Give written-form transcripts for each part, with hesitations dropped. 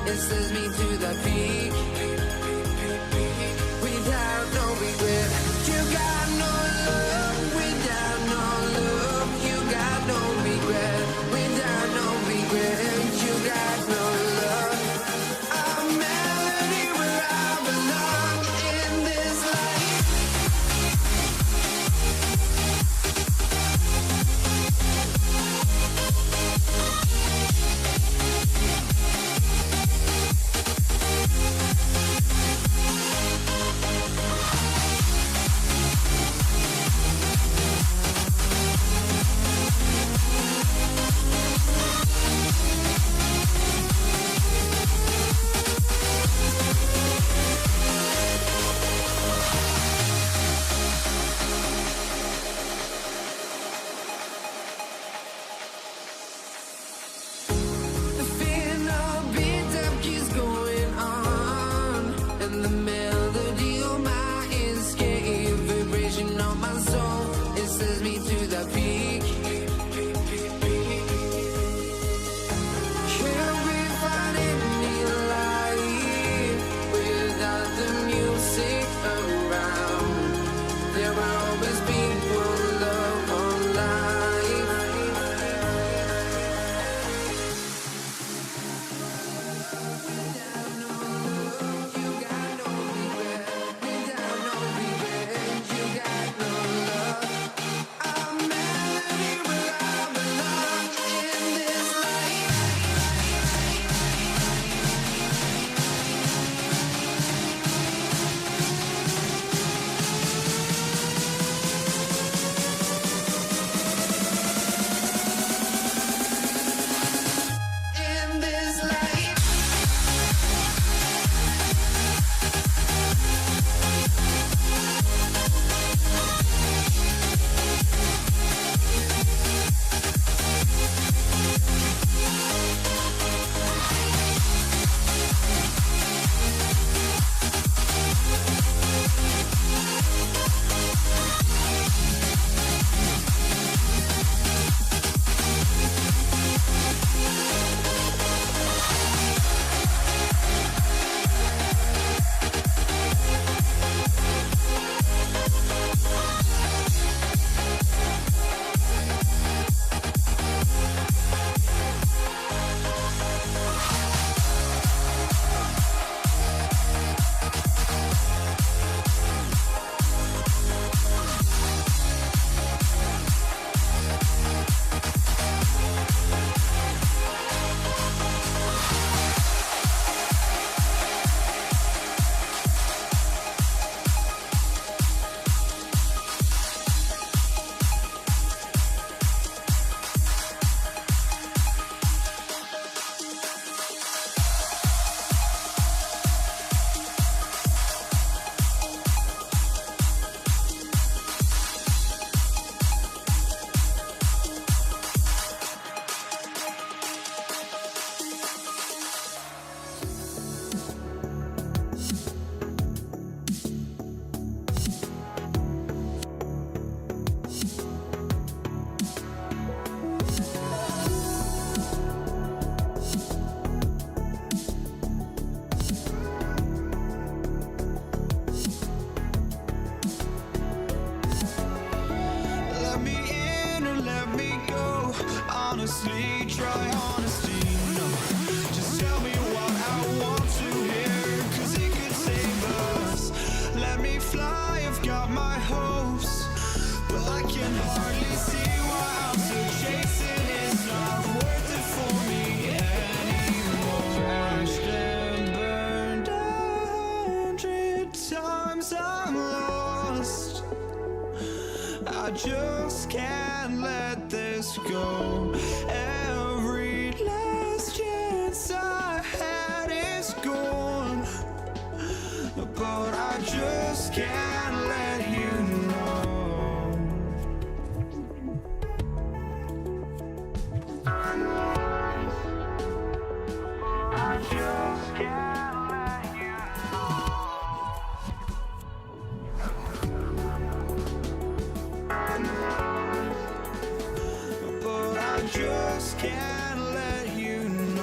It sends me to the peak. honestly, try honesty. No, just tell me what I want to hear, 'cause it could save us. Let me fly, I've got my hopes, but I can hardly see why I'm still chasing. It's not worth it for me anymore. Crashed and burned 100 times, I'm lost. I just can't let this go. Every last chance I had is gone, but I just can't let you know. I just can't let you know. But I just can't let you know.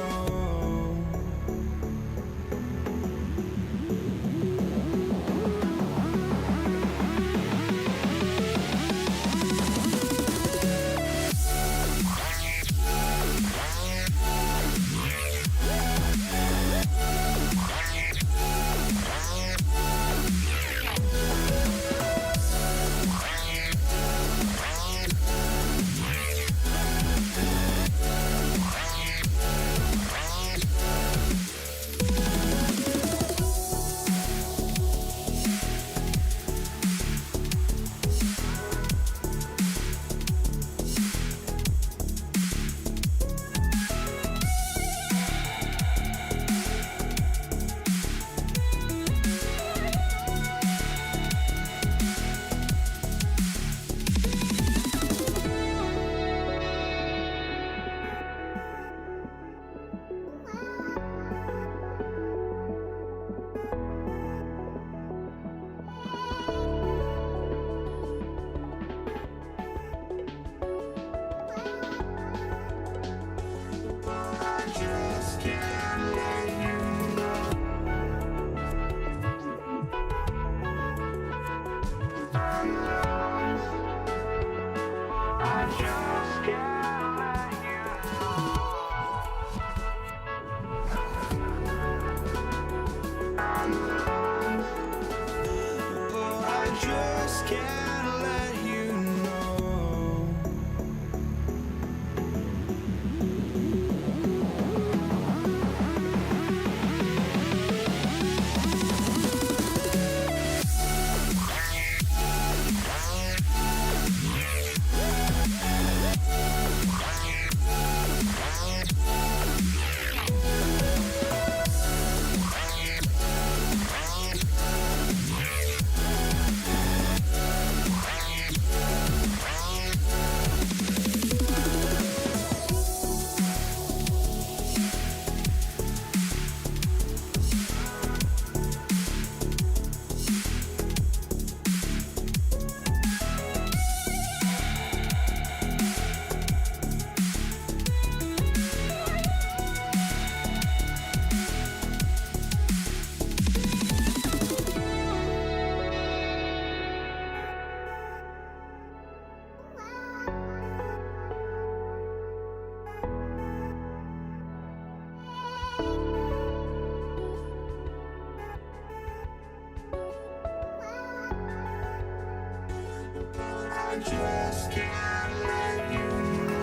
I just can't let you know.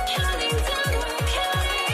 Counting down, we're counting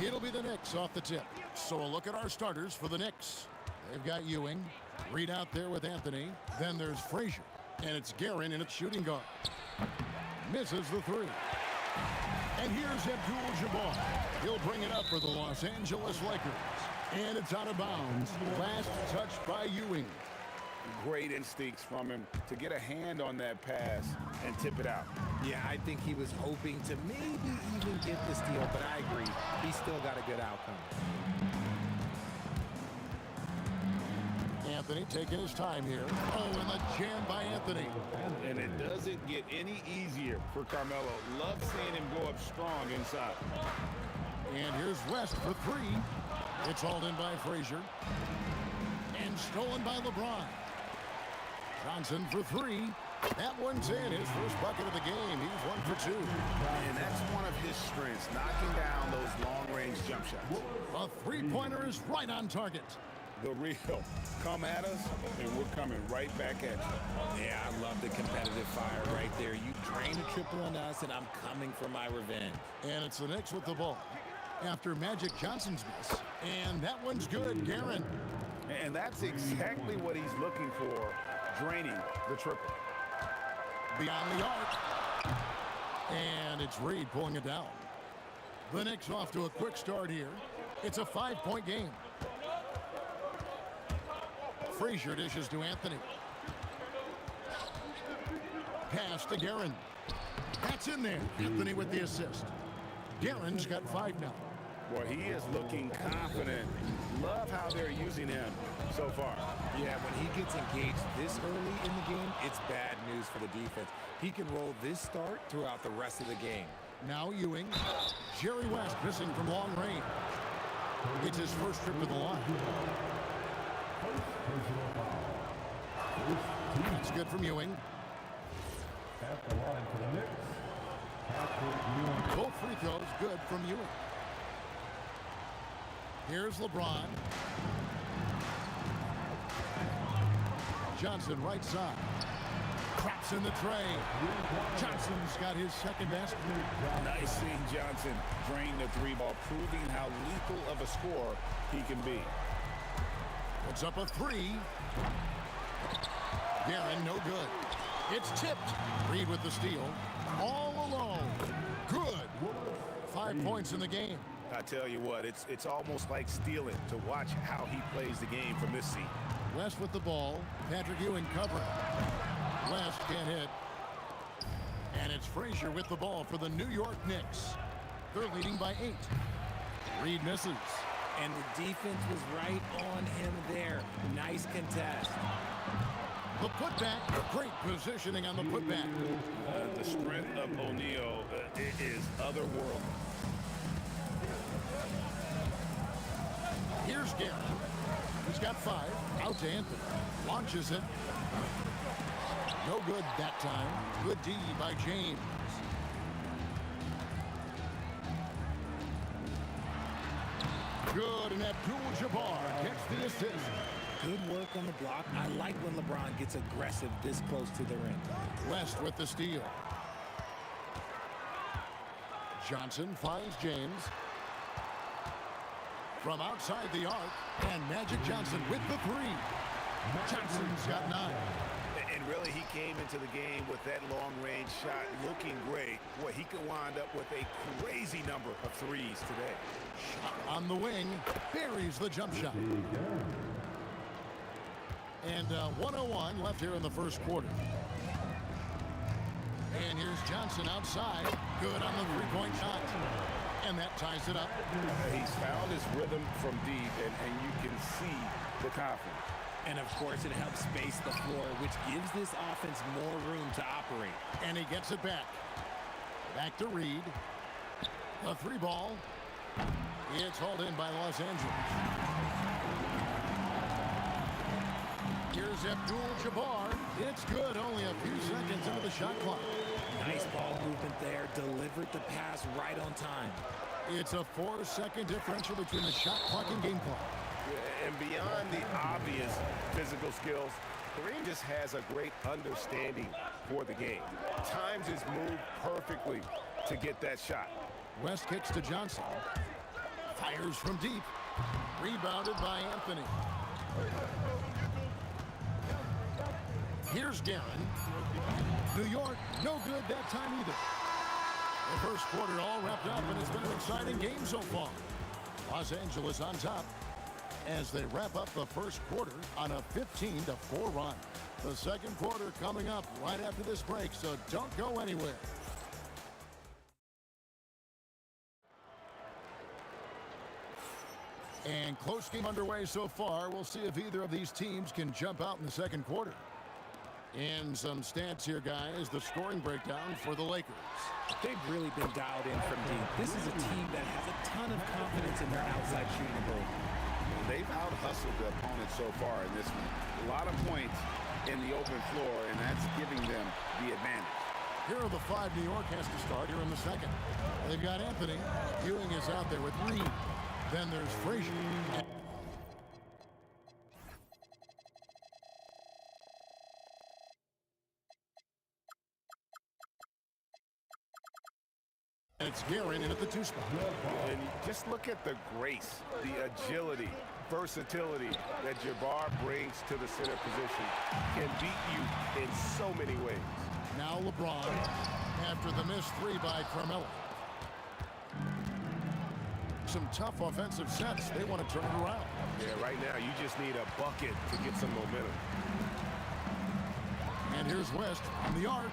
It'll be the Knicks off the tip. So a look at our starters for the Knicks. They've got Ewing, Reed out there with Anthony. Then there's Frazier, and it's Guerin in its shooting guard. Misses the three. And here's Abdul-Jabbar. He'll bring it up for the Los Angeles Lakers. And it's out of bounds. Last touch by Ewing. Great instincts from him to get a hand on that pass and tip it out. Yeah, I think he was hoping to maybe even get the steal, but I agree. He still got a good outcome. Anthony taking his time here. Oh, and the jam by Anthony. And it doesn't get any easier for Carmelo. Love seeing him go up strong inside. And here's West for three. It's hauled in by Frazier. And stolen by LeBron. Johnson for three. That one's in. His first bucket of the game. He's 1 for 2. And that's one of his strengths, knocking down those long-range jump shots. A three-pointer is right on target. The real. Come at us, and we're coming right back at you. Yeah, I love the competitive fire right there. You drain a triple on us, and I'm coming for my revenge. And it's the Knicks with the ball after Magic Johnson's miss. And that one's good, Guerin. And that's exactly what he's looking for, draining the triple. Beyond the arc. And it's Reed pulling it down. The Knicks off to a quick start here. It's a 5-point game. Frazier dishes to Anthony. Pass to Guerin. That's in there. Anthony with the assist. Guerin's got 5 now. Well, he is looking confident. Love how they're using him so far. Yeah, when he gets engaged this early in the game, it's bad news for the defense. He can roll this start throughout the rest of the game. Now Ewing. Jerry West missing from long range. It's his first trip to the line. That's good from Ewing. At the line for the Knicks, Patrick Ewing. Both free throws good from Ewing. Here's LeBron. Johnson right side. Craps in the tray. Johnson's got his second best. Nice seeing Johnson drain the 3-ball, proving how lethal of a scorer he can be. Puts up a 3. Guerin, no good. It's tipped. Reed with the steal. All alone. Good. 5 points in the game. I tell you what, it's almost like stealing to watch how he plays the game from this seat. West with the ball. Patrick Ewing covering. West can't hit. And it's Frazier with the ball for the New York Knicks. They're leading by 8. Reed misses. And the defense was right on him there. Nice contest. The putback. Great positioning on the putback. The strength of O'Neal is otherworldly. Here's Guerin. He's got 5. Out to Anthony. Launches it. No good that time. Good D by James. Good, and Abdul-Jabbar gets the assist. Good work on the block. I like when LeBron gets aggressive this close to the rim. West with the steal. Johnson finds James. From outside the arc, and Magic Johnson with the 3. Johnson's got 9. And really, he came into the game with that long-range shot looking great. Boy, he could wind up with a crazy number of threes today. Shot on the wing, buries the jump shot. And 1:01 left here in the first quarter. And here's Johnson outside. Good on the 3-point shot. And that ties it up. He's found his rhythm from deep, and you can see the confidence. And, of course, it helps space the floor, which gives this offense more room to operate. And he gets it back. Back to Reed. The 3-ball. It's hauled in by Los Angeles. Here's Abdul-Jabbar. It's good. Only a few seconds into the shot clock. Nice ball movement there. Delivered the pass right on time. It's a 4-second differential between the shot clock and game clock. And beyond the obvious physical skills, Kareem just has a great understanding for the game. Times his move perfectly to get that shot. West kicks to Johnson. Fires from deep. Rebounded by Anthony. Here's Guerin. New York, no good that time either. The first quarter all wrapped up, and it's been an exciting game so far. Los Angeles on top as they wrap up the first quarter on a 15-4 run. The second quarter coming up right after this break, so don't go anywhere. And close game underway so far. We'll see if either of these teams can jump out in the second quarter. And some stats here, guys. The scoring breakdown for the Lakers. They've really been dialed in from deep. This is a team that has a ton of confidence in their outside shooting ability. They've out-hustled the opponent so far in this one. A lot of points in the open floor, and that's giving them the advantage. Here are the 5 New York has to start here in the second. They've got Anthony. Ewing is out there with Reed. Then there's Frazier. it's Guerin in at the 2 spot. And just look at the grace, the agility, versatility that Jabbar brings to the center position. Can beat you in so many ways. Now LeBron after the missed 3 by Carmelo. Some tough offensive sets. They want to turn it around. Yeah, right now you just need a bucket to get some momentum. And here's West from the arc.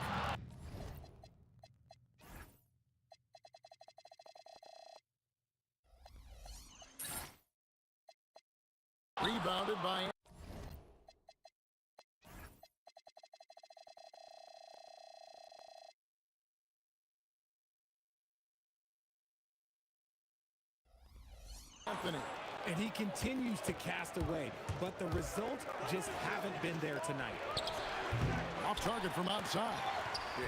Rebounded by Anthony. And he continues to cast away, but the results just haven't been there tonight. Off target from outside.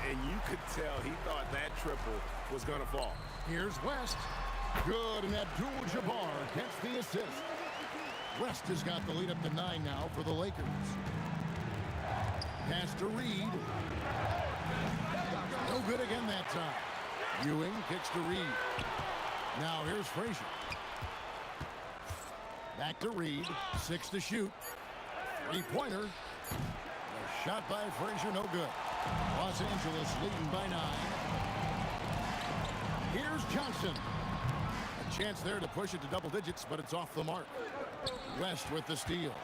And you could tell he thought that triple was going to fall. Here's West. Good, and Abdul-Jabbar gets the assist. West has got the lead up to 9 now for the Lakers. Pass to Reed. No good again that time. Ewing kicks to Reed. Now here's Frazier. Back to Reed. 6 to shoot. 3-pointer. A shot by Frazier, no good. Los Angeles leading by 9. Here's Johnson. A chance there to push it to double digits, but it's off the mark. West with the steal.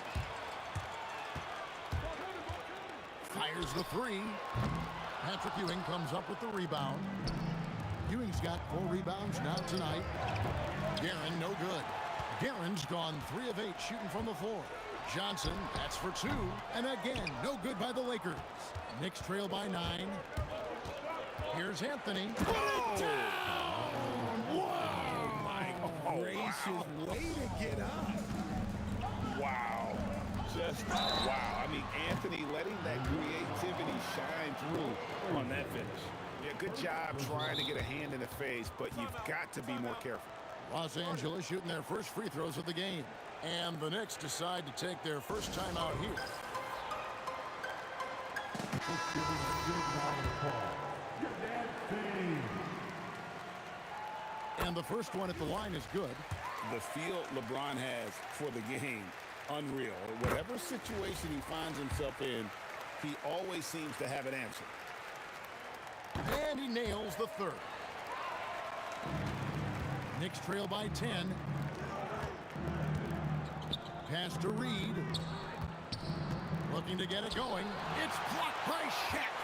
Fires the 3. Patrick Ewing comes up with the rebound. Ewing's got 4 rebounds now tonight. Guerin, no good. Guerin's gone 3 of 8 shooting from the floor. Johnson, that's for 2. And again, no good by the Lakers. Knicks trail by 9. Here's Anthony. Wow, my gracious, way to get up. Wow. Just wow. I mean, Anthony letting that creativity shine through on that finish. Yeah, good job trying to get a hand in the face, but you've got to be more careful. Los Angeles shooting their first free throws of the game. And the Knicks decide to take their first time out here. And the first one at the line is good. The feel LeBron has for the game, unreal. Whatever situation he finds himself in, he always seems to have an answer. And he nails the 3rd. Knicks trail by 10. Pass to Reed. Looking to get it going. It's blocked by Shaq.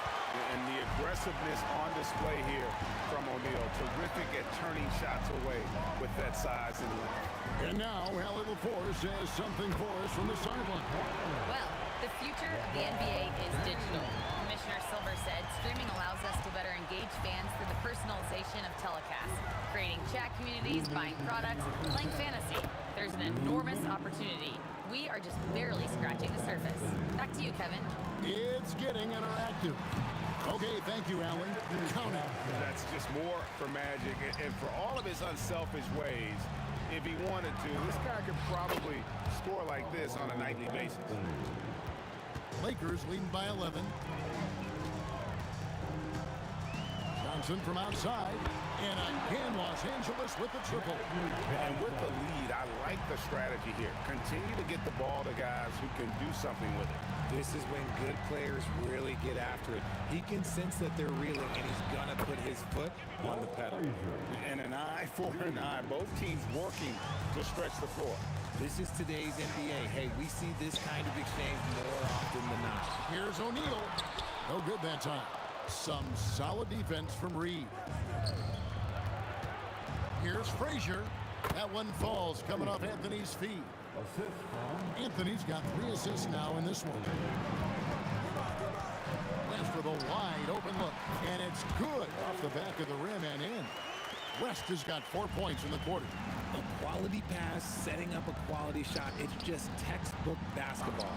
And the aggressiveness on display here from O'Neal. Terrific at turning shots away with that size and length. And now, Allie LaForce has something for us from the sideline. Well, the future of the NBA is digital. Commissioner Silver said streaming allows us to better engage fans through the personalization of telecasts, creating chat communities, buying products, playing fantasy. There's an enormous opportunity. We are just barely scratching the surface. Back to you, Kevin. It's getting interactive. Okay, thank you, Allen. Count it. That's just more for Magic. And for all of his unselfish ways, if he wanted to, this guy could probably score like this on a nightly basis. Lakers leading by 11. Johnson from outside. And again, Los Angeles with the triple. And with the lead, I like the strategy here. Continue to get the ball to guys who can do something with it. This is when good players really get after it. He can sense that they're reeling, and he's going to put his foot on the pedal. And an eye for an eye. Both teams working to stretch the floor. This is today's NBA. Hey, we see this kind of exchange more often than not. Here's O'Neal. No good that time. Some solid defense from Reed. Here's Frazier. That one falls coming off Anthony's feet. Anthony's got 3 assists now in this one. West with a wide open look. And it's good off the back of the rim and in. West has got 4 points in the quarter. A quality pass, setting up a quality shot. It's just textbook basketball.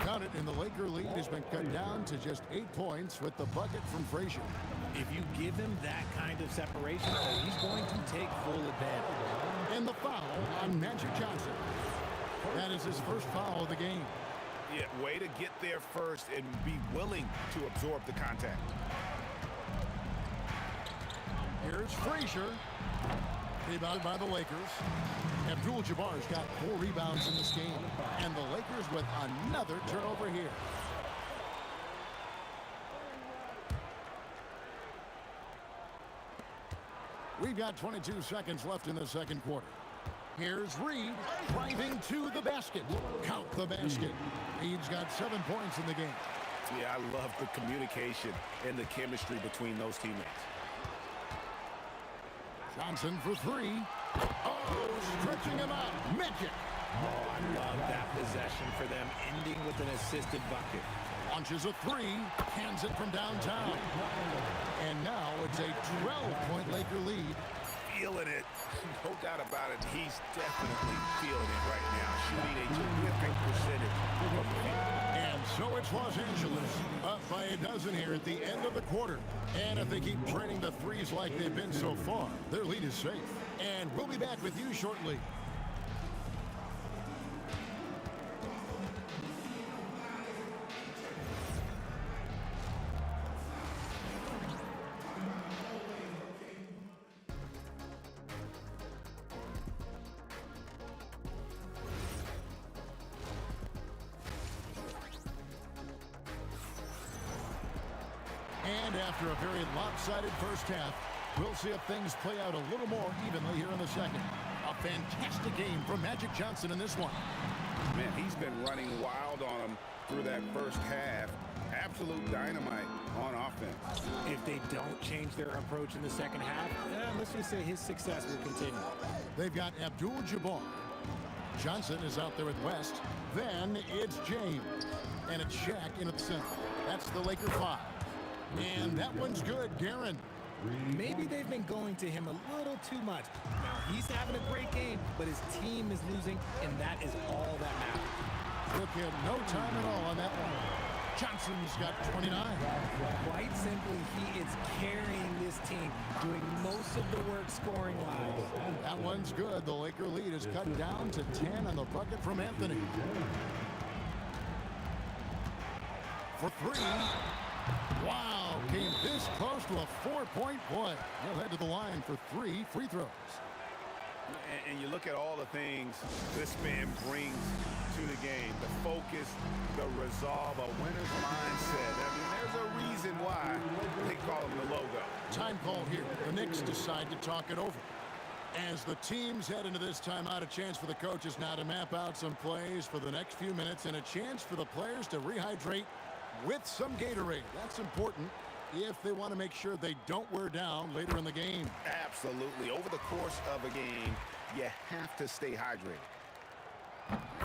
Count it, and the Laker lead has been cut down to just 8 points with the bucket from Frazier. If you give him that kind of separation, he's going to take full advantage. And the foul on Magic Johnson. That is his first foul of the game. Yeah, way to get there first and be willing to absorb the contact. Here's Frazier. Rebounded by the Lakers. Abdul-Jabbar's got 4 rebounds in this game. And the Lakers with another turnover here. We've got 22 seconds left in the second quarter. Here's Reed driving to the basket. Count the basket. Reed's got 7 points in the game. Yeah, I love the communication and the chemistry between those teammates. Johnson for 3. Oh, stretching him out. Magic. Oh, I love that possession for them, ending with an assisted bucket. Launches a 3. Hands it from downtown. And now it's a 12-point Laker lead. Feeling it. No doubt about it. He's definitely feeling it right now. Shooting a terrific percentage from the field. And so it's Los Angeles up by a dozen here at the end of the quarter. And if they keep draining the threes like they've been so far, their lead is safe. And we'll be back with you shortly. And after a very lopsided first half, we'll see if things play out a little more evenly here in the second. A fantastic game from Magic Johnson in this one. Man, he's been running wild on him through that first half. Absolute dynamite on offense. If they don't change their approach in the second half, let's just say his success will continue. They've got Abdul-Jabbar. Johnson is out there with West. Then it's James. And it's Shaq in the center. That's the Laker 5. And that one's good, Guerin. Maybe they've been going to him a little too much. Now, he's having a great game, but his team is losing, and that is all that matters. Took him no time at all on that one. Johnson's got 29. Quite simply, he is carrying this team, doing most of the work scoring-wise. That one's good. The Laker lead is cut down to 10 on the bucket from Anthony. For 3. Wow, came this close to a 4-point play. He'll head to the line for 3 free throws. And you look at all the things this man brings to the game. The focus, the resolve, a winner's mindset. I mean, there's a reason why they call him the logo. Time call here. The Knicks decide to talk it over. As the teams head into this timeout, a chance for the coaches now to map out some plays for the next few minutes and a chance for the players to rehydrate with some Gatorade. That's important if they want to make sure they don't wear down later in the game. Absolutely. Over the course of a game, you have to stay hydrated.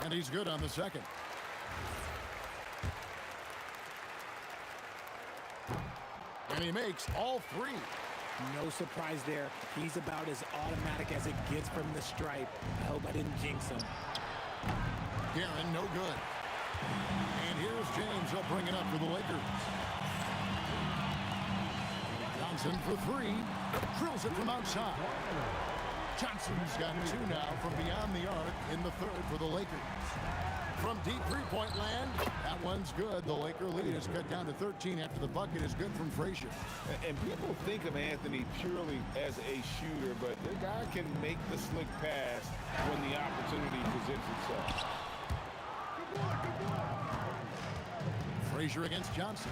And he's good on the second. And he makes all 3. No surprise there. He's about as automatic as it gets from the stripe. I hope I didn't jinx him. Guerin, no good. And here's James. He'll bring it up for the Lakers. Johnson for 3. Drills it from outside. Johnson's got 2 now from beyond the arc in the third for the Lakers. From deep three-point land, that one's good. The Laker lead is cut down to 13 after the bucket is good from Frazier. And people think of Anthony purely as a shooter, but the guy can make the slick pass when the opportunity presents itself. Frazier against Johnson.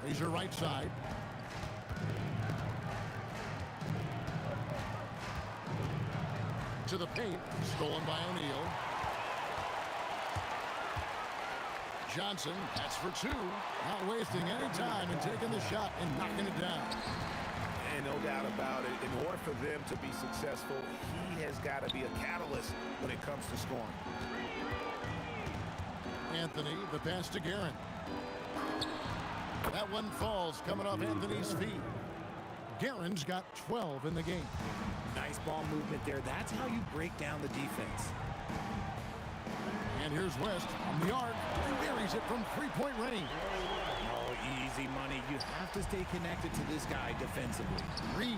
Frazier right side. To the paint, stolen by O'Neal. Johnson, that's for 2. Not wasting any time and taking the shot and knocking it down. And no doubt about it, in order for them to be successful, he has got to be a catalyst when it comes to scoring. Anthony, the pass to Guerin. That one falls, coming off Anthony's feet. Guerin's got 12 in the game. Nice ball movement there. That's how you break down the defense. And here's West on the arc. He buries it from three-point range. Oh, easy money. You have to stay connected to this guy defensively. Reed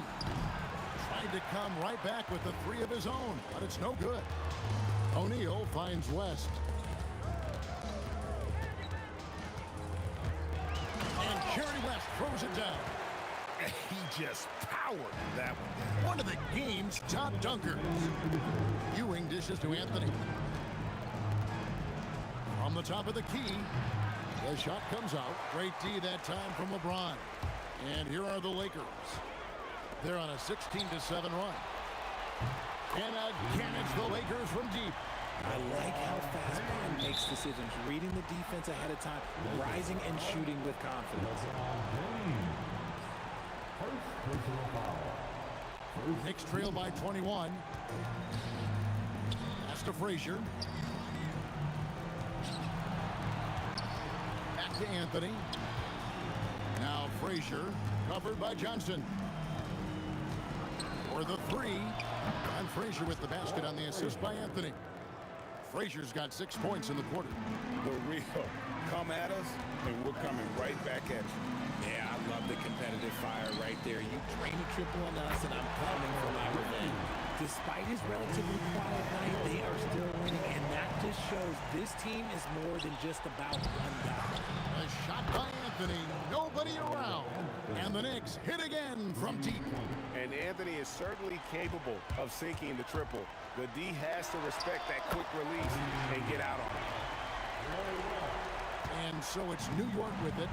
tried to come right back with the 3 of his own, but it's no good. O'Neal finds West. And Jerry West throws it down. He just powered that one. One of the game's top dunkers. Ewing dishes to Anthony. From the top of the key, the shot comes out. Great D that time from LeBron. And here are the Lakers. They're on a 16-7 run. And again, it's the Lakers from deep. I like how fast Bond makes decisions, reading the defense ahead of time, rising and shooting with confidence. First personal foul. Knicks trail by 21. Pass to Frazier. Back to Anthony. Now Frazier, covered by Johnson. For the three. And Frazier with the basket on the assist by Anthony. Frazier's got 6 points in the quarter. The real. Come at us, and we're coming right back at you. Yeah, I love the competitive fire right there. You drain a triple on us, and I'm coming for my revenge. Despite his relatively quiet night, they are still winning, and that just shows this team is more than just about one guy. A shot by Anthony. Nobody around. And the Knicks hit again from deep. And Anthony is certainly capable of sinking the triple. The D has to respect that quick release and get out on it. And so it's New York with it.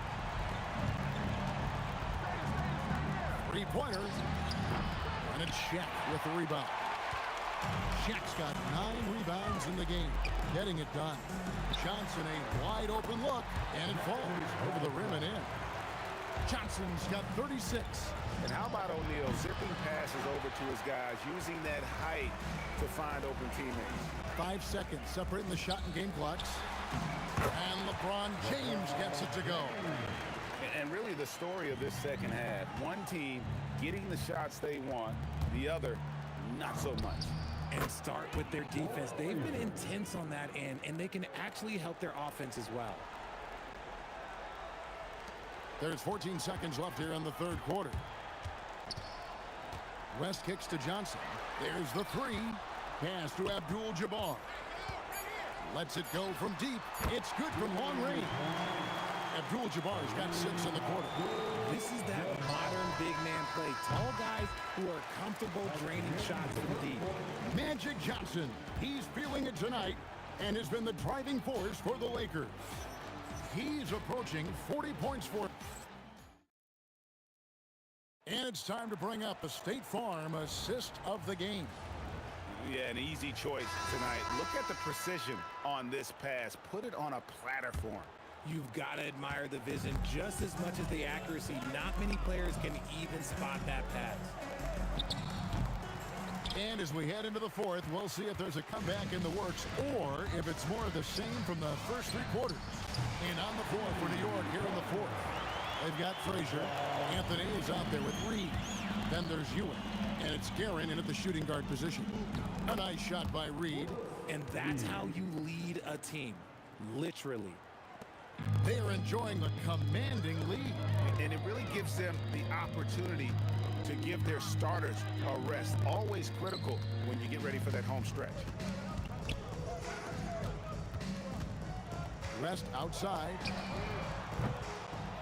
Three-pointer. And it's Shaq with the rebound. Shaq's got 9 rebounds in the game. Getting it done. Johnson a wide open look. And it falls over the rim and in. Johnson's got 36. And how about O'Neal zipping passes over to his guys, using that height to find open teammates. 5 seconds separating the shot and game clocks. And LeBron James gets it to go. And really the story of this second half, one team getting the shots they want, the other not so much. And start with their defense. They've been intense on that end, and they can actually help their offense as well. There's 14 seconds left here in the third quarter. West kicks to Johnson. There's the three. Pass to Abdul-Jabbar. Lets it go from deep. It's good from long range. Abdul-Jabbar's got 6 in the quarter. This is that modern big man play. Tall guys who are comfortable draining shots from deep. Magic Johnson. He's feeling it tonight and has been the driving force for the Lakers. He's approaching 40 points for. And it's time to bring up a State Farm assist of the game. Yeah, an easy choice tonight. Look at the precision on this pass. Put it on a platter for him. You've got to admire the vision just as much as the accuracy. Not many players can even spot that pass. And as we head into the fourth, we'll see if there's a comeback in the works or if it's more of the same from the first 3 quarters. And on the floor for New York here in the fourth. They've got Frazier. Anthony is out there with Reed. Then there's Ewing. And it's Guerin in at the shooting guard position. A nice shot by Reed. And that's how you lead a team. Literally. They are enjoying a commanding lead. And it really gives them the opportunity to give their starters a rest. Always critical when you get ready for that home stretch. West outside.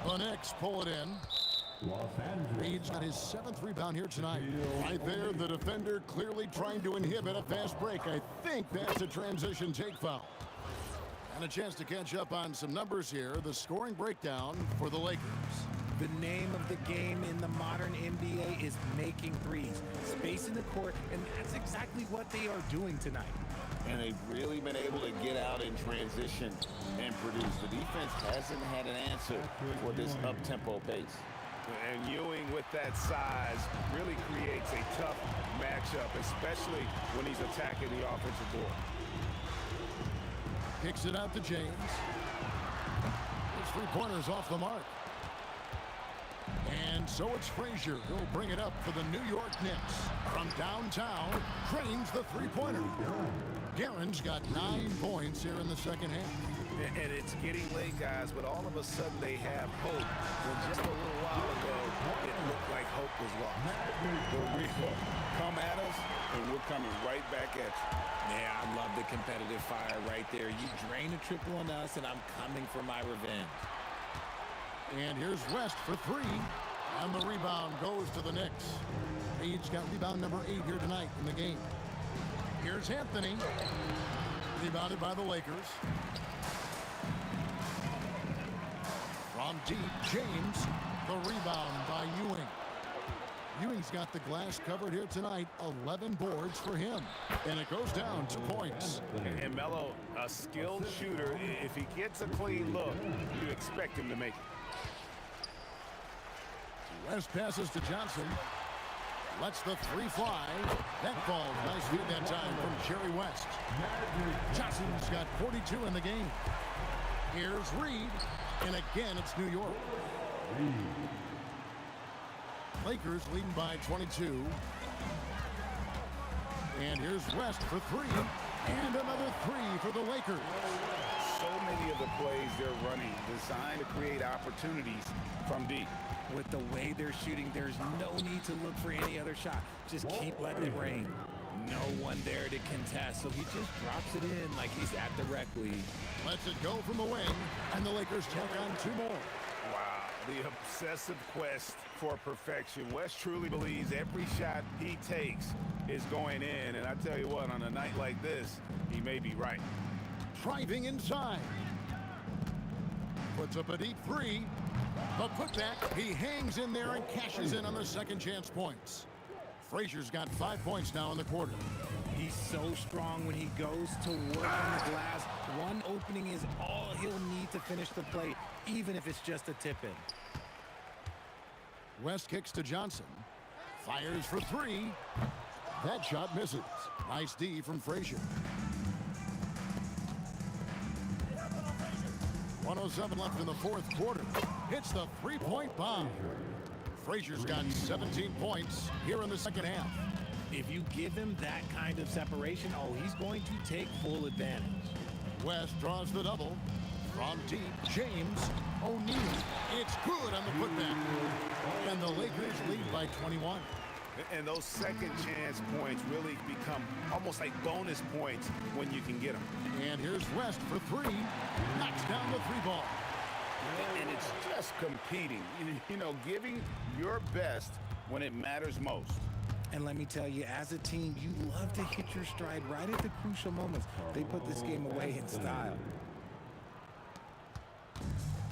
The Knicks pull it in. Los Angeles. Reed's got his 7th rebound here tonight. Right there, the defender clearly trying to inhibit a fast break. I think that's a transition take foul. And a chance to catch up on some numbers here. The scoring breakdown for the Lakers. The name of the game in the modern NBA is making threes. Space in the court, and that's exactly what they are doing tonight. And they've really been able to get out in transition and produce. The defense hasn't had an answer for this up-tempo pace. And Ewing with that size really creates a tough matchup, especially when he's attacking the offensive board. Kicks it out to James. His 3-pointers off the mark. And so it's Frazier who'll bring it up for the New York Knicks. From downtown, trains the 3-pointer. Guerin's got 9 points here in the second half. And it's getting late, guys, but all of a sudden they have hope. When just a little while ago, it looked like hope was lost. The real. Come at us, and we're coming right back at you. Yeah, I love the competitive fire right there. You drain a triple on us, and I'm coming for my revenge. And here's West for three. And the rebound goes to the Knicks. Page got rebound number 8 here tonight in the game. Here's Anthony. Rebounded by the Lakers. From deep, James. The rebound by Ewing. Ewing's got the glass covered here tonight. 11 boards for him. And it goes down 2 points. And Melo, a skilled shooter. If he gets a clean look, you expect him to make it. West passes to Johnson. Lets the three fly. That falls. Nice feed that time from Jerry West. Johnson's got 42 in the game. Here's Reed. And again, it's New York. Lakers leading by 22. And here's West for three. And another three for the Lakers. So many of the plays they're running designed to create opportunities from deep. With the way they're shooting, there's no need to look for any other shot. Just keep letting it rain. No one there to contest, so he just drops it in like he's at the rec league. Lets it go from the wing, and the Lakers tack on 2 more. Wow, the obsessive quest for perfection. West truly believes every shot he takes is going in, and I tell you what, on a night like this, he may be right. Driving inside. Puts up a deep three. The putback, he hangs in there and cashes in on the second chance points. Frazier's got 5 points now in the quarter. He's so strong when he goes to work on the glass. One opening is all he'll need to finish the play, even if it's just a tip-in. West kicks to Johnson. Fires for three. That shot misses. Nice D from Frazier. 1:07 left in the fourth quarter. Hits the three-point bomb. Frazier's got 17 points here in the second half. If you give him that kind of separation, oh, he's going to take full advantage. West draws the double. From deep, James O'Neal. It's good on the putback. And the Lakers lead by 21. And those second chance points really become almost like bonus points when you can get them. And here's West for three. Knocks down the three ball. And it's just competing. You know, giving your best when it matters most. And let me tell you, as a team, you love to hit your stride right at the crucial moments. They put this game away in style.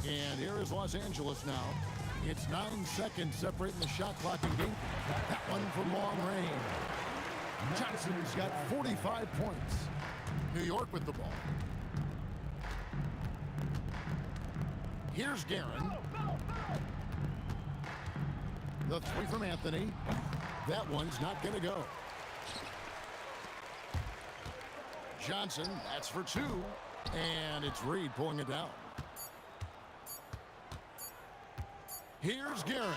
And here is Los Angeles now. It's 9 seconds separating the shot clock and game. That one from long range. Johnson's got 45 points. New York with the ball. Here's Guerin. The three from Anthony. That one's not going to go. Johnson, that's for two. And it's Reed pulling it down. Here's Guerin.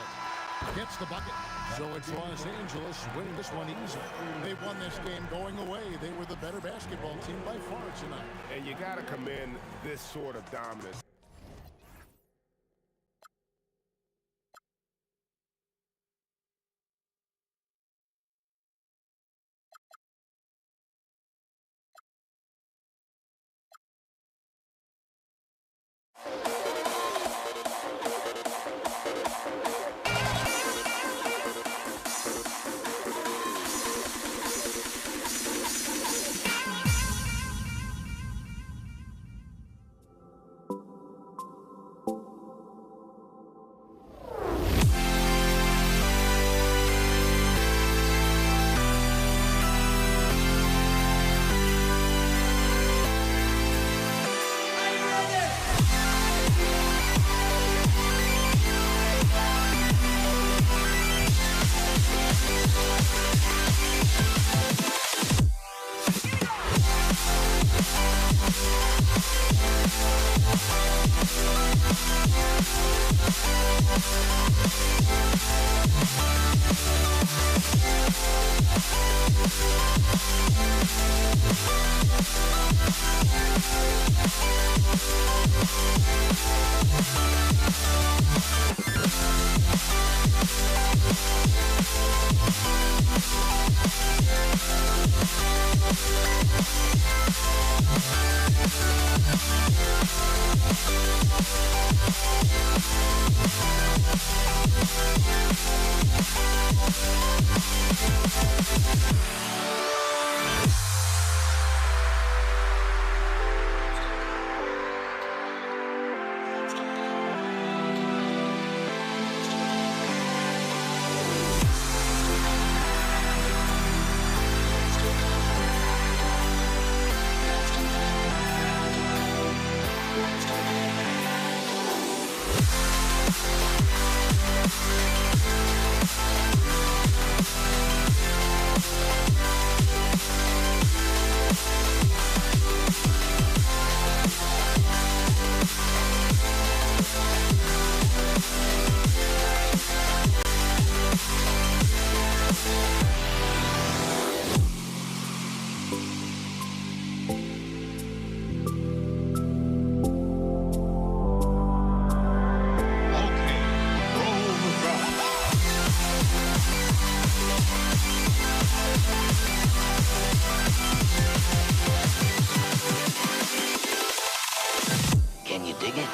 Gets the bucket. So it's Los Angeles winning this one easy. They won this game going away. They were the better basketball team by far tonight. And you got to commend this sort of dominance. Can you dig it?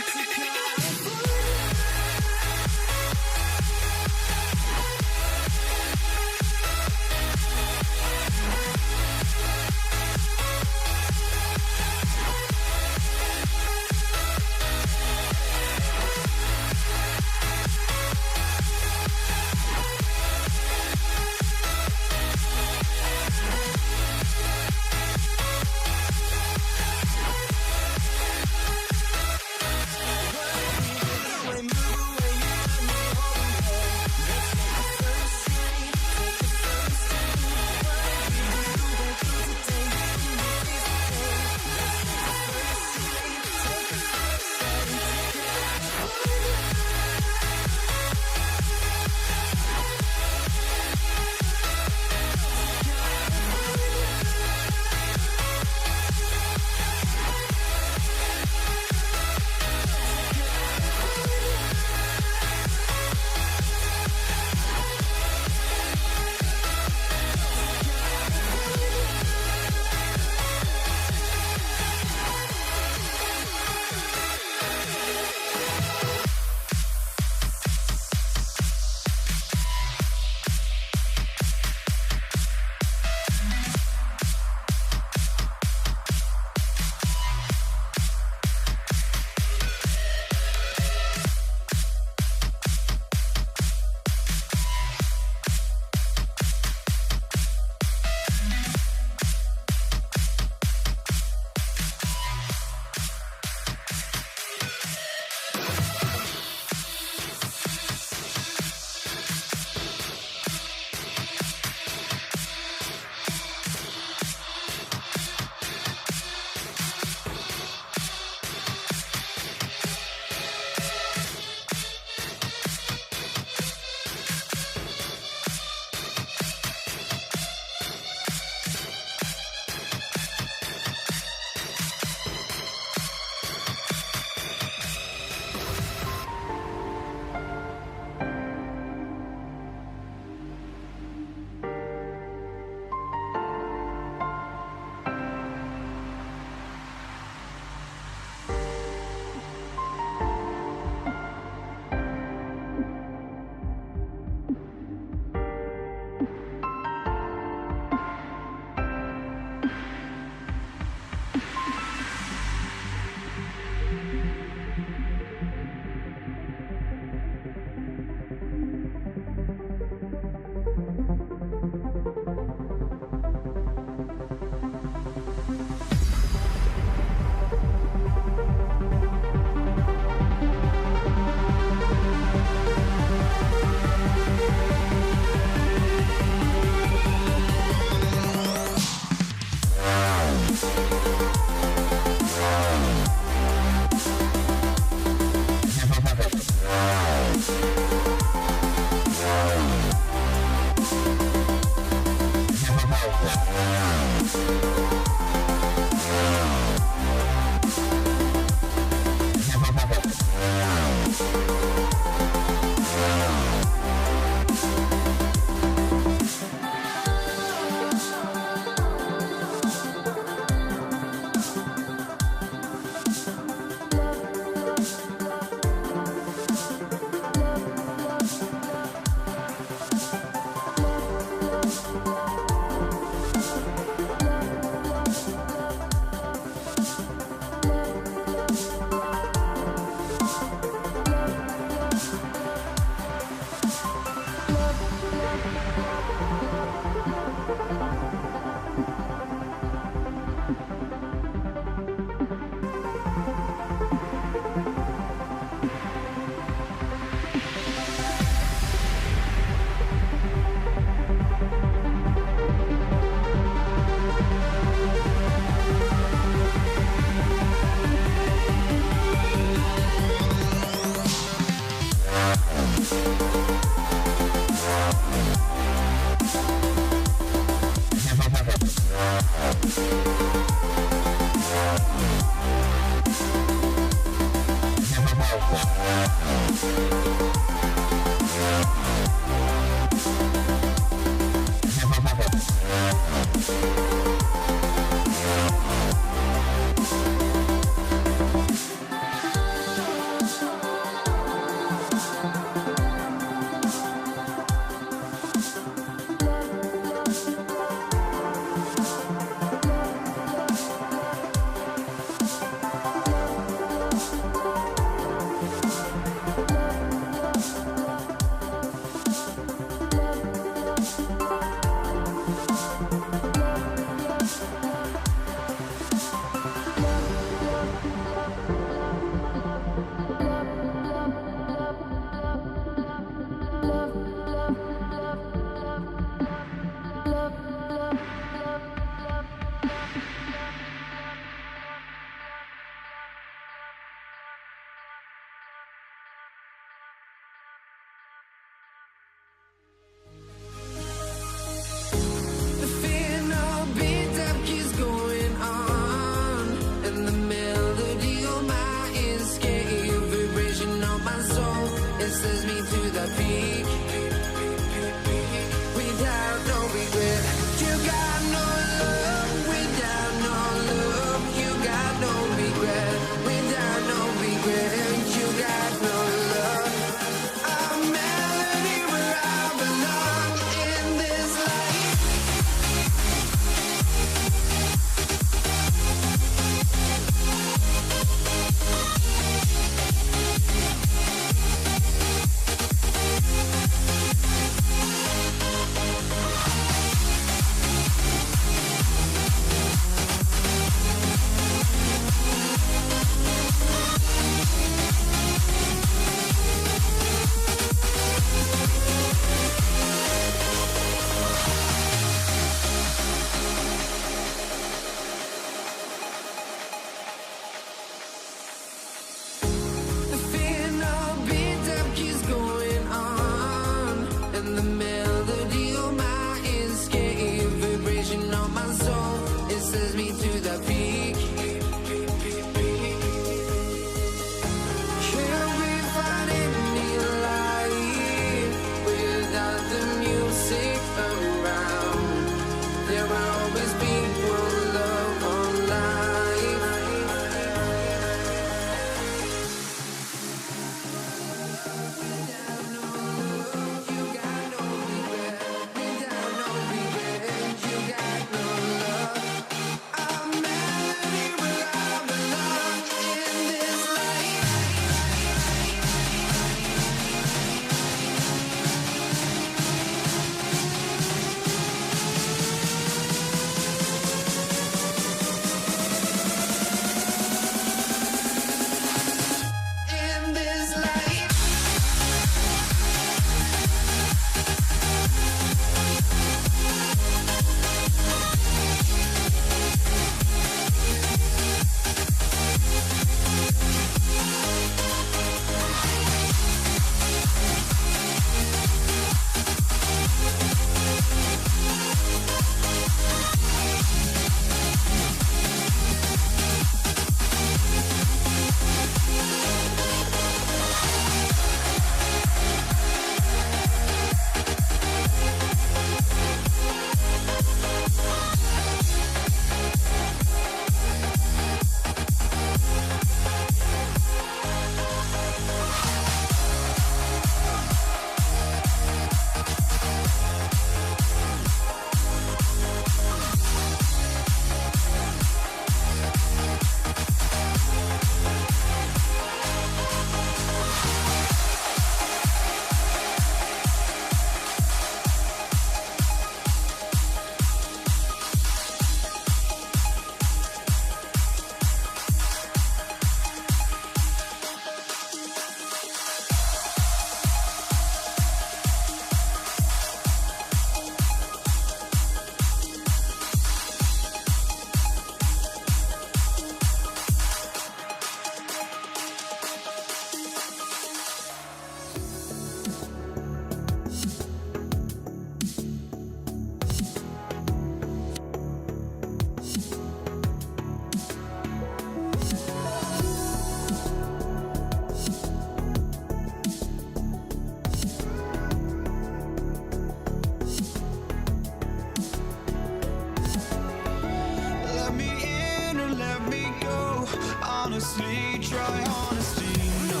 Let me in or let me go. Honestly, try honesty. No,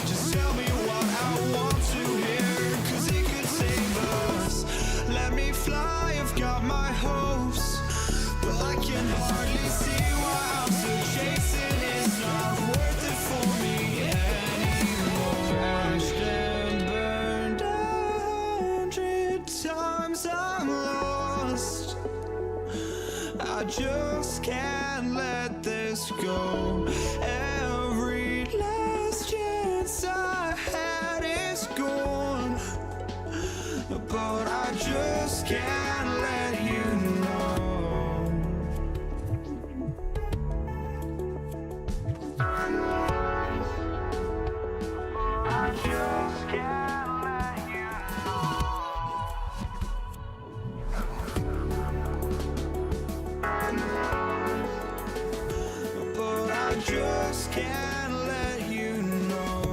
just tell me what I want to hear, 'cause it could save us. Let me fly, I've got my hopes, but I can hardly see why I'm still chasing. It's not worth it for me anymore. Crashed and burned 100 times, I'm lost. I just can't let this go. Every last chance I had is gone, but I just can't let you know. I just can't let you know. But I just can't let you know.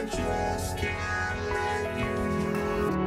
just can't let you know.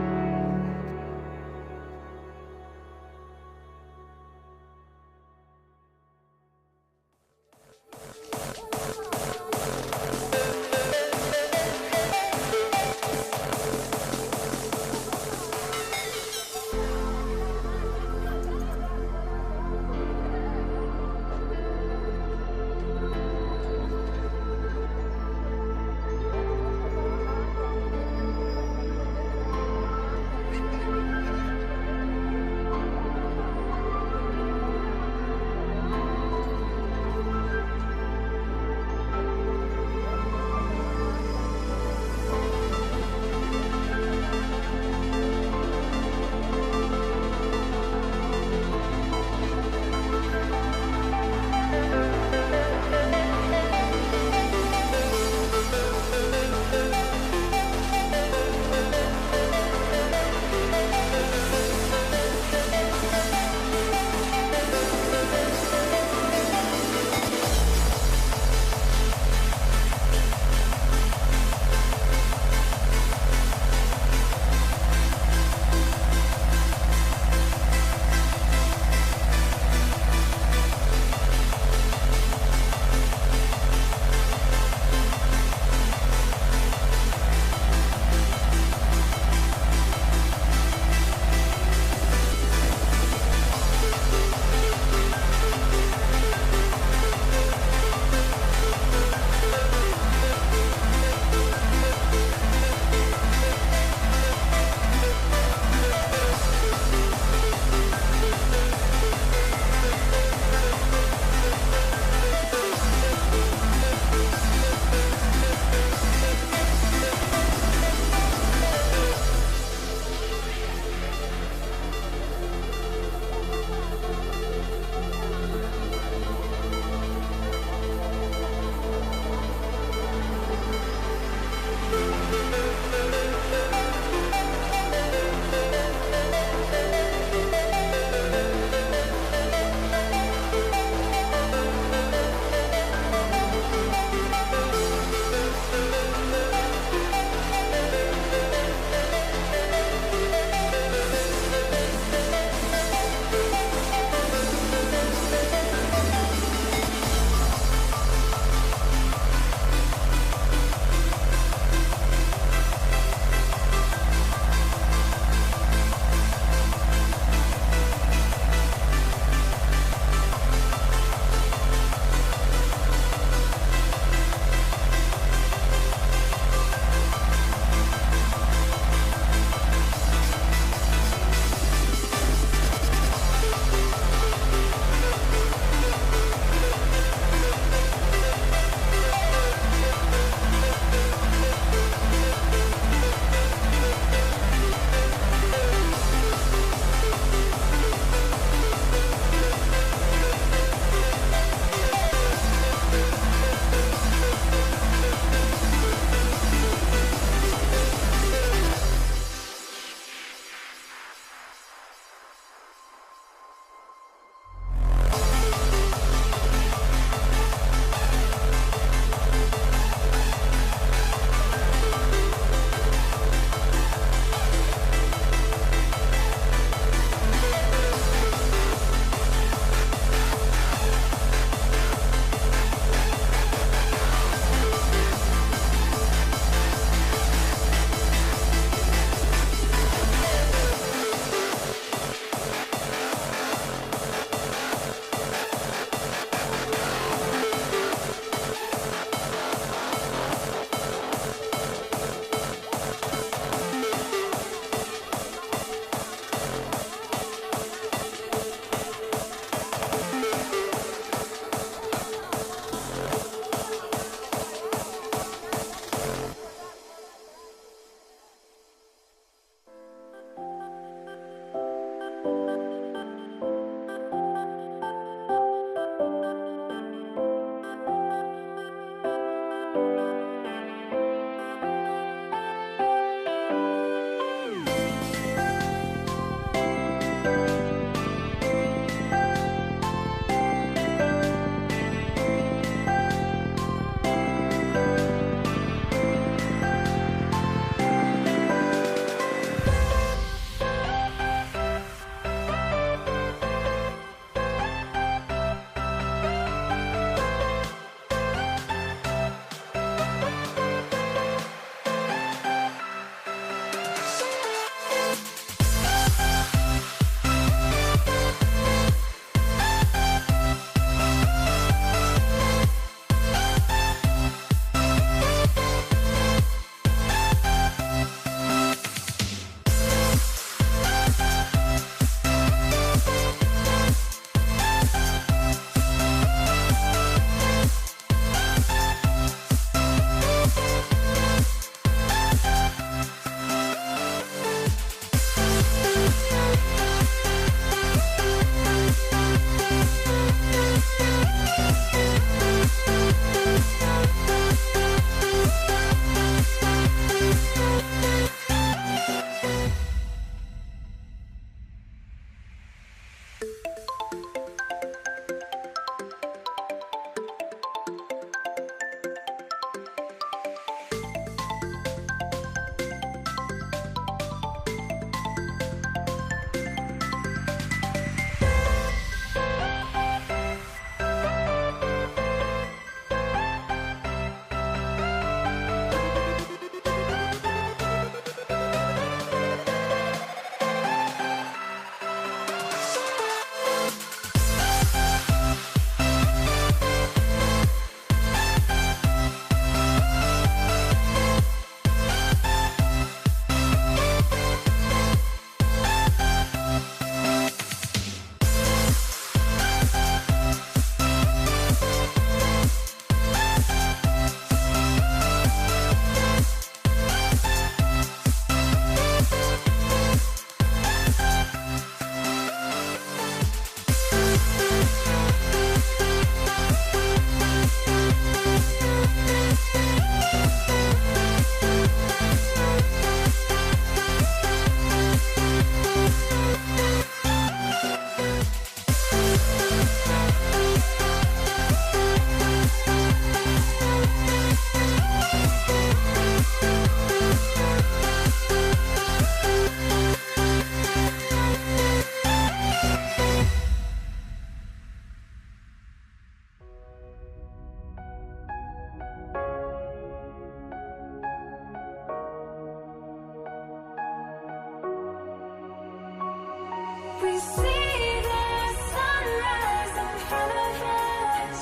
see the sunrise in front of us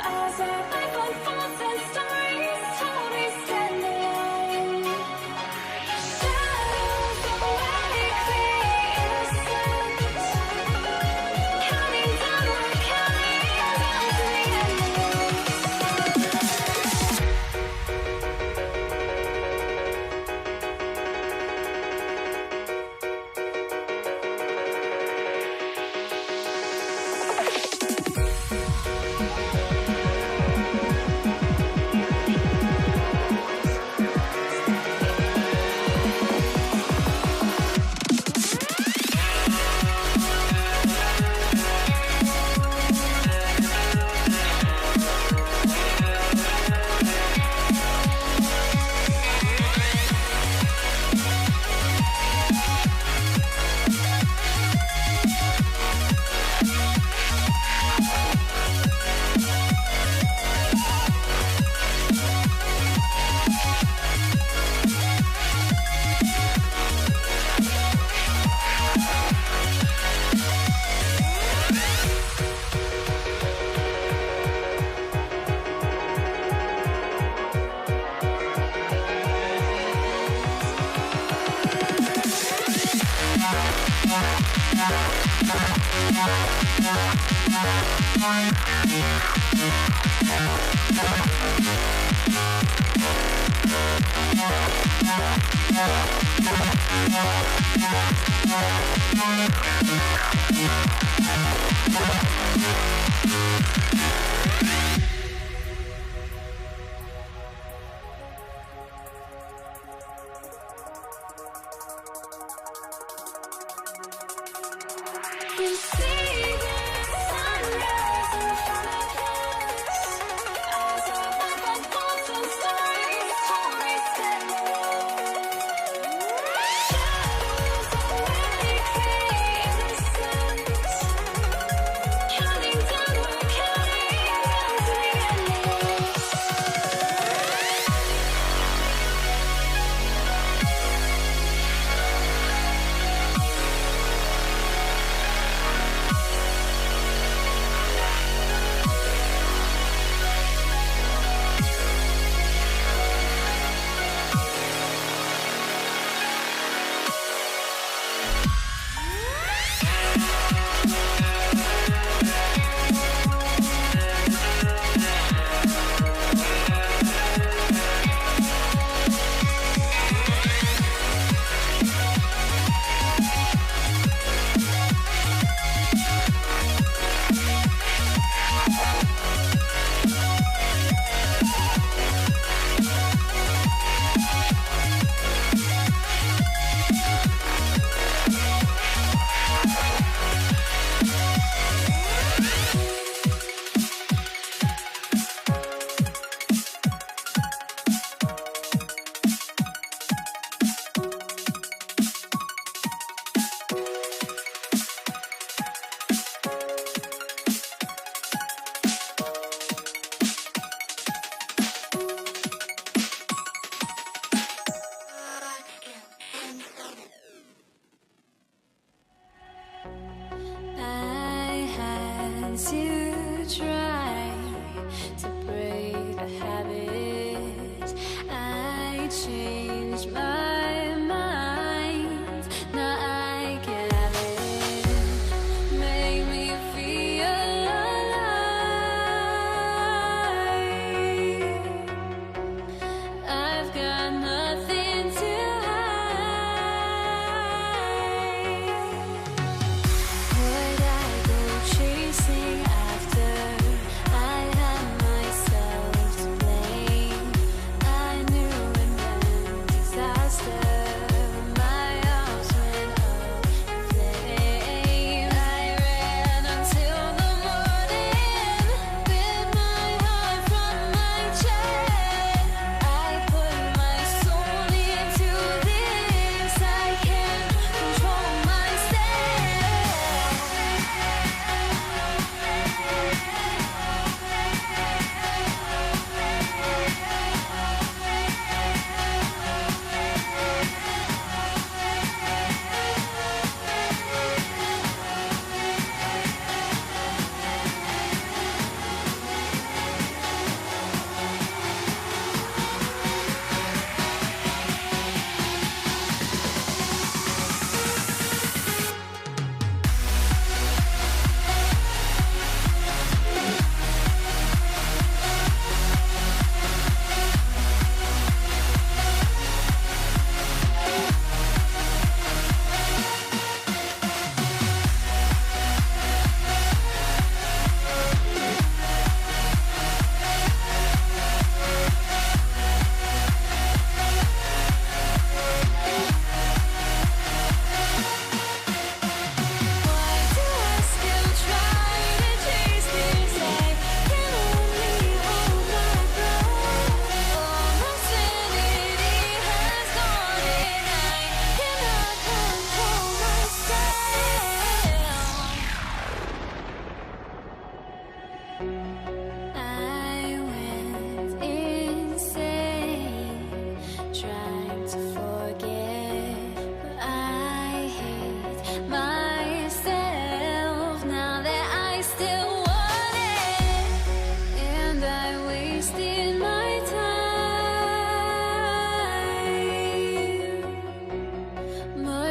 as our life unfolds and stories told we stand alone. Shadows awake the innocent, counting down, we're counting down to the end. You see the sunrise in front of us as our life unfolds and stories told we stand alone. Shadows awake the innocent, counting down, we're counting down to the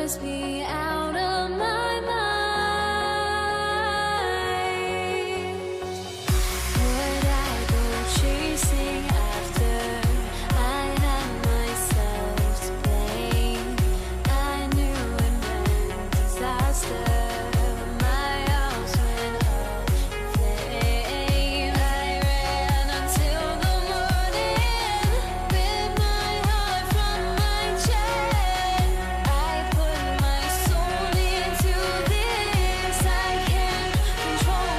must be out of my mind. Would I go chasing after? I had myself to blame. I knew it meant disaster. My house went up in flames. I ran until the morning, bit my heart from my chest. I put my soul into this. I can't control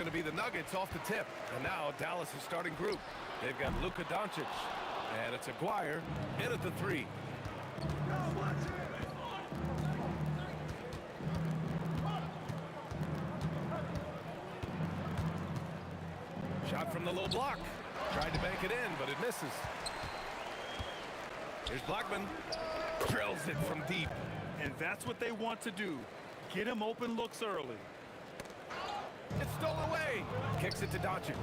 going to be the Nuggets off the tip. And now Dallas' starting group. They've got Luka Doncic. And it's Aguirre in at the three. Shot from the low block. Tried to bank it in, but it misses. Here's Blackman. Drills it from deep. And that's what they want to do. Get him open looks early. It's stolen away. Kicks it to Doncic.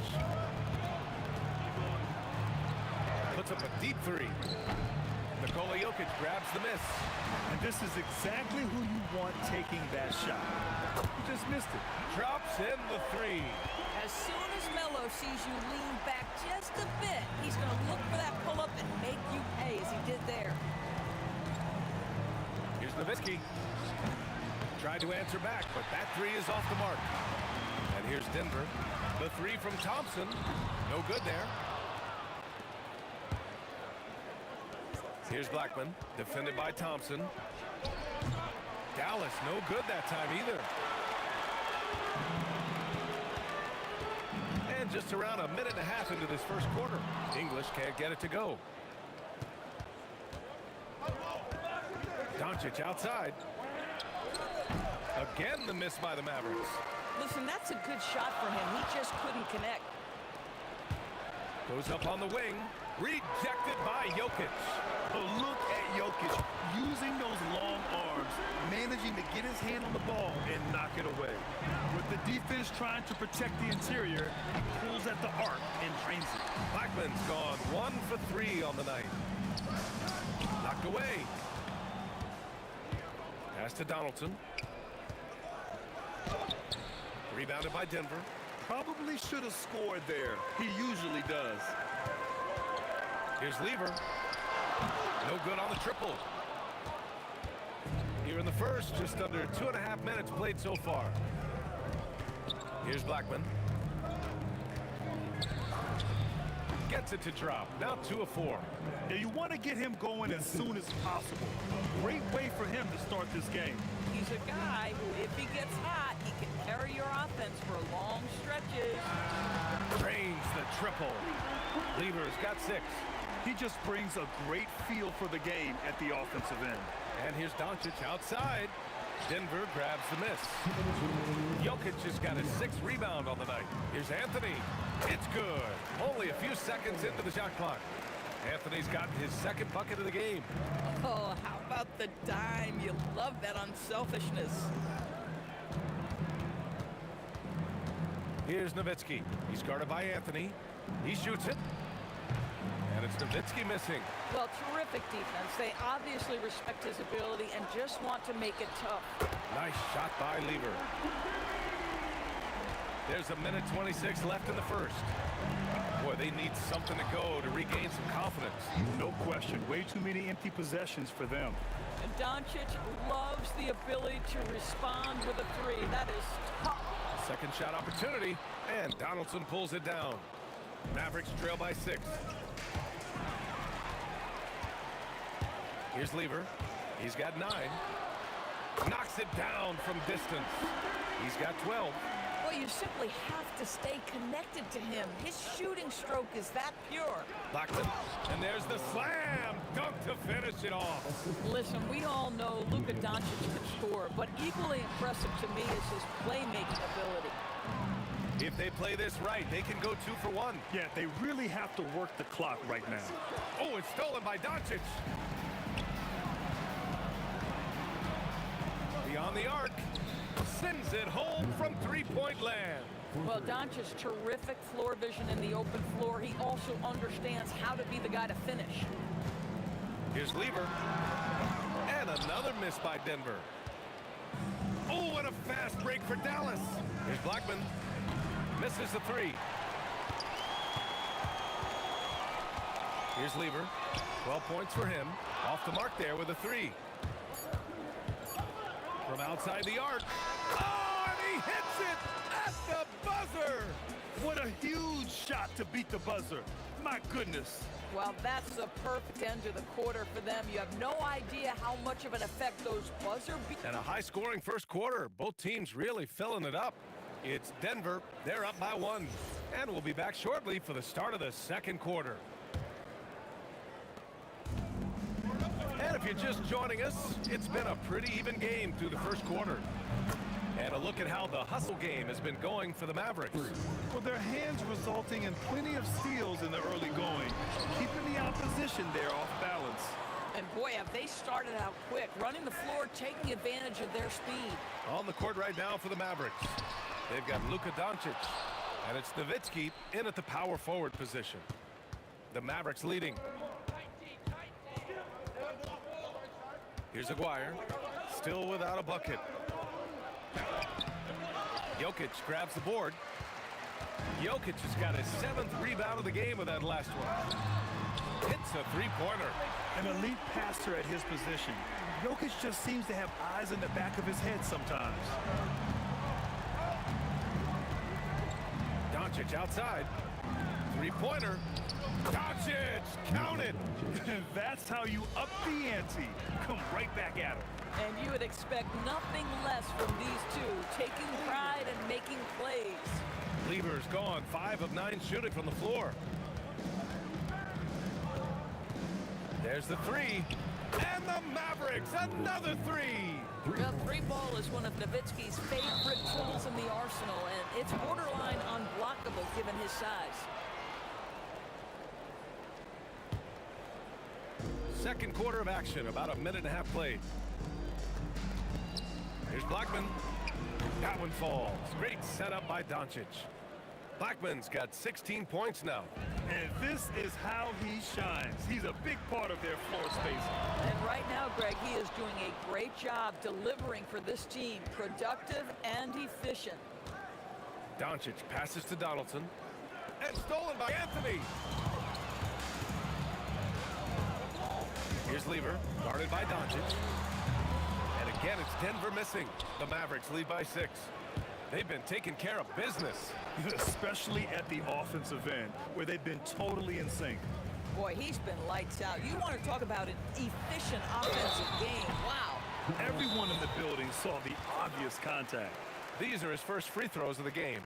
Puts up a deep three. Nikola Jokic grabs the miss. And this is exactly who you want taking that shot. He just missed it. Drops in the three. As soon as Melo sees you lean back just a bit, he's going to look for that pull-up and make you pay as he did there. Here's Nowitzki. Tried to answer back, but that three is off the mark. And here's Denver. The three from Thompson. No good there. Here's Blackman, defended by Thompson. Dallas, no good that time either. And just around a minute and a half into this first quarter, English can't get it to go. Doncic outside. Again, the miss by the Mavericks. Listen, that's a good shot for him. He just couldn't connect. Goes up on the wing. Rejected by Jokic. But look at Jokic using those long arms, managing to get his hand on the ball and knock it away. With the defense trying to protect the interior, he pulls at the arc and drains it. Blackman's gone 1 for 3 on the night. Knocked away. Pass to Donaldson. Rebounded by Denver. Probably should have scored there. He usually does. Here's Lever. No good on the triple. Here in the first, just under 2.5 minutes played so far. Here's Blackman. Gets it to drop. Now 2 of 4. Yeah, you want to get him going as soon as possible. Great way for him to start this game. He's a guy who, if he gets hot, he can carry your offense for long stretches. Drains the triple. Lever's got 6. He just brings a great feel for the game at the offensive end. And here's Doncic outside. Denver grabs the miss. Jokic has got his 6th rebound on the night. Here's Anthony. It's good. Only a few seconds into the shot clock. Anthony's gotten his 2nd bucket of the game. Oh, how about the dime? You love that unselfishness. Here's Nowitzki. He's guarded by Anthony. He shoots it. And it's Nowitzki missing. Well, terrific defense. They obviously respect his ability and just want to make it tough. Nice shot by Lever. There's a minute 26 left in the first. Boy, they need something to go to regain some confidence. No question. Way too many empty possessions for them. And Doncic loves the ability to respond with a three. That is tough. Second shot opportunity, and Donaldson pulls it down. Mavericks trail by 6. Here's Lever. He's got 9. Knocks it down from distance. He's got 12. Well, you simply have to stay connected to him. His shooting stroke is that pure. Blackman, and there's the slam dunk to finish it off. Listen, we all know Luka Doncic can score, but equally impressive to me is his playmaking ability. If they play this right, they can go 2 for 1. Yeah, they really have to work the clock right now. Oh, it's stolen by Doncic. Beyond the arc. Sends it home from 3-point land. Well, Doncic's terrific floor vision in the open floor. He also understands how to be the guy to finish. Here's Lever. And another miss by Denver. Oh, what a fast break for Dallas. Here's Blackman. Misses the 3. Here's Lever. 12 points for him. Off the mark there with a 3. From outside the arc. Oh, and he hits it at the buzzer. What a huge shot to beat the buzzer. My goodness. Well, that's the perfect end to the quarter for them. You have no idea how much of an effect those buzzer beats. And a high-scoring first quarter. Both teams really filling it up. It's Denver. They're up by 1. And we'll be back shortly for the start of the second quarter. And if you're just joining us, it's been a pretty even game through the first quarter. And a look at how the hustle game has been going for the Mavericks. Well, their hands resulting in plenty of steals in the early going, keeping the opposition there off balance. And boy, have they started out quick, running the floor, taking advantage of their speed. On the court right now for the Mavericks. They've got Luka Doncic, and it's Nowitzki in at the power forward position. The Mavericks leading. Here's Aguirre, still without a bucket. Jokic grabs the board. Jokic has got his 7th rebound of the game with that last one. Hits a three-pointer. An elite passer at his position. Jokic just seems to have eyes in the back of his head sometimes. Doncic outside. Three-pointer. Doncic, count it. That's how you up the ante. Come right back at him. And you would expect nothing less from these two, taking pride and making plays. Lever's gone, 5 of 9 shooting from the floor. There's the three. And the Mavericks, another three. The three ball is one of Nowitzki's favorite tools in the arsenal, and it's borderline unblockable given his size. Second quarter of action, about a minute and a half played. Here's Blackman. That one falls. Great setup by Doncic. Blackman's got 16 points now. And this is how he shines. He's a big part of their floor spacing. And right now, Greg, he is doing a great job delivering for this team. Productive and efficient. Doncic passes to Donaldson. And stolen by Anthony. Here's Lever, guarded by Doncic. And again, it's Denver missing. The Mavericks lead by 6. They've been taking care of business. Especially at the offensive end, where they've been totally in sync. Boy, he's been lights out. You want to talk about an efficient offensive game. Wow. Everyone in the building saw the obvious contact. These are his first free throws of the game.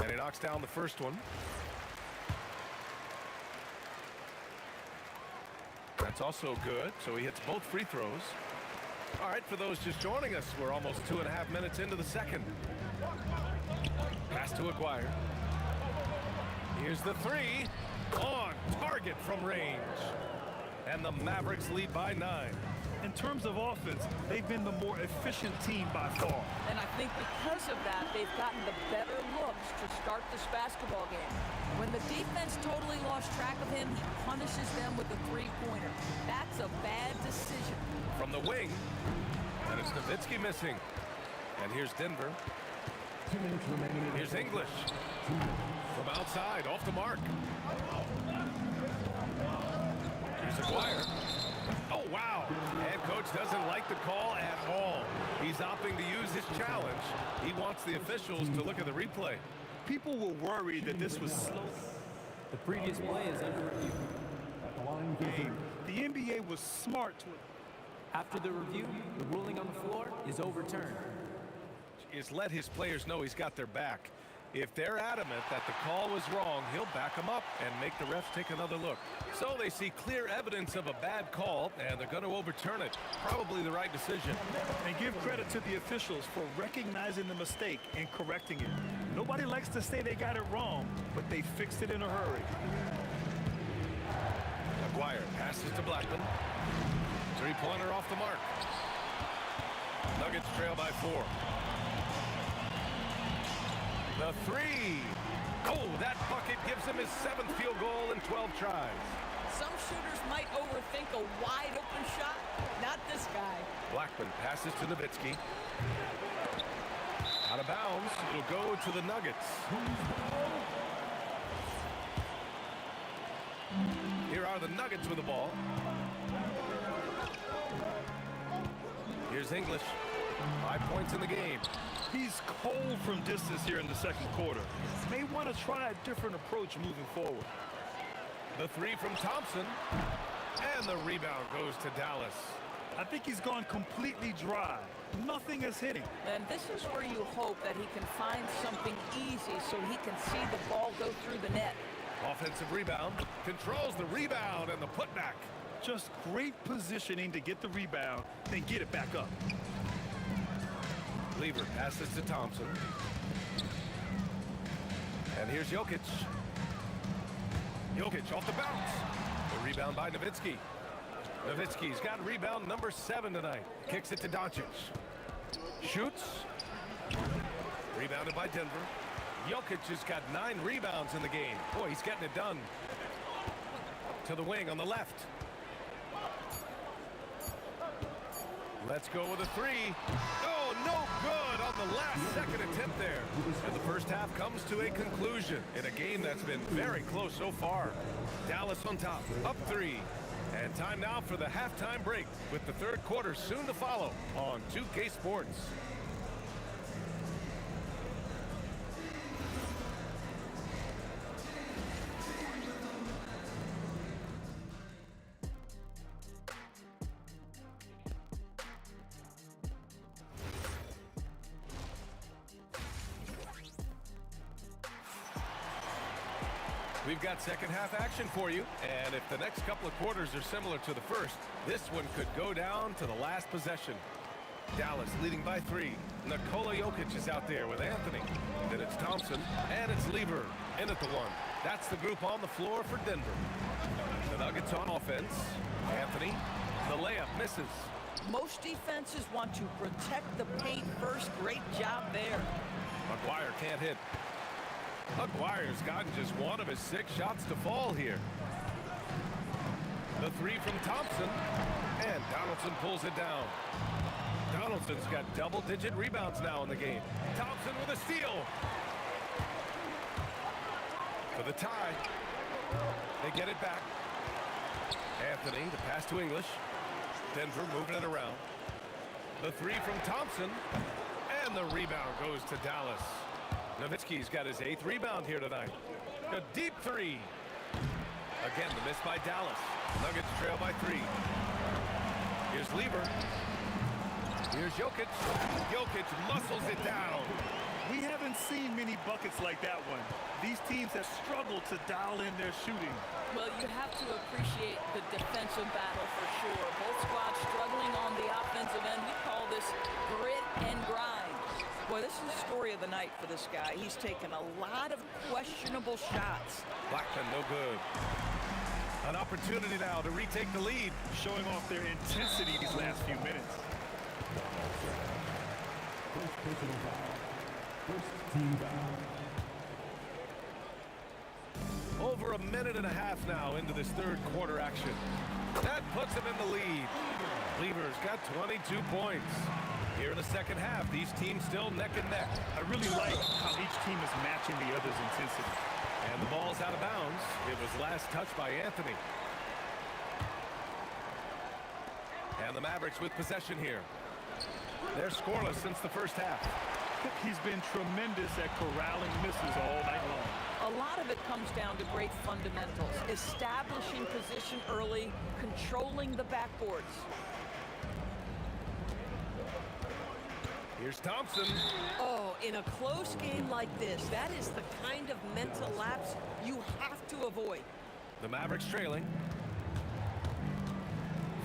And he knocks down the first one. That's also good, so he hits both free throws. All right, for those just joining us, we're almost 2.5 minutes into the second. Pass to Aguirre. Here's the three. On target from range. And the Mavericks lead by 9. In terms of offense, they've been the more efficient team by far. And I think because of that, they've gotten the better looks to start this basketball game. When the defense totally lost track of him, he punishes them with a three-pointer. That's a bad decision. From the wing, and it's Nowitzki missing. And here's Denver. 2 minutes remaining. Here's English. From outside, off the mark. Here's Aguirre. Oh, wow. Head coach doesn't like the call at all. He's opting to use his challenge. He wants the officials to look at the replay. People were worried that this was slow. The previous play is under review. At the line, game. The NBA was smart to After the review, the ruling on the floor is overturned. Is let his players know he's got their back. If they're adamant that the call was wrong, he'll back them up and make the refs take another look. So they see clear evidence of a bad call, and they're going to overturn it. Probably the right decision. And give credit to the officials for recognizing the mistake and correcting it. Nobody likes to say they got it wrong, but they fixed it in a hurry. Aguirre passes to Blackman. Three-pointer off the mark. Nuggets trail by 4. The three. Oh, that bucket gives him his 7th field goal in 12 tries. Some shooters might overthink a wide-open shot. Not this guy. Blackman passes to Nowitzki. Out of bounds. It'll go to the Nuggets. Here are the Nuggets with the ball. Here's English. 5 points in the game. He's cold from distance here in the second quarter. May want to try a different approach moving forward. The three from Thompson. And the rebound goes to Dallas. I think he's gone completely dry. Nothing is hitting. And this is where you hope that he can find something easy so he can see the ball go through the net. Offensive rebound. Controls the rebound and the putback. Just great positioning to get the rebound, then get it back up. Lever passes to Thompson. And here's Jokic. Jokic off the bounce. The rebound by Nowitzki. Nowitzki's got rebound number 7 tonight. Kicks it to Doncic. Shoots. Rebounded by Denver. Jokic has got 9 rebounds in the game. Boy, he's getting it done. To the wing on the left. Let's go with a 3. Oh, no good on the last second attempt there. And the first half comes to a conclusion in a game that's been very close so far. Dallas on top, up 3. And time now for the halftime break with the third quarter soon to follow on 2K Sports. We've got second half action for you, and if the next couple of quarters are similar to the first, this one could go down to the last possession. Dallas leading by 3. Nikola Jokic is out there with Anthony. Then it's Thompson, and it's Lever in at the 1. That's the group on the floor for Denver. The Nuggets on offense. Anthony, the layup misses. Most defenses want to protect the paint first. Great job there. McGuire can't hit. McGuire's gotten just 1 of his 6 shots to fall here. The 3 from Thompson, and Donaldson pulls it down. Donaldson's got double-digit rebounds now in the game. Thompson with a steal. For the tie. They get it back. Anthony, the pass to English. Denver moving it around. The 3 from Thompson, and the rebound goes to Dallas. Nowitzki's got his 8th rebound here tonight. A deep 3. Again, the miss by Dallas. Nuggets trail by 3. Here's Lever. Here's Jokic. Jokic muscles it down. We haven't seen many buckets like that one. These teams have struggled to dial in their shooting. Well, you have to appreciate the defensive battle for sure. Both squads struggling on the offensive end. We call this grit and grind. Boy, this is the story of the night for this guy. He's taken a lot of questionable shots. Blackman, no good. An opportunity now to retake the lead. Showing off their intensity these last few minutes. First personal foul. First team foul. Over a minute and a half now into this third quarter action. That puts him in the lead. Lever's got 22 points. Here in the second half, these teams still neck and neck. I really like how each team is matching the other's intensity. And the ball's out of bounds. It was last touched by Anthony. And the Mavericks with possession here. They're scoreless since the first half. He's been tremendous at corralling misses all night long. A lot of it comes down to great fundamentals. Establishing position early, controlling the backboards. Here's Thompson. Oh, in a close game like this, that is the kind of mental lapse you have to avoid. The Mavericks trailing.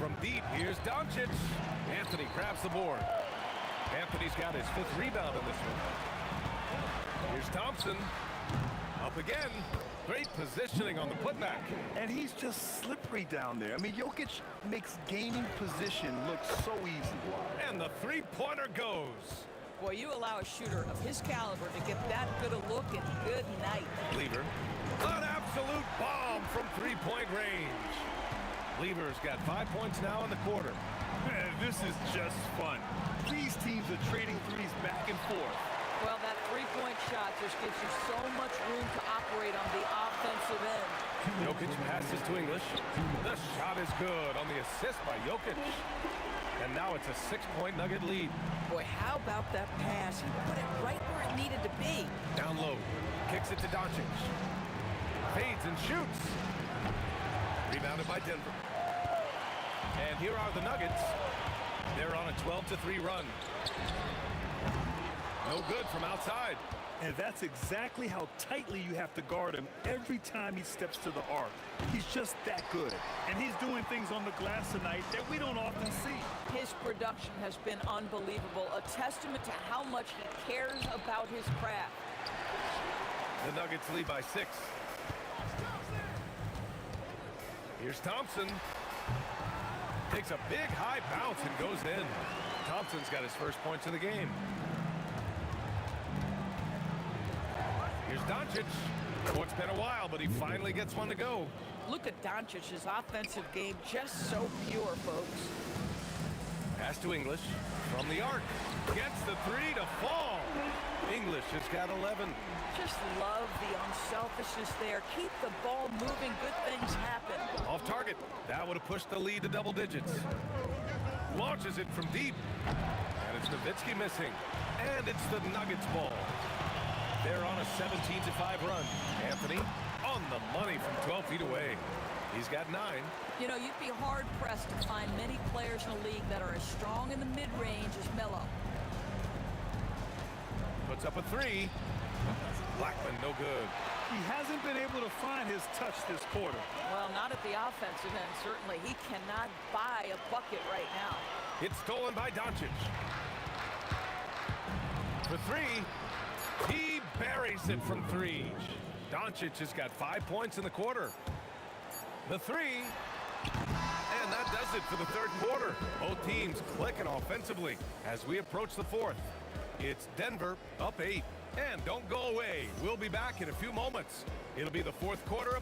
From deep, here's Doncic. Anthony grabs the board. Anthony's got his 5th rebound in this one. Here's Thompson. Up again. Great positioning on the putback. And he's just slippery down there. I mean, Jokic makes gaining position look so easy. And the 3-pointer goes. Boy, you allow a shooter of his caliber to get that good a look, and good night. Lever. An absolute bomb from 3-point range. Lever's got 5 points now in the quarter. Man, this is just fun. These teams are trading threes back and forth. Well, that 3-point shot just gives you so much room to operate on the offensive end. Jokic passes to English. The shot is good on the assist by Jokic. And now it's a 6-point Nugget lead. Boy, how about that pass? He put it right where it needed to be. Down low. Kicks it to Doncic. Fades and shoots. Rebounded by Denver. And here are the Nuggets. They're on a 12-3 run. No good from outside. And that's exactly how tightly you have to guard him every time he steps to the arc. He's just that good. And he's doing things on the glass tonight that we don't often see. His production has been unbelievable, a testament to how much he cares about his craft. The Nuggets lead by 6. Here's Thompson. Takes a big high bounce and goes in. Thompson's got his first points of the game. Here's Doncic. Oh, it's been a while, but he finally gets one to go. Look at Doncic's offensive game, just so pure, folks. Pass to English from the arc. Gets the 3 to fall. English has got 11. Just love the unselfishness there. Keep the ball moving. Good things happen. Off target. That would have pushed the lead to double digits. Launches it from deep. And it's Nowitzki missing. And it's the Nuggets ball. They're on a 17-5 run. Anthony on the money from 12 feet away. He's got 9. You know, you'd be hard-pressed to find many players in the league that are as strong in the mid-range as Melo. Puts up a 3. Blackman, no good. He hasn't been able to find his touch this quarter. Well, not at the offensive end, certainly. He cannot buy a bucket right now. It's stolen by Doncic. For 3. He buries it from 3. Doncic has got 5 points in the quarter. The 3. And that does it for the third quarter. Both teams clicking offensively as we approach the fourth. It's Denver up 8. And don't go away. We'll be back in a few moments. It'll be the fourth quarter.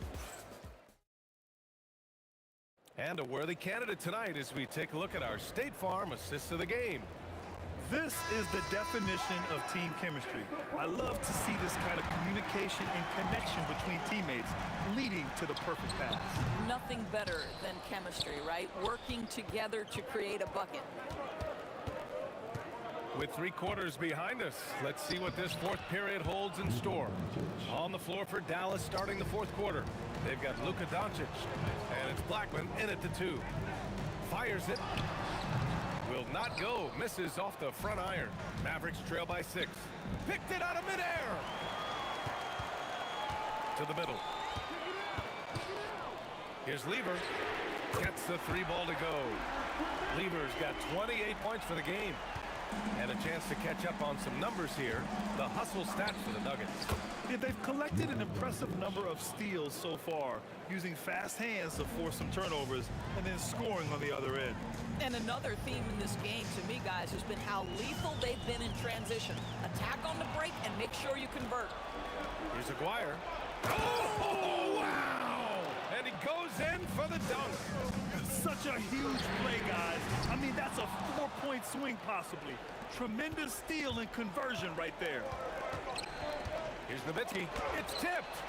And a worthy candidate tonight as we take a look at our State Farm assists of the game. This is the definition of team chemistry. I love to see this kind of communication and connection between teammates leading to the perfect pass. Nothing better than chemistry, right? Working together to create a bucket. With 3 quarters behind us, let's see what this fourth period holds in store. On the floor for Dallas starting the fourth quarter. They've got Luka Doncic, and it's Blackman in at the 2. Fires it. Will not go. Misses off the front iron. Mavericks trail by 6. Picked it out of midair. To the middle. Here's Lever. Gets the 3 ball to go. Lever's got 28 points for the game. And a chance to catch up on some numbers here. The hustle stats for the Nuggets. Yeah, they've collected an impressive number of steals so far, using fast hands to force some turnovers and then scoring on the other end. And another theme in this game, to me, guys, has been how lethal they've been in transition. Attack on the break and make sure you convert. Here's Aguirre. Oh, wow! And he goes in for the dunk. Such a huge play, guys. I mean, that's a 4-point swing, possibly. Tremendous steal and conversion right there. Here's Nowitzki. It's tipped.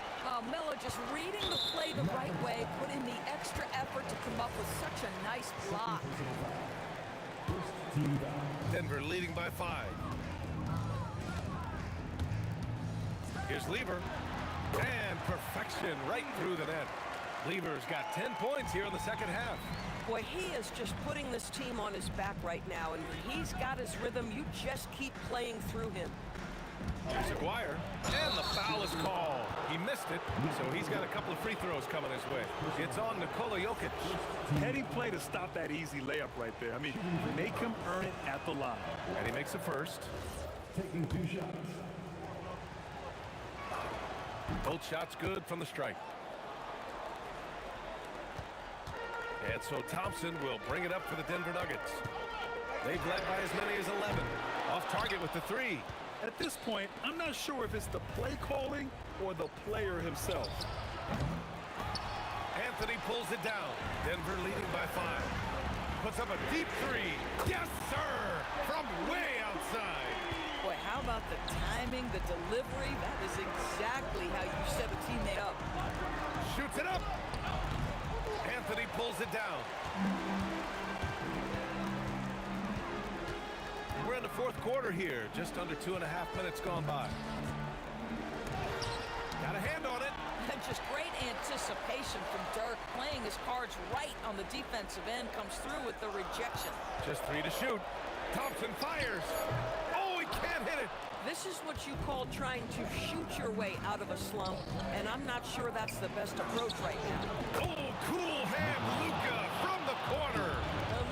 Melo just reading the play the right way, put in the extra effort to come up with such a nice block. Denver leading by 5. Here's Lever. And perfection right through the net. Lever's got 10 points here in the second half. Boy, he is just putting this team on his back right now, and when he's got his rhythm, you just keep playing through him. Here's Aguirre, and the foul is called. He missed it, so he's got a couple of free throws coming his way. It's on Nikola Jokic. Heading play to stop that easy layup right there. I mean, make him earn it at the line. And he makes the first. Taking 2 shots. Both shots good from the stripe. And so Thompson will bring it up for the Denver Nuggets. They've led by as many as 11. Off target with the 3. At this point, I'm not sure if it's the play calling or the player himself. Anthony pulls it down. Denver leading by 5. Puts up a deep 3. Yes, sir! From way outside. Boy, how about the timing, the delivery? That is exactly how you set a teammate up. Shoots it up. Anthony pulls it down. we're in the fourth quarter here. Just under 2.5 minutes gone by. Got a hand on it. And just great anticipation from Dirk, playing his cards right on the defensive end, comes through with the rejection. Just 3 to shoot. Thompson fires. Oh, he can't hit it. This is what you call trying to shoot your way out of a slump, and I'm not sure that's the best approach right now. Oh, cool hand, Luka from the corner.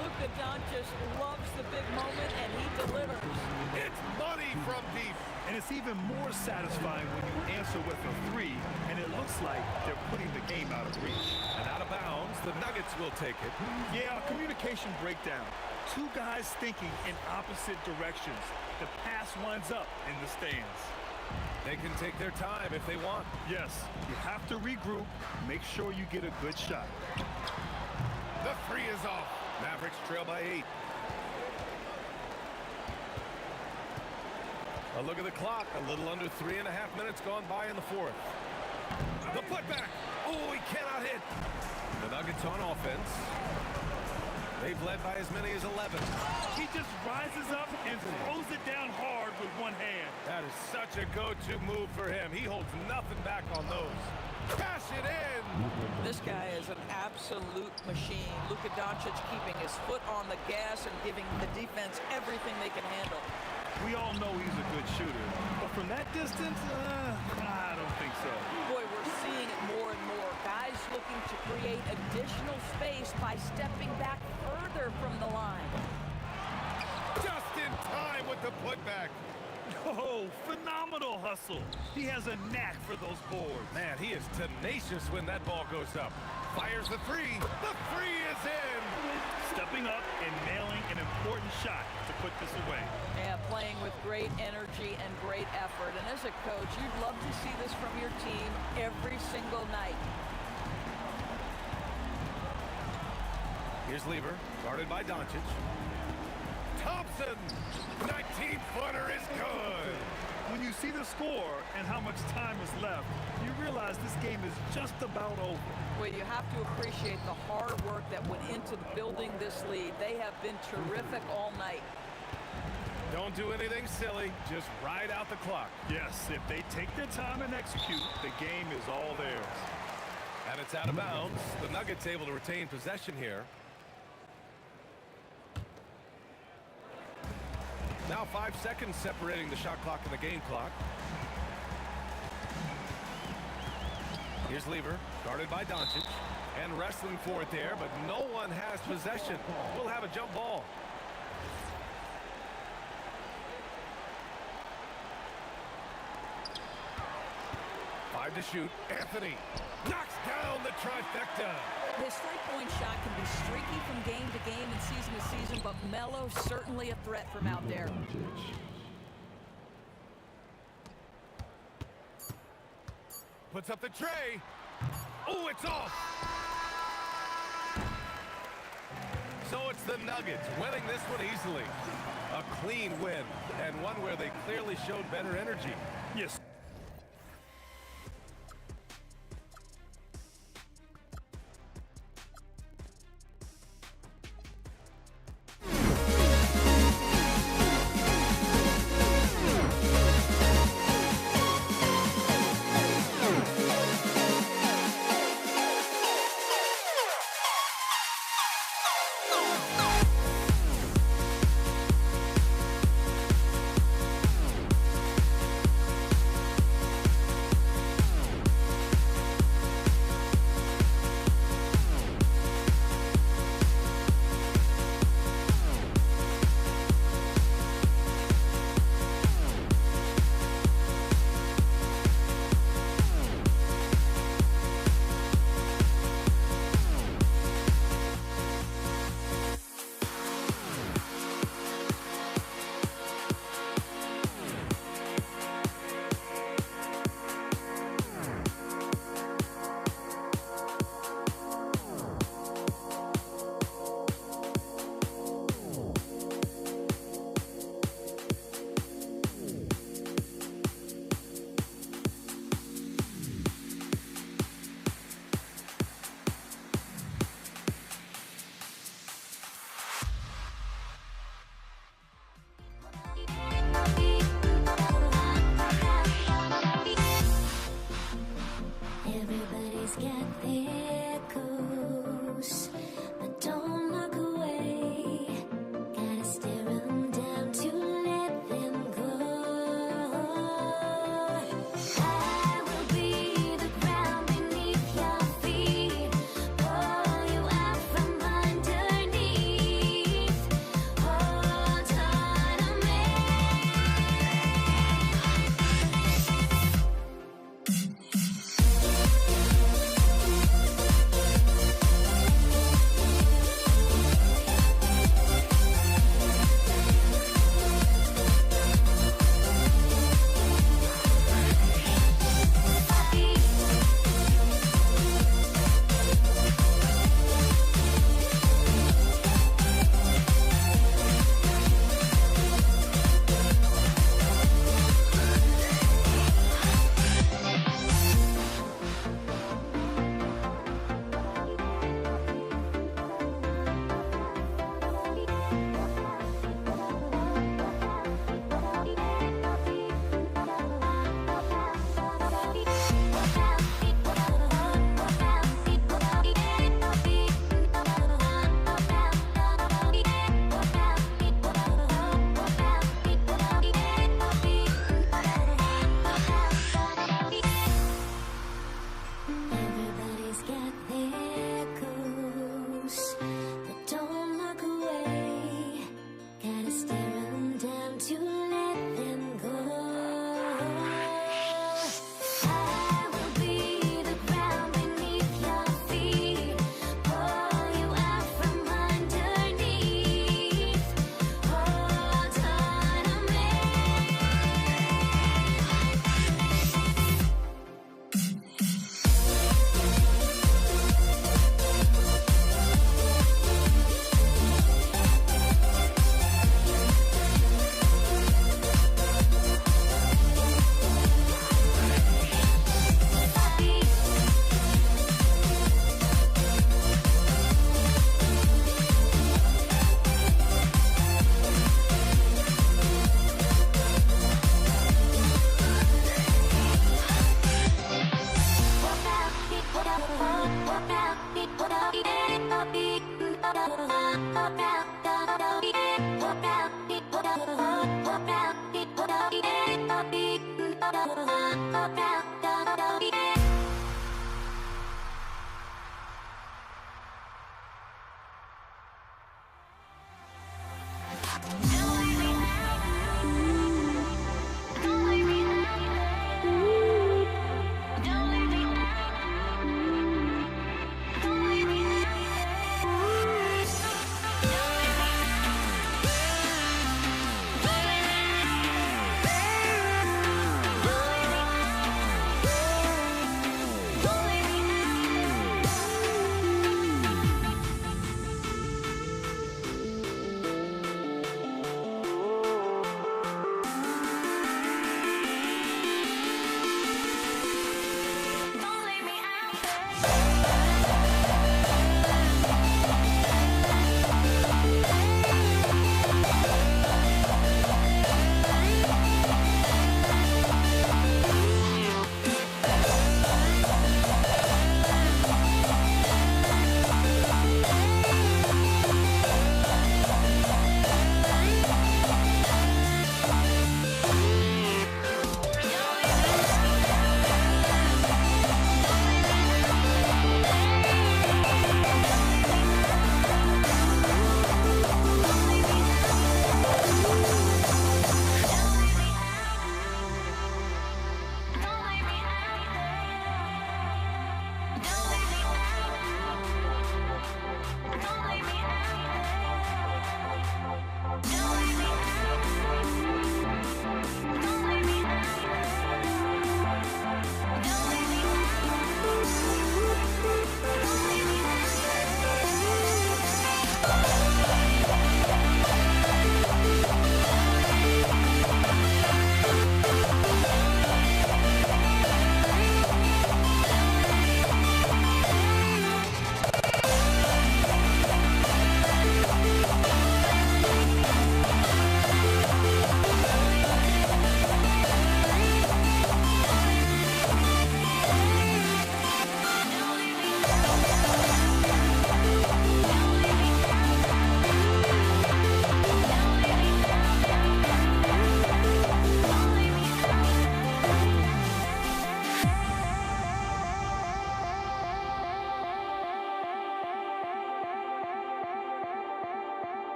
Luka Doncic loves the big moment, and he delivers. It's money from deep. And it's even more satisfying when you answer with a 3, and it looks like they're putting the game out of reach. And out of bounds, the Nuggets will take it. Yeah, communication breakdown. 2 guys thinking in opposite directions. The pass winds up in the stands. They can take their time if they want. Yes, you have to regroup, make sure you get a good shot. The 3 is off. Mavericks trail by 8. A look at the clock. A little under 3.5 minutes gone by in the fourth. The putback. Oh, he cannot hit. The Nuggets on offense. They've led by as many as 11. He just rises up and throws it down hard with one hand. That is such a go-to move for him. He holds nothing back on those. Cash it in. This guy is an absolute machine. Luka Doncic keeping his foot on the gas and giving the defense everything they can handle. We all know he's a good shooter, but from that distance, I don't think so. Boy, we're seeing it more and more. Guys looking to create additional space by stepping back further from the line. Just in time with the putback. Oh, phenomenal hustle. He has a knack for those boards. Man, he is tenacious when that ball goes up. Fires the 3. The 3 is in. Stepping up and nailing an important shot to put this away. Yeah, playing with great energy and great effort. And as a coach, you'd love to see this from your team every single night. Here's Lever, guarded by Doncic. Thompson, 19-footer is good. When you see the score and how much time is left, you realize this game is just about over. Well, you have to appreciate the hard work that went into building this lead. They have been terrific all night. Don't do anything silly. Just ride out the clock. Yes, if they take their time and execute, the game is all theirs. And it's out of bounds. The Nuggets able to retain possession here. Now 5 seconds separating the shot clock and the game clock. Here's Lever, guarded by Doncic, and wrestling for it there, but no one has possession. We'll have a jump ball. Five to shoot. Anthony knocks down the trifecta. His three-point shot can be streaky from game to game and season to season, but Melo certainly a threat from out there. Puts up the tray. Oh, it's off. So it's the Nuggets winning this one easily. A clean win, and one where they clearly showed better energy. Yes.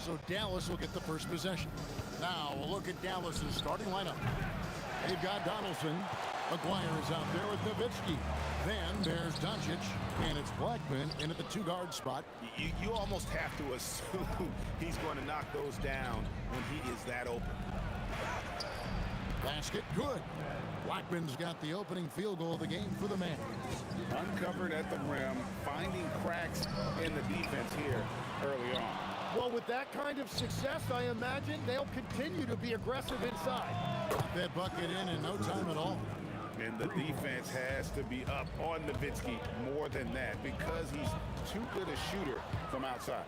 So Dallas will get the first possession. Now we'll look at Dallas's starting lineup. They've got Donaldson. McGuire is out there with Nowitzki. Then there's Doncic, and it's Blackman in at the two-guard spot. You almost have to assume he's going to knock those down when he is that open. Basket good. Blackman's got the opening field goal of the game for the man. Uncovered at the rim, finding cracks in the defense here early on. Well, with that kind of success, I imagine they'll continue to be aggressive inside. Got that bucket in no time at all. And the defense has to be up on Nowitzki more than that because he's too good a shooter from outside.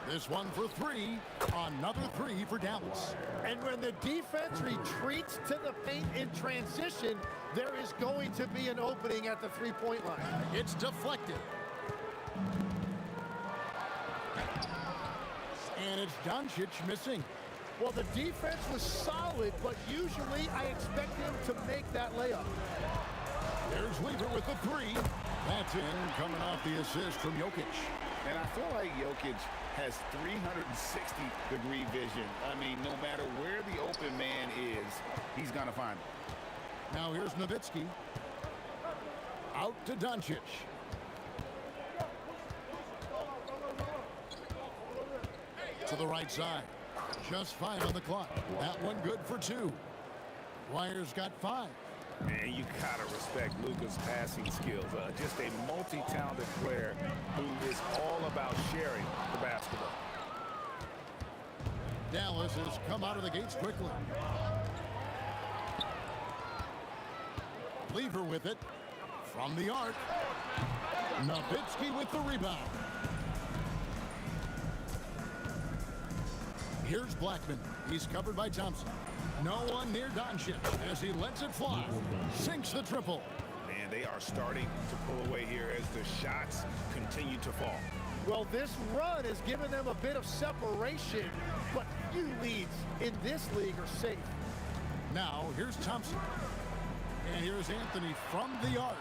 This one for three. Another three for Dallas. And when the defense retreats to the paint in transition, there is going to be an opening at the three-point line. It's deflected. And it's Doncic missing. Well, the defense was solid, but usually I expect him to make that layup. There's Weaver with the three. That's in, coming off the assist from Jokic. And I feel like Jokic has 360-degree vision. I mean, no matter where the open man is, he's going to find it. Now here's Nowitzki. Out to Doncic. To the right side. Just 5 on the clock. That one good for 2. Warriors got 5. Man, you gotta respect Luka's passing skills. Just a multi-talented player who is all about sharing the basketball. Dallas has come out of the gates quickly. Lever with it. From the arc. Nowitzki with the rebound. Here's Blackman. He's covered by Thompson. No one near Doncic as he lets it fly. Sinks the triple. Man, they are starting to pull away here as the shots continue to fall. Well, this run has given them a bit of separation, but few leads in this league are safe. Now, here's Thompson. And here's Anthony from the arc.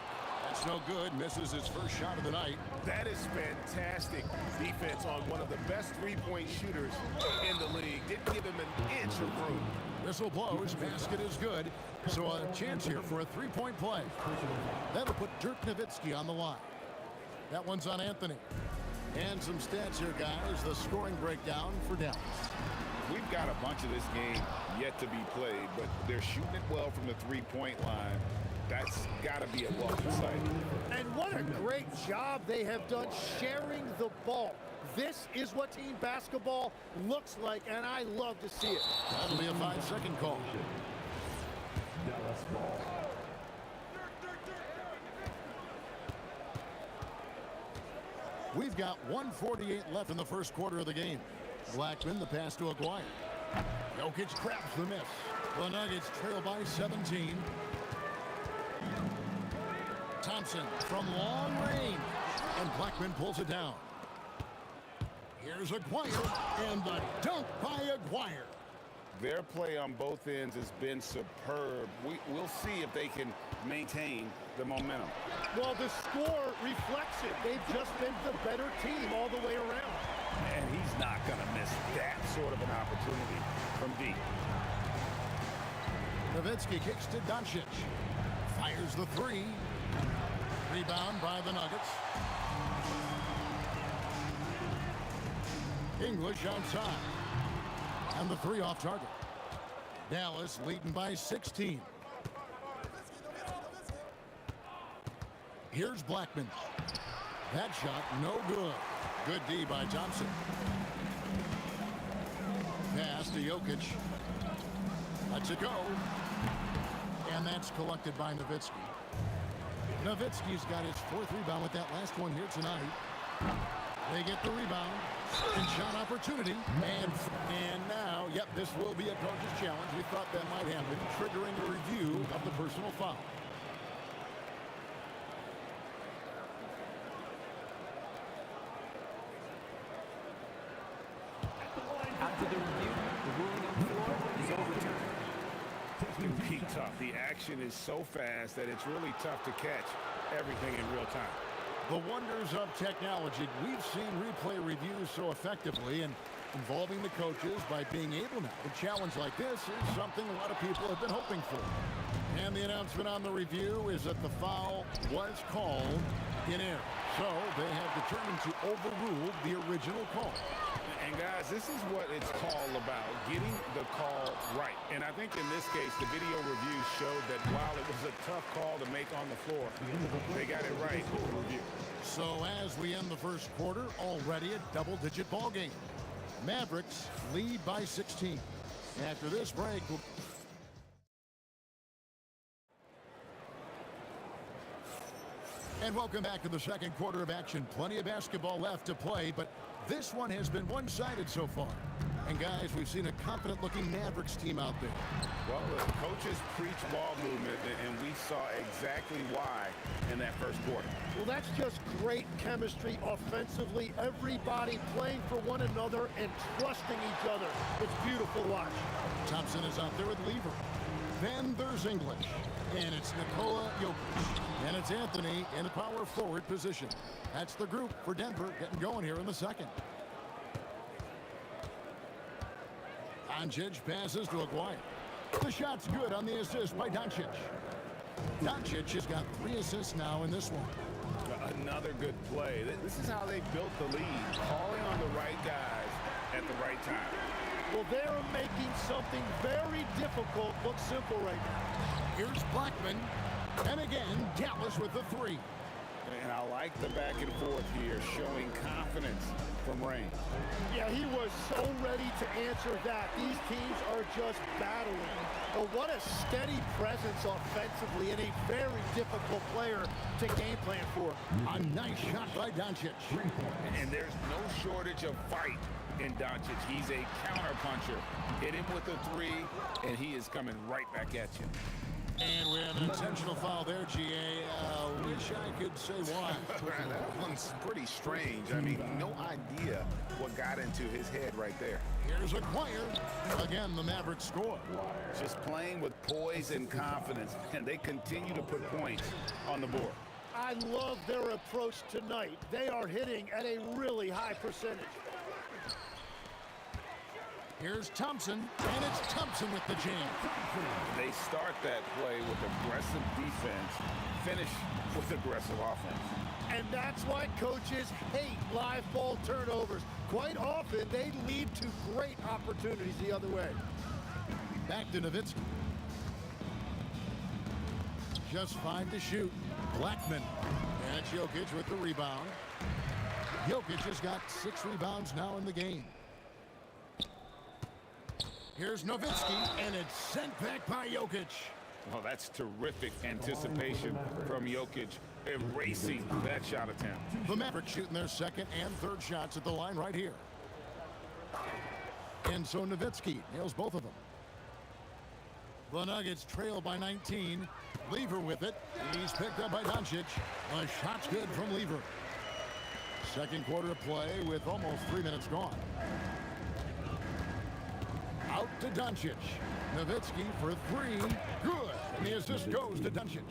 That's no good. Misses his first shot of the night. That is fantastic defense on one of the best three-point shooters in the league. Didn't give him an inch of room. Whistle blows. Basket is good. So a chance here for a three-point play. That'll put Dirk Nowitzki on the line. That one's on Anthony. And some stats here, guys. The scoring breakdown for Dallas. We've got a bunch of this game yet to be played, but they're shooting it well from the three-point line. That's got to be a welcome sight. And what a great job they have done sharing the ball. This is what team basketball looks like, and I love to see it. That'll be a 5-second call. Dallas ball. We've got 1:48 left in the first quarter of the game. Blackman, the pass to Aguirre. Jokic grabs the miss. The Nuggets trail by 17. Thompson from long range. And Blackman pulls it down. Here's Aguirre. And the dunk by Aguirre. Their play on both ends has been superb. We'll see if they can maintain the momentum. Well, the score reflects it. They've just been the better team all the way around. And he's not going to miss that sort of an opportunity from deep. Nowitzki kicks to Doncic. Fires the three. Rebound by the Nuggets. English outside. And the three off target. Dallas leading by 16. Here's Blackman. That shot no good. Good D by Thompson. Pass to Jokic. Lets it go. And that's collected by Nowitzki. Nowitzki's got his 4th rebound with that last one here tonight. They get the rebound. And shot opportunity. And now, yep, this will be a coach's challenge. We thought that might happen, triggering a review of the personal foul. After the review, the ruling on the floor is overturned. Be tough. The action is so fast that it's really tough to catch everything in real time. The wonders of technology. We've seen replay reviews so effectively, and involving the coaches by being able now to challenge like this is something a lot of people have been hoping for. And the announcement on the review is that the foul was called in error. So they have determined to overrule the original call. And guys, this is what it's all about, getting the call right. And I think in this case, the video review showed that while it was a tough call to make on the floor, they got it right with the review. So as we end the first quarter, already a double-digit ball game. Mavericks lead by 16. After this break, and welcome back to the second quarter of action. Plenty of basketball left to play, but This one has been one-sided so far. And guys, we've seen a confident-looking Mavericks team out there. Well, the coaches preach ball movement, and we saw exactly why in that first quarter. Well, that's just great chemistry offensively. Everybody playing for one another and trusting each other. It's beautiful to watch. Thompson is out there with Lever. Then there's English. And it's Nikola Jokic. And it's Anthony in a power forward position. That's the group for Denver getting going here in the second. Doncic passes to Aguirre. The shot's good on the assist by Doncic. Doncic has got 3 assists now in this one. Another good play. This is how they built the lead, calling on the right guys at the right time. Well, they're making something very difficult look simple right now. Here's Blackman. And again, Dallas with the 3. And I like the back and forth here, showing confidence from Rain. Yeah, he was so ready to answer that. These teams are just battling. But what a steady presence offensively and a very difficult player to game plan for. A nice shot by Doncic. And there's no shortage of fight in Doncic. He's a counterpuncher. Hit him with a 3, and he is coming right back at you. And we have an intentional foul there, GA. Wish I could say why. That one's pretty strange. I mean, no idea what got into his head right there. Here's Aguirre. Again, the Mavericks score. Just playing with poise and confidence, and they continue to put points on the board. I love their approach tonight. They are hitting at a really high percentage. Here's Thompson, and it's Thompson with the jam. They start that play with aggressive defense, finish with aggressive offense. And that's why coaches hate live ball turnovers. Quite often, they lead to great opportunities the other way. Back to Nowitzki. Just 5 to shoot. Blackman. And it's Jokic with the rebound. Jokic has got 6 rebounds now in the game. Here's Nowitzki, and it's sent back by Jokic. Well, that's terrific anticipation from Jokic, erasing that shot attempt. The Mavericks shooting their second and third shots at the line right here. And so Nowitzki nails both of them. The Nuggets trail by 19. Lever with it. He's picked up by Doncic. The shot's good from Lever. Second quarter of play with almost 3 minutes gone. Out to Doncic. Nowitzki for 3. Good. And the assist goes to Doncic.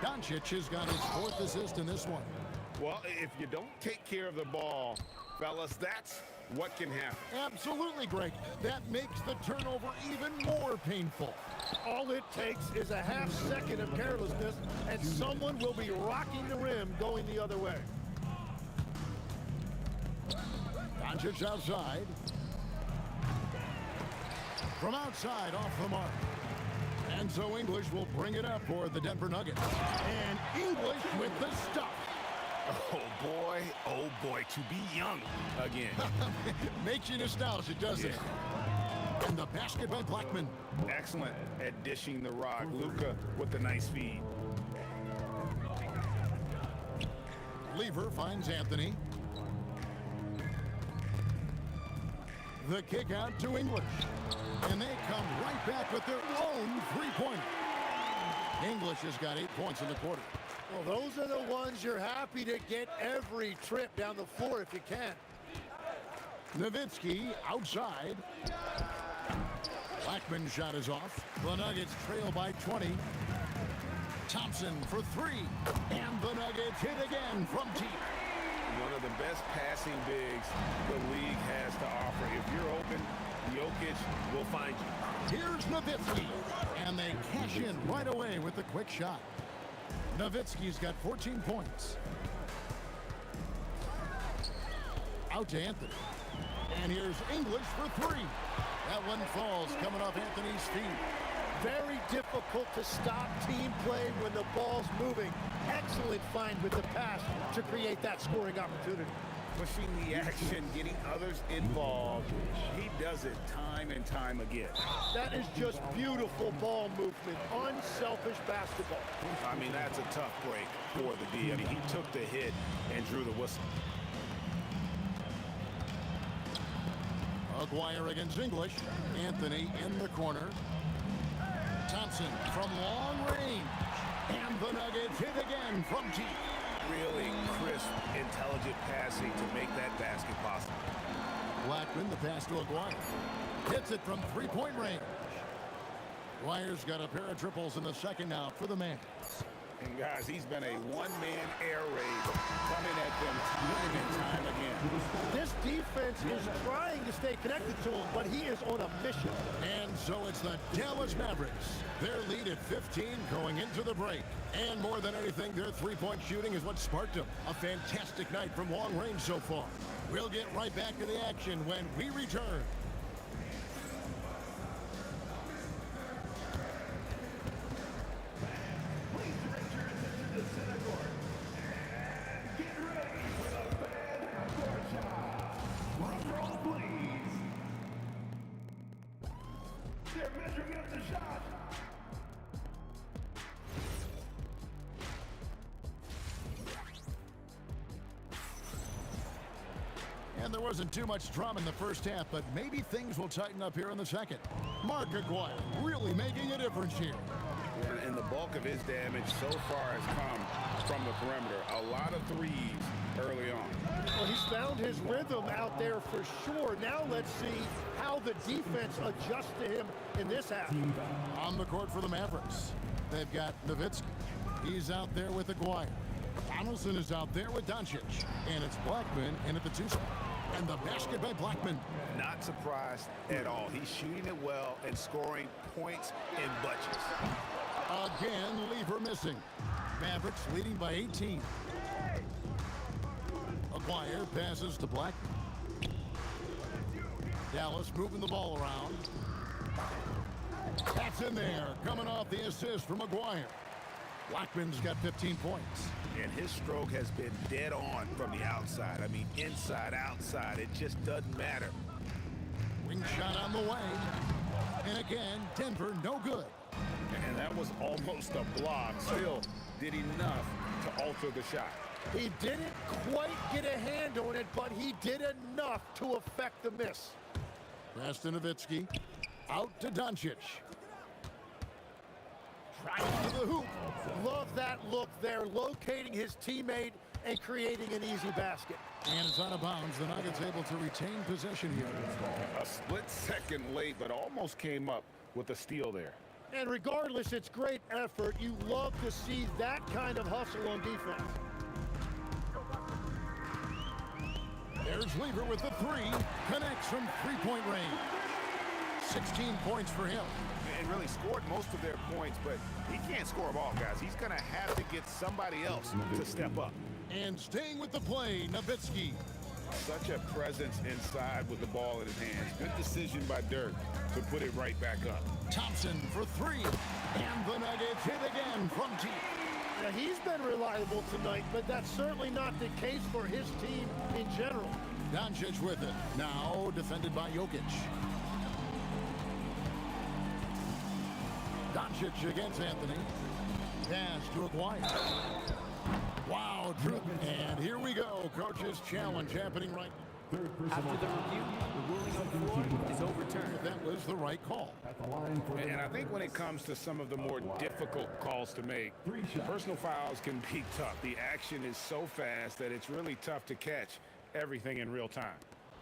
Doncic has got his 4th assist in this one. Well, if you don't take care of the ball, fellas, that's what can happen. Absolutely, Greg. That makes the turnover even more painful. All it takes is a half second of carelessness, and someone will be rocking the rim going the other way. Doncic outside. From outside, off the mark. And so English will bring it up for the Denver Nuggets. And English with the stuff. Oh boy, to be young again. Makes you nostalgic, doesn't it? And the basket by Blackman. Excellent at dishing the rock. Luka with the nice feed. Lever finds Anthony. The kick out to English. And they come right back with their own three-pointer. English has got 8 points in the quarter. Well, those are the ones you're happy to get every trip down the floor if you can. Nowitzki outside. Blackman's shot is off. The Nuggets trail by 20. Thompson for 3. And the Nuggets hit again from deep. One of the best passing bigs the league has to offer. If you're open, Jokic will find you. Here's Nowitzki. And they cash in right away with the quick shot. Nowitzki's got 14 points. Out to Anthony. And here's English for 3. That one falls coming off Anthony's feet. Very difficult to stop team play when the ball's moving. Excellent find with the pass to create that scoring opportunity. Pushing the action, getting others involved. He does it time and time again. That is just beautiful ball movement, unselfish basketball. I mean, that's a tough break for the D. I mean, he took the hit and drew the whistle. Aguirre against English. Anthony in the corner. Thompson from long range. And the Nuggets hit again from deep. Really crisp, intelligent passing to make that basket possible. Blackman, the pass to Aguirre. Hits it from three-point range. Aguirre's got a pair of triples in the second now for the man. And guys, he's been a one-man air raid coming at them time and time again. This defense is trying to stay connected to him, but he is on a mission. And so it's the Dallas Mavericks. Their lead at 15 going into the break. And more than anything, their three-point shooting is what sparked them. A fantastic night from long range so far. We'll get right back to the action when we return. And there wasn't too much drama in the first half, but maybe things will tighten up here in the second. Mark Aguirre really making a difference here. And the bulk of his damage so far has come from the perimeter. A lot of threes early on. Well, he's found his rhythm out there for sure. Now let's see how the defense adjusts to him in this half. On the court for the Mavericks, they've got Nowitzki. He's out there with Aguirre. Donaldson is out there with Doncic. And it's Blackman in at the two spot. And the basket by Blackman. Not surprised at all. He's shooting it well and scoring points in bunches. Again, Lever missing. Mavericks leading by 18. Aguirre passes to Blackman. Dallas moving the ball around. That's in there, coming off the assist from Aguirre. Blackman's got 15 points. And his stroke has been dead on from the outside. I mean, inside, outside, it just doesn't matter. Wing shot on the way. And again, Denver no good. And that was almost a block. Still did enough to alter the shot. He didn't quite get a hand on it, but he did enough to affect the miss. Pass to Nowitzki. Out to Doncic. Trying to the hoop. Love that look there, locating his teammate and creating an easy basket. And it's out of bounds. The Nuggets able to retain possession here. A split second late, but almost came up with a steal there. And regardless, it's great effort. You love to see that kind of hustle on defense. There's Lever with the three. Connects from three-point range. 16 points for him. And really scored most of their points, but he can't score them all, guys. He's going to have to get somebody else to step up. And staying with the play, Nowitzki. Such a presence inside with the ball in his hands. Good decision by Dirk to put it right back up. Thompson for three. And the Nuggets hit again from deep. Now, he's been reliable tonight, but that's certainly not the case for his team in general. Doncic with it. Now defended by Jokic. Doncic against Anthony. Pass to Aguirre. Wow, Drew. And here we go. Coach's challenge happening right. After the review, the ruling on the floor is overturned. That was the right call. And I think when it comes to some of the more difficult calls to make, personal fouls can be tough. The action is so fast that it's really tough to catch everything in real time.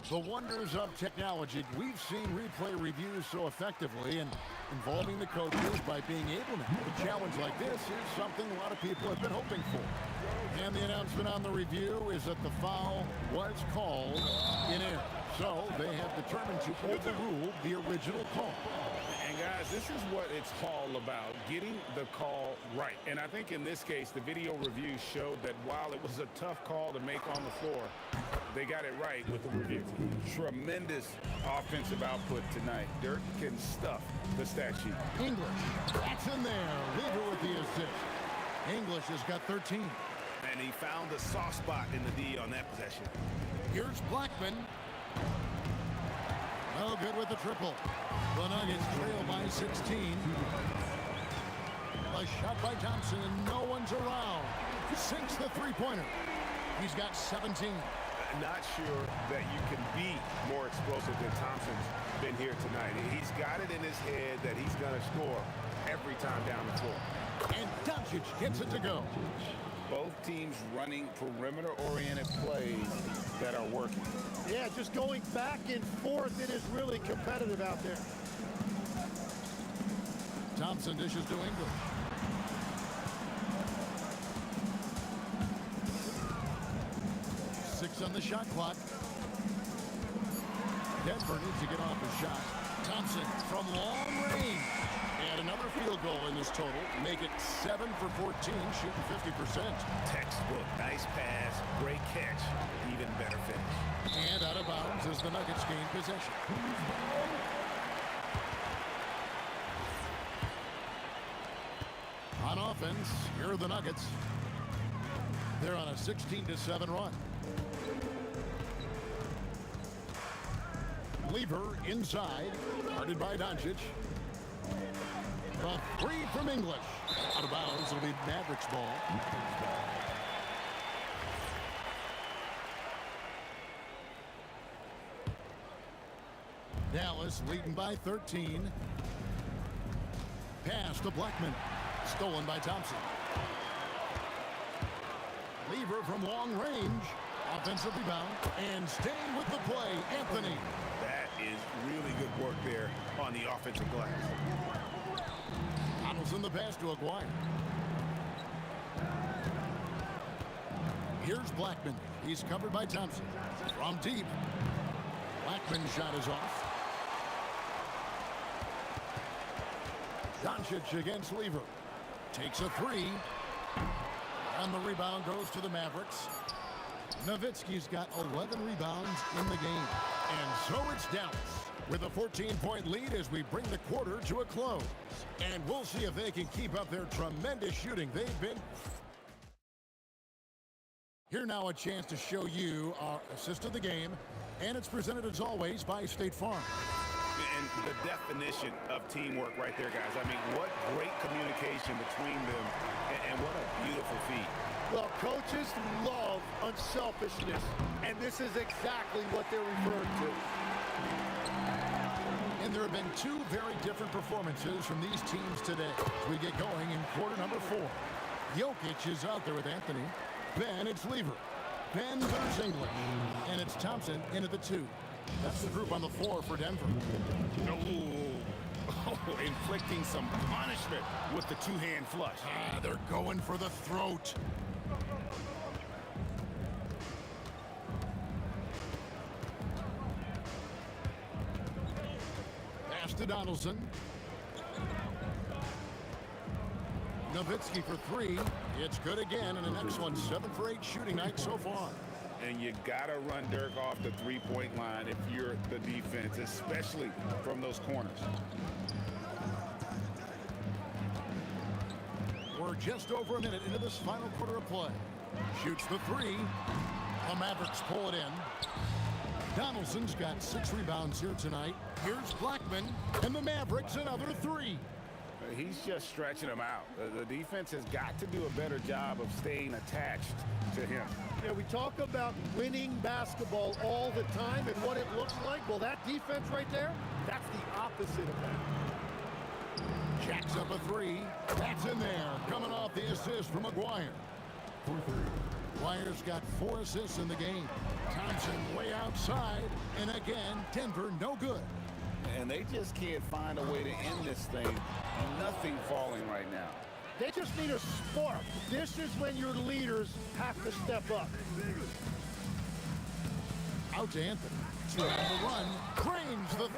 The wonders of technology. We've seen replay reviews so effectively, and involving the coaches by being able to have a challenge like this is something a lot of people have been hoping for. And the announcement on the review is that the foul was called in error. So they have determined to overrule the original call. And guys, this is what it's all about, getting the call right. And I think in this case, the video review showed that while it was a tough call to make on the floor, they got it right with the review. Tremendous offensive output tonight. Dirk can stuff the stat sheet. English, that's in there. Lever with the assist. English has got 13. And he found the soft spot in the D on that possession. Here's Blackman. No good with the triple. The Nuggets trail by 16. A shot by Thompson, and no one's around. Sinks the three-pointer. He's got 17. Not sure that you can be more explosive than Thompson's been here tonight. He's got it in his head that he's going to score every time down the floor. And Doncic gets it to go. Both teams running perimeter-oriented plays that are working. Yeah, just going back and forth. It is really competitive out there. Thompson dishes to English. Six on the shot clock. Denver needs to get off his shot. Thompson from long range. And another field goal in this total. Make it 7 for 14, shooting 50%. Textbook, nice pass, great catch, even better finish. And out of bounds as the Nuggets gain possession. On offense, here are the Nuggets. They're on a 16-7 run. Lever inside, guarded by Doncic. The three from English. Out of bounds, it'll be Mavericks ball. Dallas leading by 13. Pass to Blackman. Stolen by Thompson. Lever from long range. Offensive rebound. And staying with the play, Anthony. That is really good work there on the offensive glass. Donaldson the pass to Aguirre. Here's Blackman. He's covered by Thompson. From deep. Blackman's shot is off. Doncic against Lever. Takes a three. And the rebound goes to the Mavericks. Nowitzki's got 11 rebounds in the game. And so it's Dallas with a 14-point lead as we bring the quarter to a close. And we'll see if they can keep up their tremendous shooting. They've been... Here now a chance to show you our assist of the game. And it's presented as always by State Farm. And the definition of teamwork right there, guys. I mean, what great communication between them, and what a beautiful feat. Well, coaches love unselfishness, and this is exactly what they're referring to. And there have been two very different performances from these teams today as we get going in quarter number 4. Jokic is out there with Anthony. Then it's Lever. Then there's English. And it's Thompson into the 2. That's the group on the floor for Denver. Inflicting some punishment with the two-hand flush. They're going for the throat. Pass to Donaldson. Nowitzki for 3. It's good again, and the next one 7 for 8 shooting night so far. And you gotta run Dirk off the three-point line if you're the defense, especially from those corners. We're just over a minute into this final quarter of play. Shoots the 3. The Mavericks pull it in. Donaldson's got 6 rebounds here tonight. Here's Blackman, and the Mavericks another 3. He's just stretching them out. The defense has got to do a better job of staying attached to him. Yeah, we talk about winning basketball all the time and what it looks like. Well, that defense right there, that's the opposite of that. Jacks up a 3. That's in there. Coming off the assist from Aguirre. Aguirre's got 4 assists in the game. Thompson way outside. And again, Denver no good. And they just can't find a way to end this thing. Nothing falling right now. They just need a spark. This is when your leaders have to step up. Out to Anthony. 2 on the run. Drains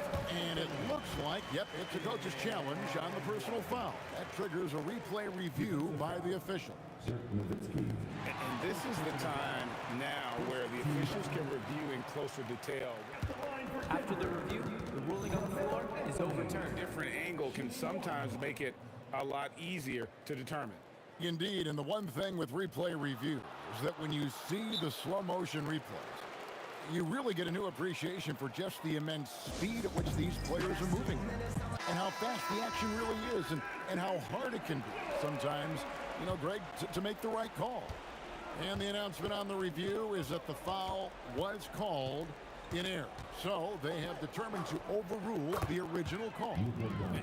and it looks like, yep, it's a coach's challenge on the personal foul. That triggers a replay review by the official. And this is the time now where the officials can review in closer detail. After the review, the ruling on the floor is overturned. Different angle can sometimes make it a lot easier to determine. Indeed, and the one thing with replay review is that when you see the slow motion replays, you really get a new appreciation for just the immense speed at which these players are moving and how fast the action really is and how hard it can be sometimes, you know, Greg, to make the right call. And the announcement on the review is that the foul was called in air. So they have determined to overrule the original call.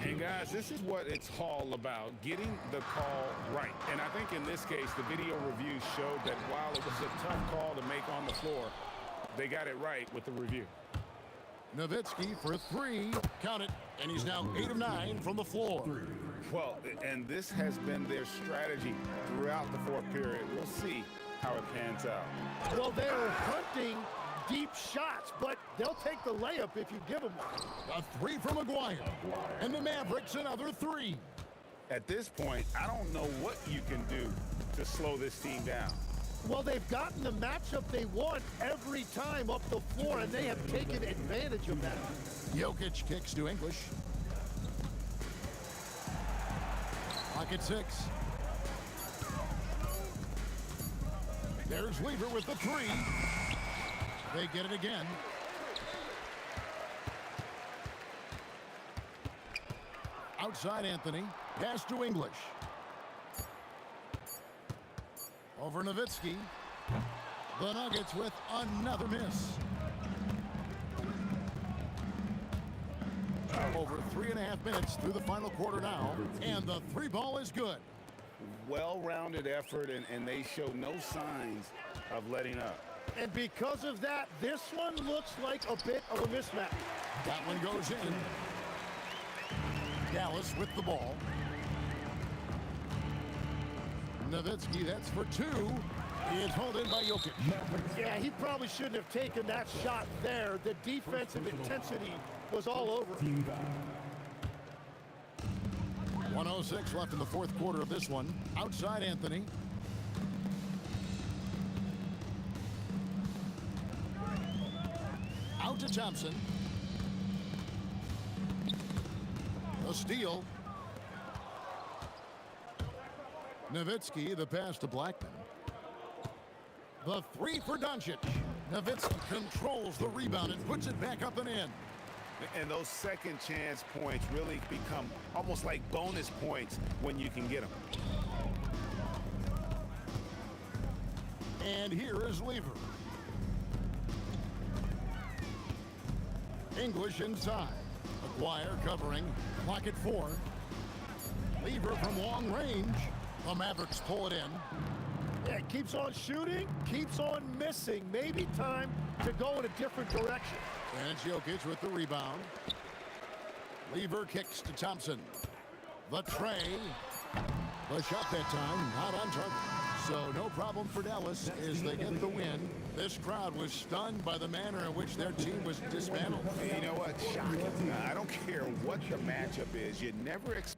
And guys, this is what it's all about, getting the call right. And I think in this case, the video review showed that while it was a tough call to make on the floor, they got it right with the review. Nowitzki for three, count it, and he's now 8 of 9 from the floor. Well, and this has been their strategy throughout the fourth period. We'll see how it pans out. Well, they're hunting deep shots, but they'll take the layup if you give them one. A three from Maguire, and the Mavericks another three. At this point, I don't know what you can do to slow this team down. Well, they've gotten the matchup they want every time up the floor, and they have taken advantage of that. Jokic kicks to English. Clock at 6. There's Weaver with the three. They get it again. Outside Anthony. Pass to English. Over Nowitzki. The Nuggets with another miss. Over 3.5 minutes through the final quarter now, and the three ball is good. Well-rounded effort, and they show no signs of letting up. And because of that, this one looks like a bit of a mismatch. That one goes in. Dallas with the ball. Nowitzki, that's for two. He is hauled in by Jokic. Yeah, he probably shouldn't have taken that shot there. The defensive intensity was all over. 1:06 left in the fourth quarter of this one. Outside Anthony. Out to Thompson. A steal. Nowitzki, the pass to Blackman. The three for Doncic. Nowitzki controls the rebound and puts it back up and in. And those second chance points really become almost like bonus points when you can get them. And here is Lever. English inside. Maguire covering. Clock at 4. Lever from long range. The Mavericks pull it in. Yeah, keeps on shooting, keeps on missing. Maybe time to go in a different direction. And it's Jokic with the rebound. Lever kicks to Thompson. The tray. The shot that time, not on target. So no problem for Dallas as they get the win. This crowd was stunned by the manner in which their team was dismantled. You know what? Shocking. I don't care what the matchup is. You never expect.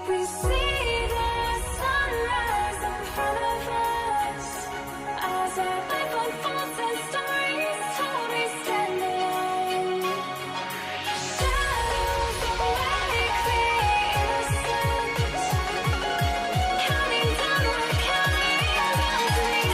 We see the sunrise in front of us as our life unfolds and stories told. We stand alone. Shadows awake the innocence, counting down, we're counting down to the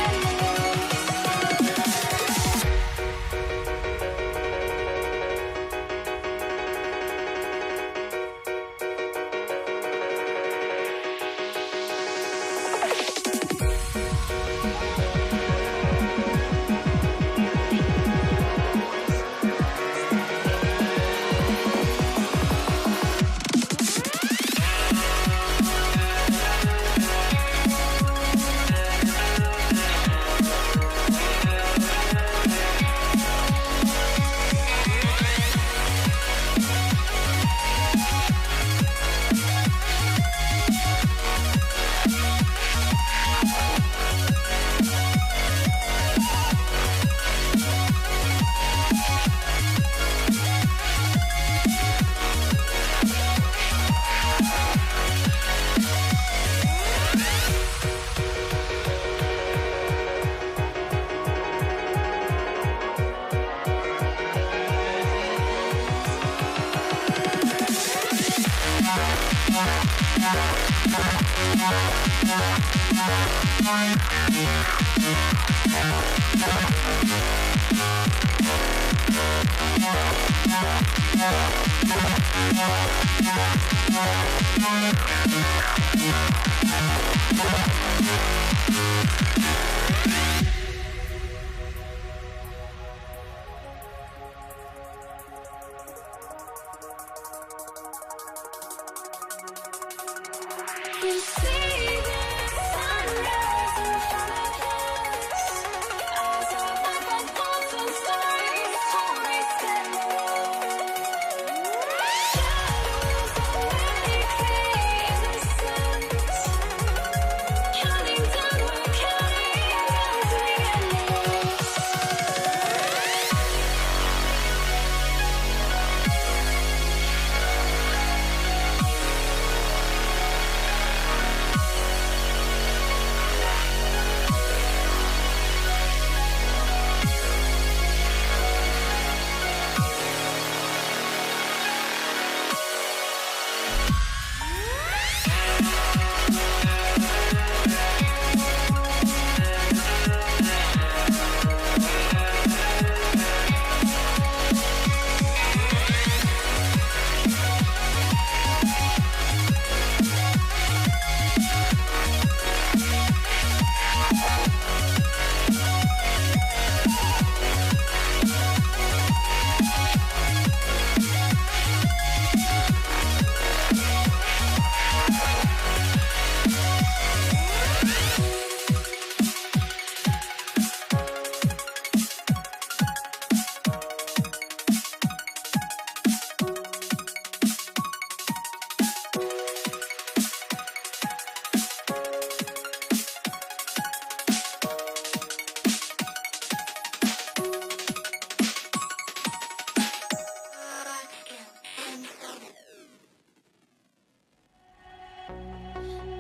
We see the sunrise in front of us as our life unfolds and stories told. We stand alone. Shadows awake the innocence, counting down, we're counting down to the endless.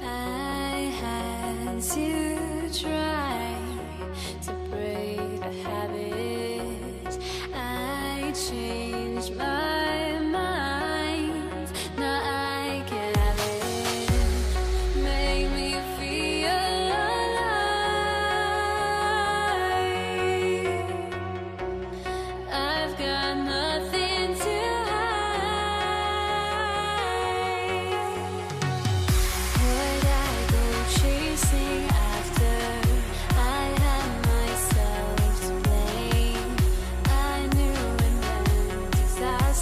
I had to try to break the habit. I changed my mind. Now I can have it. Make me feel alive. I've got nothing to would I go chasing after? I had myself to blame. I knew it meant disaster.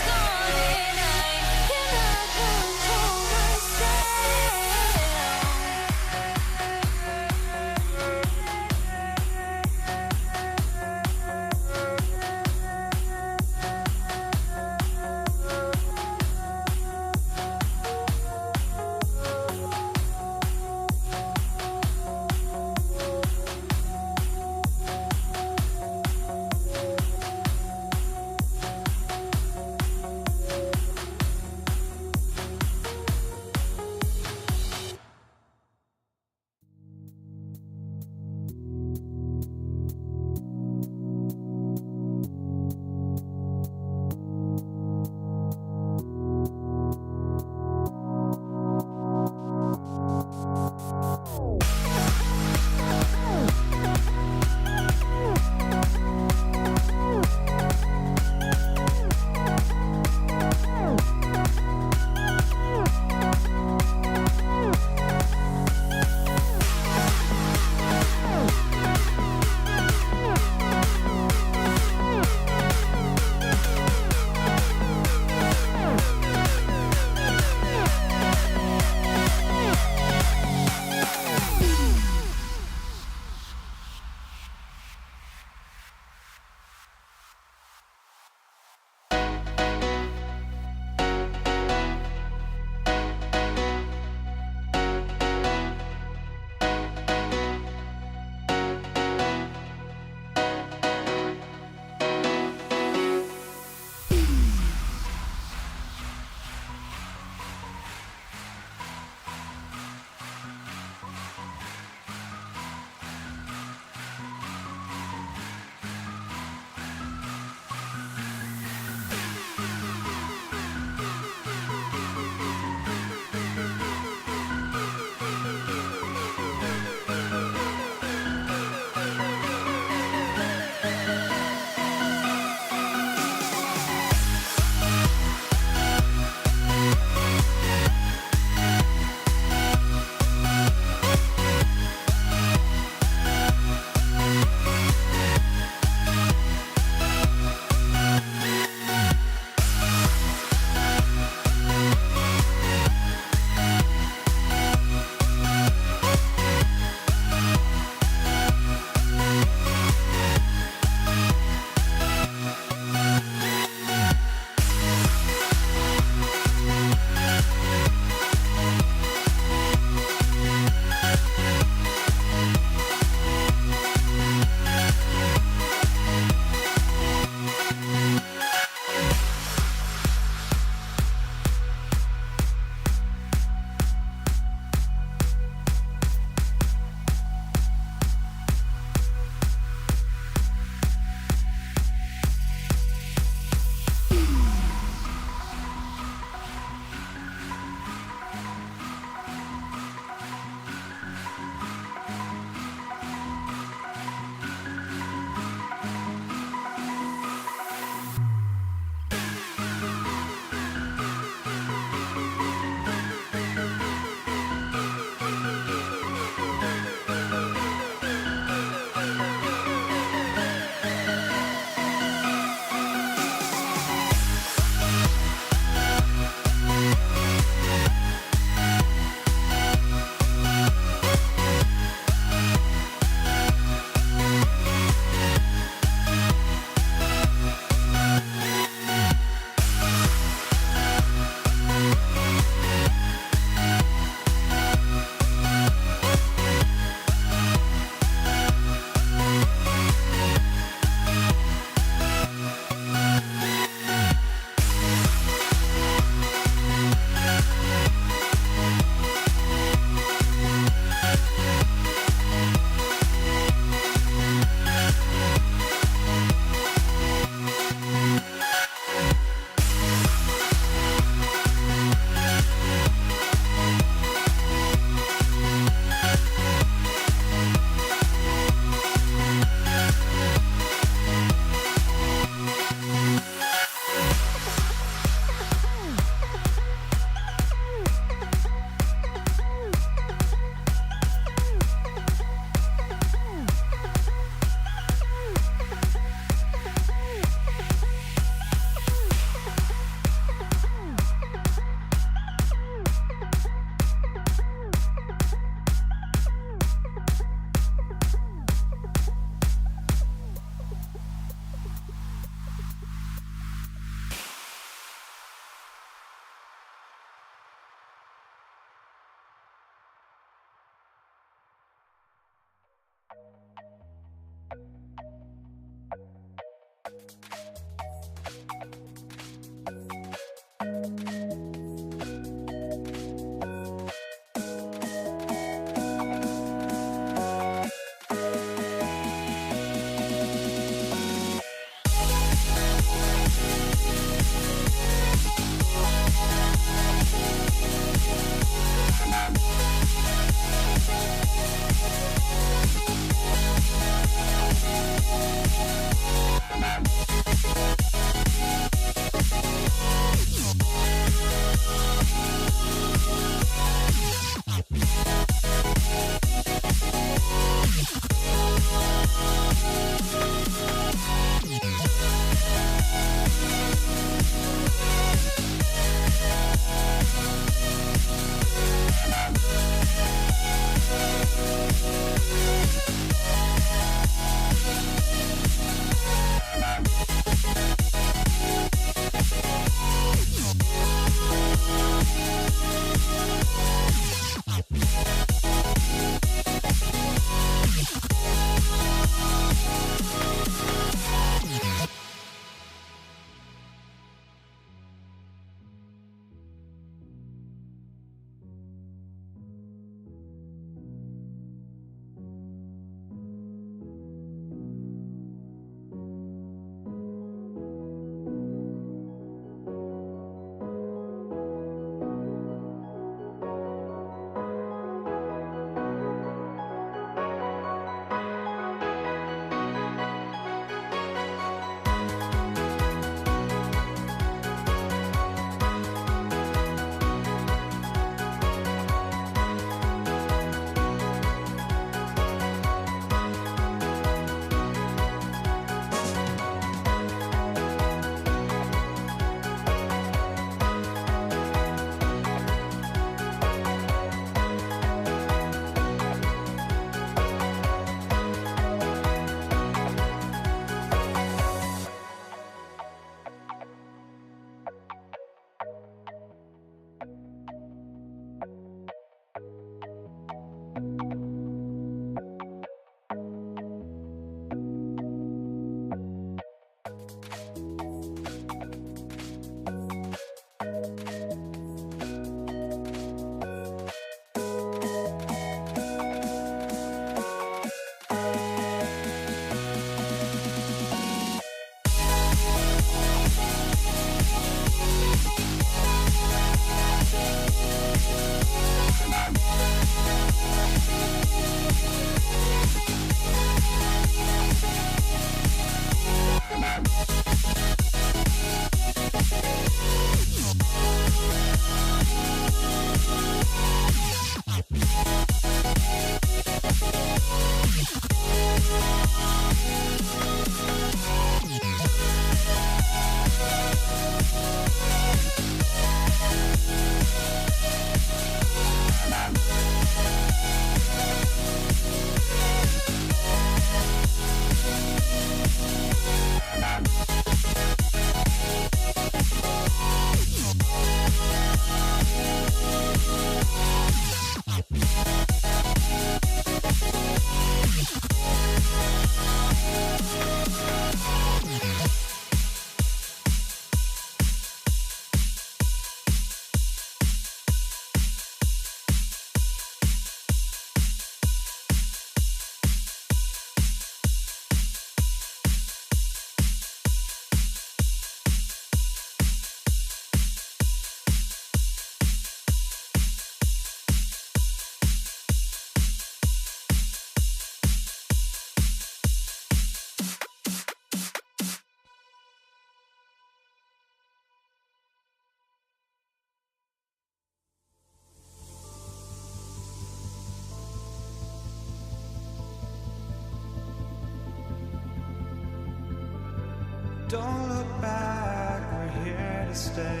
Don't look back, we're here to stay.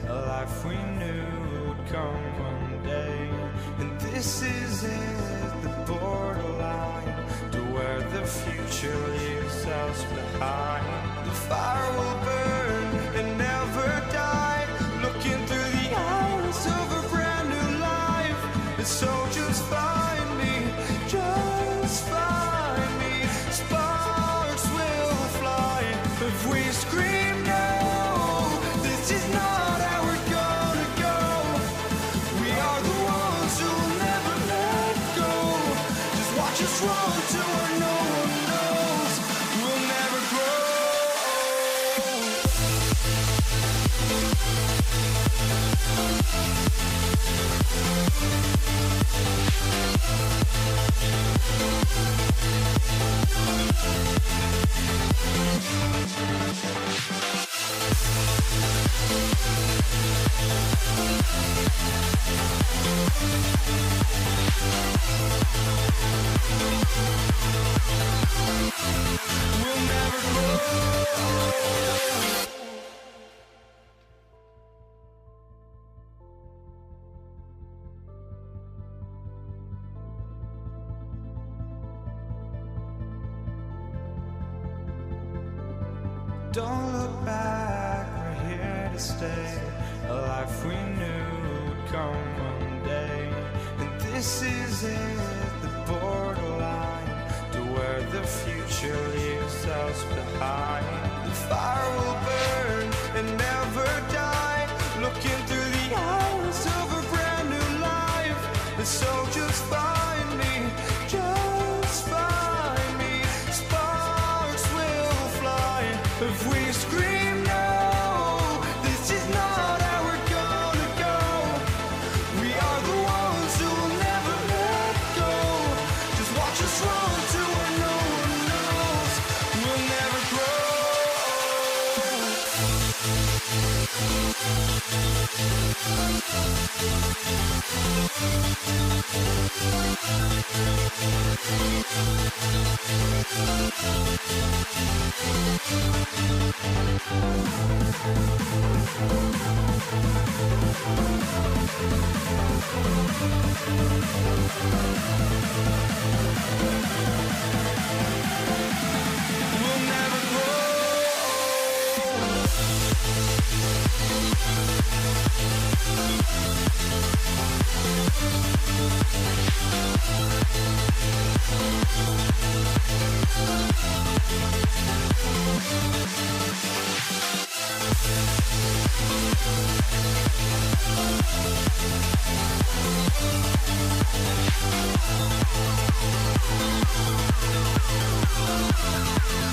A life we knew would come one day. And this is it, the borderline to where the future leaves us behind. The fire will burn and never die, looking through the eyes of a brand new life. And so just find me, just find me. Sparks will fly if we scream no. This is not how we're gonna go. We are the ones who will never let go. Just watch us run to where no one knows. We'll never grow. We'll never grow. Don't look back, we're here to stay. A life we knew would come one day. And this is it, the borderline to where the future leaves us behind. The fire will burn and never die, looking through the eyes of a brand new life. And so just find me, just find me. Sparks will fly if we scream no. This is not how we're gonna go. We are the ones who will never let go. Just watch us run to where no one knows. We'll never grow. We'll never grow.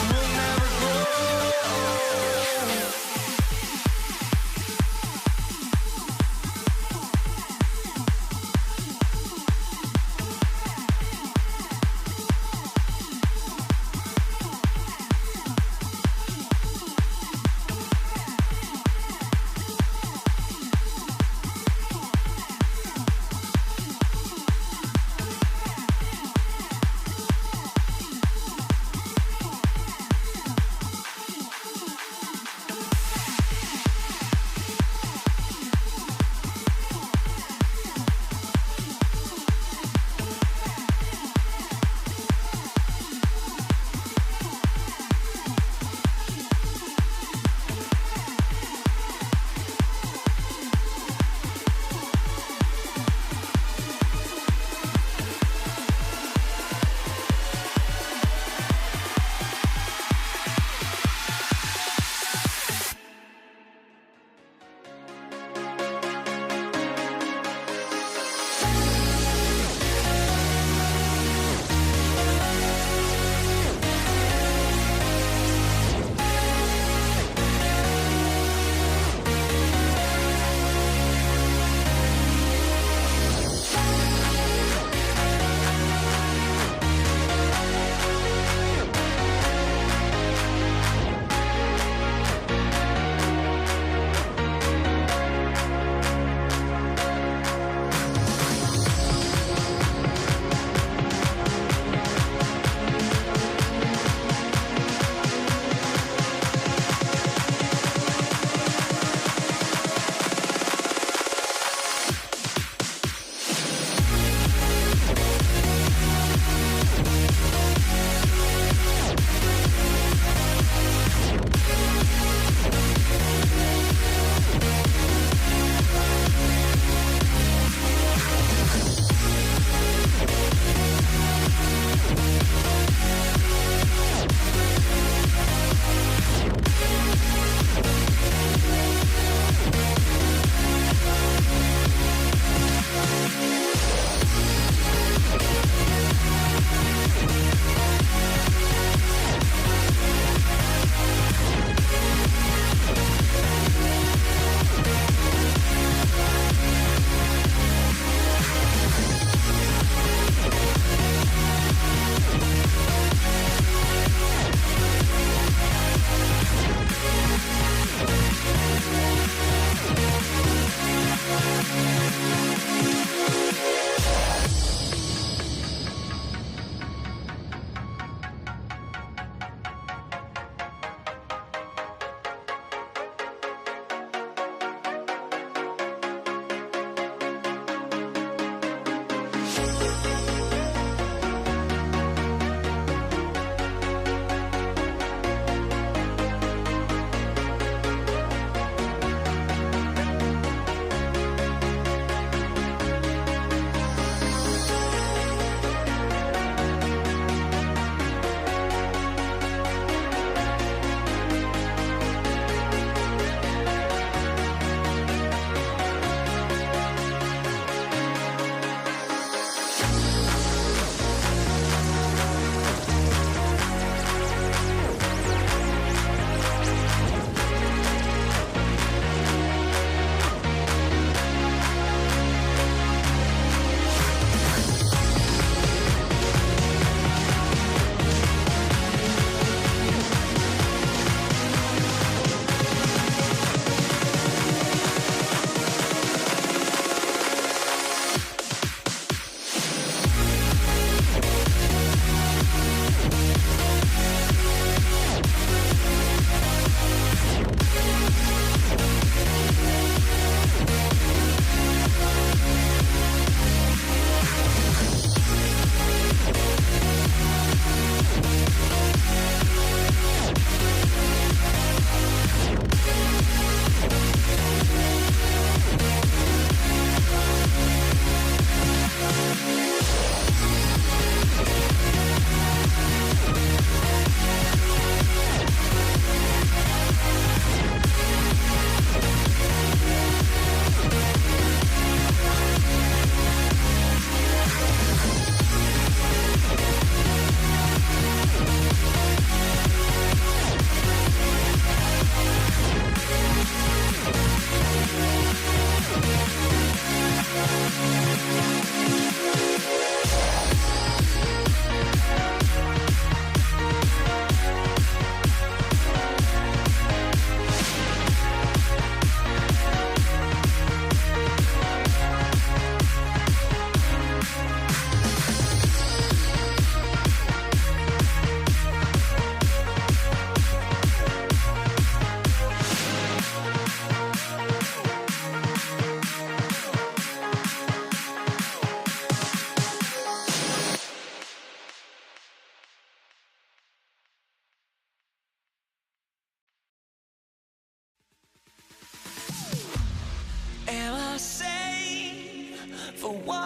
We'll never grow.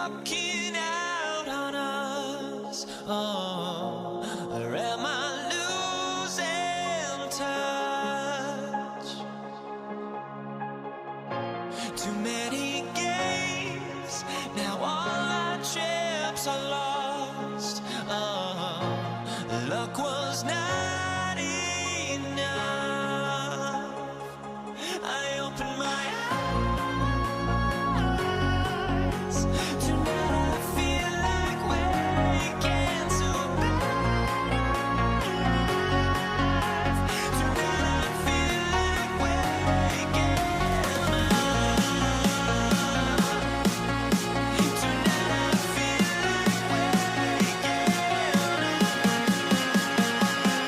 walking out on us. Oh, or am I losing touch? Too many games, now all our chips are lost. Oh, luck was not enough. I opened my eyes. Tonight I feel like waking to life. Tonight I feel like waking up. Tonight I feel like waking up.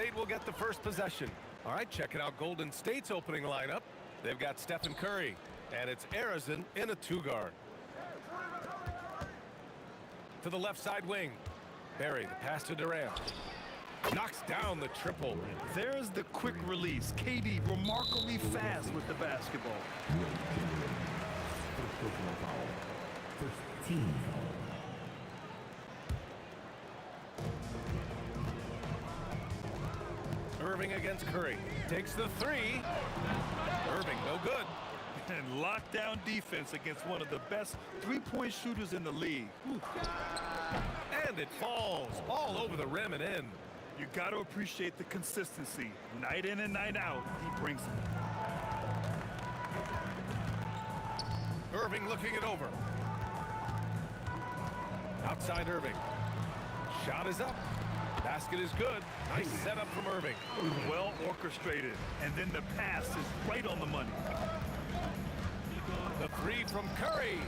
State will get the first possession. All right, checking out Golden State's opening lineup. They've got Stephen Curry, and it's Arizin in a two-guard. To the left side wing. Barry, the pass to Durant. Knocks down the triple. There's the quick release. KD remarkably fast with the basketball. First team foul. Irving against Curry. Takes the three. Irving, no good. And lockdown defense against one of the best three-point shooters in the league. Ooh. And it falls all over the rim and in. You got to appreciate the consistency. Night in and night out, he brings it. Irving looking it over. Outside Irving. Shot is up. Basket is good. Nice setup from Irving. Well orchestrated. And then the pass is right on the money. The three from Curry.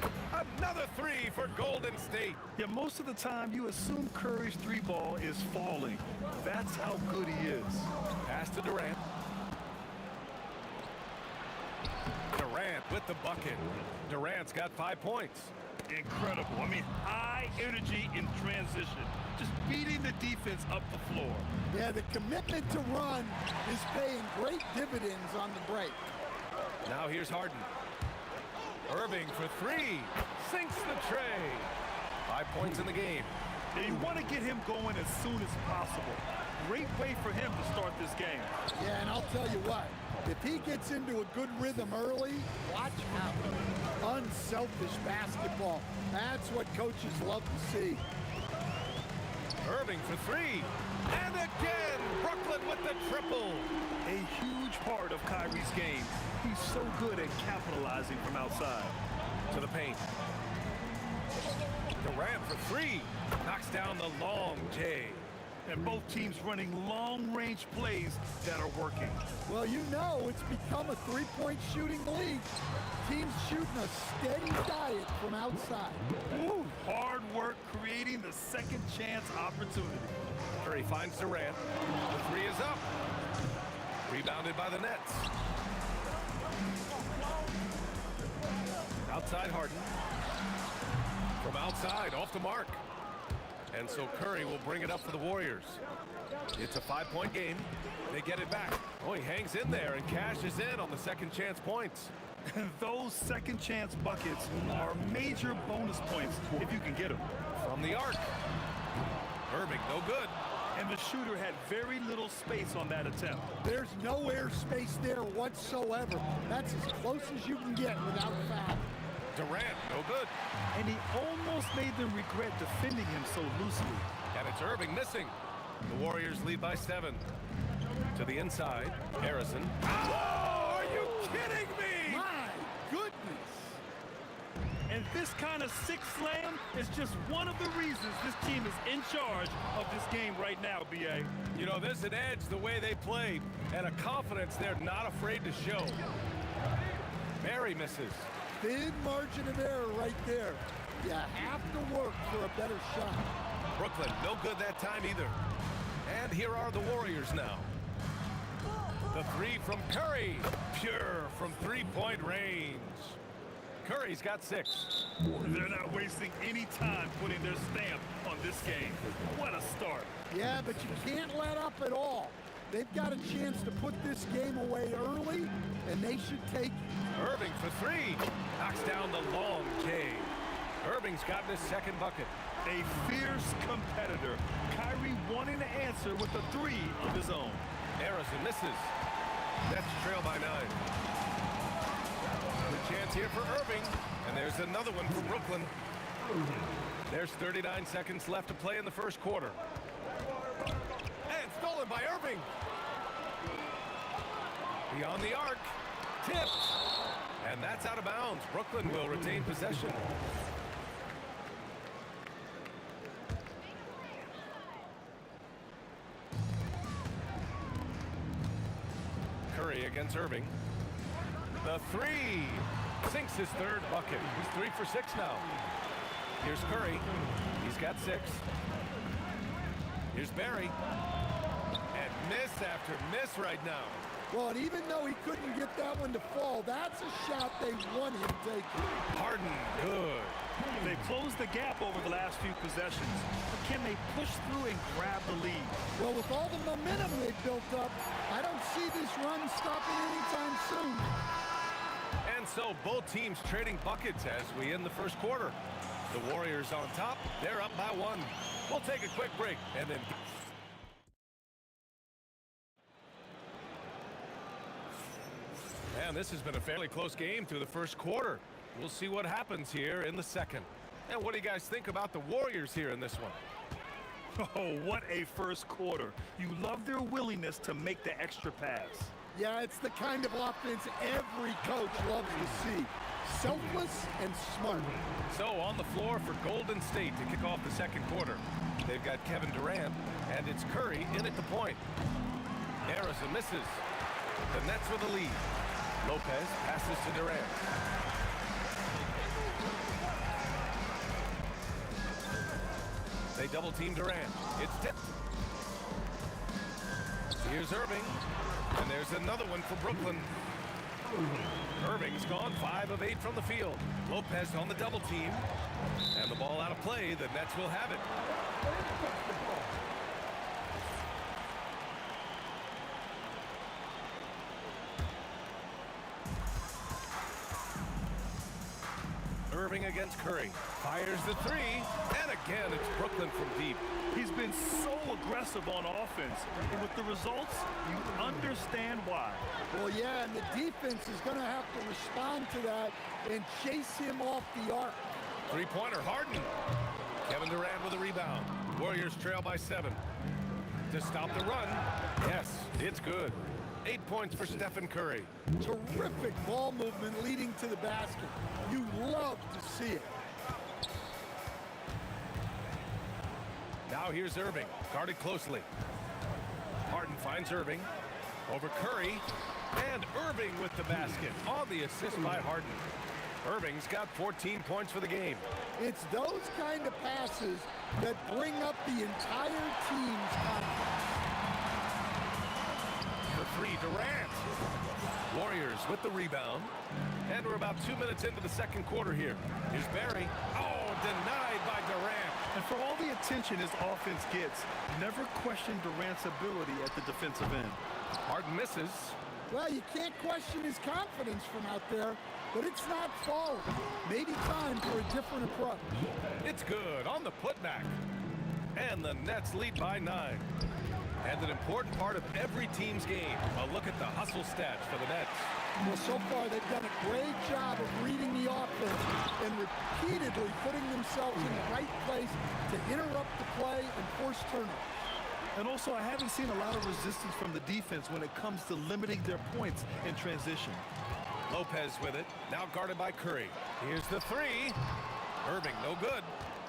Another three for Golden State. Yeah, most of the time you assume Curry's three ball is falling. That's how good he is. Pass to Durant. Durant with the bucket. Durant's got 5 points. Incredible. I mean, high energy in transition. Just beating the defense up the floor. Yeah, the commitment to run is paying great dividends on the break. Now here's Harden. Irving for three. Sinks the tray. 5 points in the game. And you want to get him going as soon as possible. Great way for him to start this game. Yeah, and I'll tell you what, if he gets into a good rhythm early, watch out. Unselfish basketball. That's what coaches love to see. Irving for three. And again, Brooklyn with the triple. A huge part of Kyrie's game. He's so good at capitalizing from outside. To the paint. Durant for three. Knocks down the long J. And both teams running long-range plays that are working. Well, you know it's become a three-point shooting league. Teams shooting a steady diet from outside. Ooh, hard work creating the second chance opportunity. Curry finds Durant. The three is up. Rebounded by the Nets. Outside Harden. From outside, off the mark. And so Curry will bring it up for the Warriors. It's a 5-point game. They get it back. Oh, he hangs in there and cashes in on the second chance points. Those second chance buckets are major bonus points if you can get them. From the arc. Irving, no good. And the shooter had very little space on that attempt. There's no air space there whatsoever. That's as close as you can get without foul. Durant, no good. And he almost made them regret defending him so loosely. And it's Irving missing. The Warriors lead by 7. To the inside, Harrison. Oh, are you kidding me? My goodness. And this kind of six slam is just one of the reasons this team is in charge of this game right now, B.A. You know, there's an edge the way they play and a confidence they're not afraid to show. Barry misses. Thin margin of error right there. You have to work for a better shot. Brooklyn, no good that time either. And here are the Warriors now. The three from Curry. Pure from three-point range. Curry's got 6. They're not wasting any time putting their stamp on this game. What a start. Yeah, but you can't let up at all. They've got a chance to put this game away early, and they should take it. Irving for 3. Knocks down the long J. Irving's gotten his second bucket. A fierce competitor. Kyrie wanting to answer with a 3 of his own. Harrison misses. Nets trail by 9. Good chance here for Irving. And there's another one for Brooklyn. There's 39 seconds left to play in the first quarter. And stolen by Irving. Beyond the arc. Tipped. And that's out of bounds. Brooklyn will retain possession. Curry against Irving. The 3. Sinks his third bucket. He's 3 for 6 now. Here's Curry. He's got 6. Here's Barry. And Miss after miss right now. Well, and even though he couldn't get that one to fall, that's a shot they want him taking. Harden, good. They've closed the gap over the last few possessions. But can they push through and grab the lead? Well, with all the momentum they've built up, I don't see this run stopping anytime soon. And so both teams trading buckets as we end the first quarter. The Warriors on top. They're up by 1. We'll take a quick break and then... And this has been a fairly close game through the first quarter. We'll see what happens here in the second. And what do you guys think about the Warriors here in this one? Oh, what a first quarter. You love their willingness to make the extra pass. Yeah, it's the kind of offense every coach loves to see. Selfless and smart. So on the floor for Golden State to kick off the second quarter. They've got Kevin Durant, and it's Curry in at the point. Harrison misses. The Nets with the lead. Lopez passes to Durant. They double team Durant. It's tipped. Here's Irving. And there's another one for Brooklyn. Irving's gone 5 of 8 from the field. Lopez on the double team. And the ball out of play. The Nets will have it. Irving against Curry. Fires the 3. And again, it's Brooklyn from deep. He's been so aggressive on offense. And with the results, you understand why. Well, yeah, and the defense is going to have to respond to that and chase him off the arc. Three-pointer, Harden. Kevin Durant with a rebound. Warriors trail by 7. To stop the run. Yes, it's good. 8 points for Stephen Curry. Terrific ball movement leading to the basket. You love to see it. Now here's Irving, guarded closely. Harden finds Irving. Over Curry. And Irving with the basket on the assist by Harden. Irving's got 14 points for the game. It's those kind of passes that bring up the entire team's confidence. For 3, Durant. Warriors with the rebound. And we're about 2 minutes into the second quarter here. Here's Barry. Oh, denied by Durant. And for all the attention his offense gets, never question Durant's ability at the defensive end. Harden misses. Well, you can't question his confidence from out there, but it's not falling. Maybe time for a different approach. It's good on the putback. And the Nets lead by 9. And an important part of every team's game, a look at the hustle stats for the Nets. Well, so far they've done a great job of reading the offense and repeatedly putting themselves in the right place to interrupt the play and force turnovers. And also, I haven't seen a lot of resistance from the defense when it comes to limiting their points in transition. Lopez with it, now guarded by Curry. Here's the 3. Irving, no good.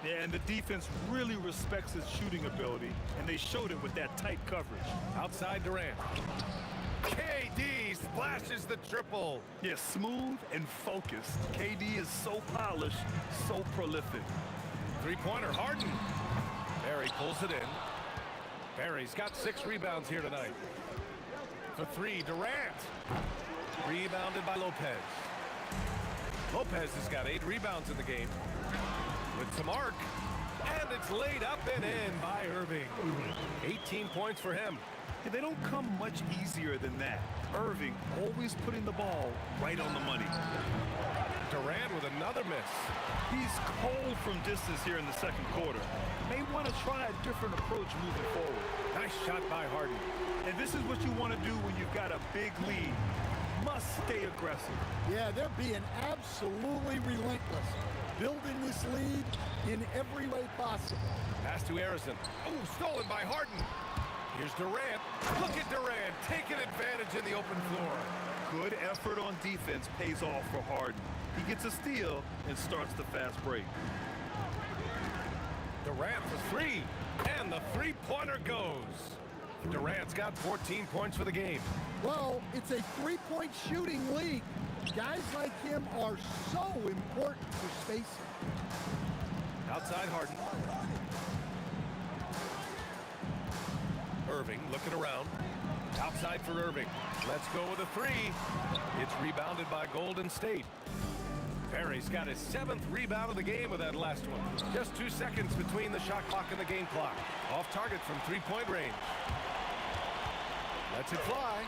Yeah, and the defense really respects his shooting ability, and they showed it with that tight coverage. Outside Durant. KD splashes the triple. Yeah, smooth and focused. KD is so polished, so prolific. Three-pointer, Harden. Barry pulls it in. Barry's got 6 rebounds here tonight. For 3, Durant. Rebounded by Lopez. Lopez has got 8 rebounds in the game. With some arc. And it's laid up and in by Irving. 18 points for him. Yeah, they don't come much easier than that. Irving always putting the ball right on the money. Durant with another miss. He's cold from distance here in the second quarter. May want to try a different approach moving forward. Nice shot by Harden. And this is what you want to do when you've got a big lead. Must stay aggressive. Yeah, they're being absolutely relentless. Building this lead in every way possible. Pass to Harrison. Oh, stolen by Harden. Here's Durant. Look at Durant taking advantage in the open floor. Good effort on defense pays off for Harden. He gets a steal and starts the fast break. Durant for 3. And the three-pointer goes. Durant's got 14 points for the game. Well, it's a 3-point shooting league. Guys like him are so important for spacing. Outside Harden. Irving looking around. Outside for Irving. Let's go with a three. It's rebounded by Golden State. Perry's got his 7th rebound of the game with that last one. Just 2 seconds between the shot clock and the game clock. Off target from three-point range. Lets it fly.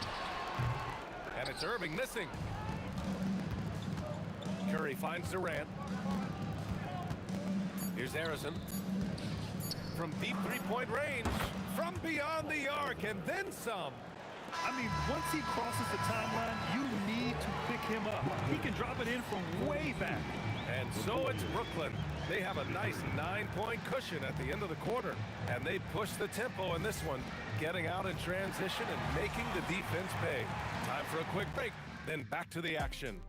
And it's Irving missing. Curry finds Durant. Here's Harrison. From deep three-point range. From beyond the arc and then some. I mean, once he crosses the timeline, you need to pick him up. He can drop it in from way back. And so it's Brooklyn. They have a nice 9-point cushion at the end of the quarter. And they push the tempo in this one, getting out in transition and making the defense pay. Time for a quick break, then back to the action.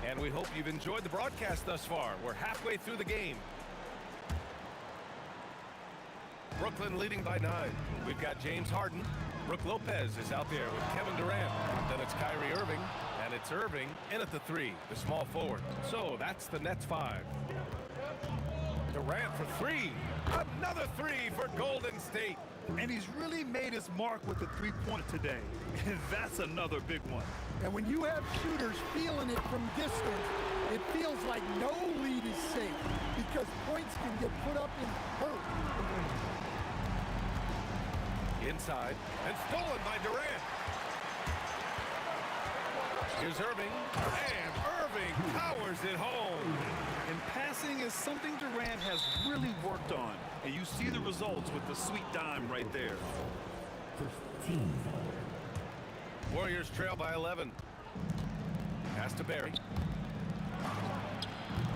And we hope you've enjoyed the broadcast thus far. We're halfway through the game. Brooklyn leading by 9. We've got James Harden. Brook Lopez is out there with Kevin Durant. Then it's Kyrie Irving. And it's Irving in at the 3, the small forward. So that's the Nets 5. Durant for 3. Another 3 for Golden State. And he's really made his mark with the three-pointer today. And that's another big one. And when you have shooters feeling it from distance, it feels like no lead is safe because points can get put up in hurt. Inside and stolen by Durant. Here's Irving, and Irving powers it home. And passing is something Durant has really worked on. And you see the results with the sweet dime right there. Warriors trail by 11. Pass to Barry.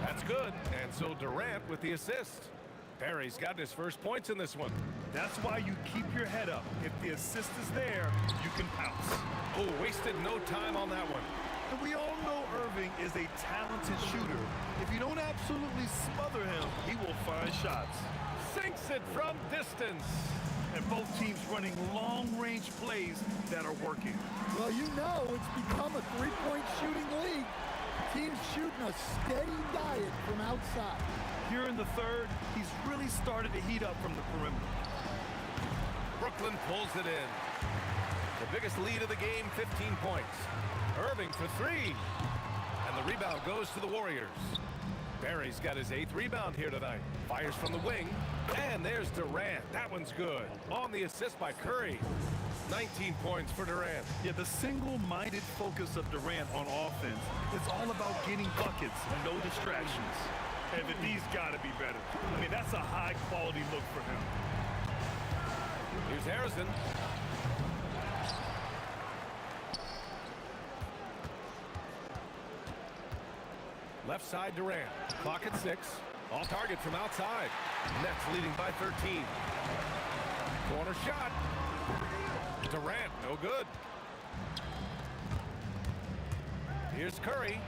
That's good. And so Durant with the assist. Barry's got his first points in this one. That's why you keep your head up. If the assist is there, you can pounce. Oh, wasted no time on that one. And we all know Irving is a talented shooter. If you don't absolutely smother him, he will find shots. Sinks it from distance. And both teams running long-range plays that are working. Well, you know it's become a three-point shooting league. Teams shooting a steady diet from outside. Here in the third, he's really started to heat up from the perimeter. Brooklyn pulls it in. The biggest lead of the game, 15 points. Irving for 3. And the rebound goes to the Warriors. Barry's got his 8th rebound here tonight. Fires from the wing. And there's Durant. That one's good. On the assist by Curry. 19 points for Durant. Yeah, the single-minded focus of Durant on offense is all about getting buckets and no distractions. And the D's got to be better. I mean, that's a high-quality look for him. Here's Harrison. Left side Durant. Clock at 6. Off target from outside. Nets leading by 13. Corner shot. Durant, no good. Here's Curry.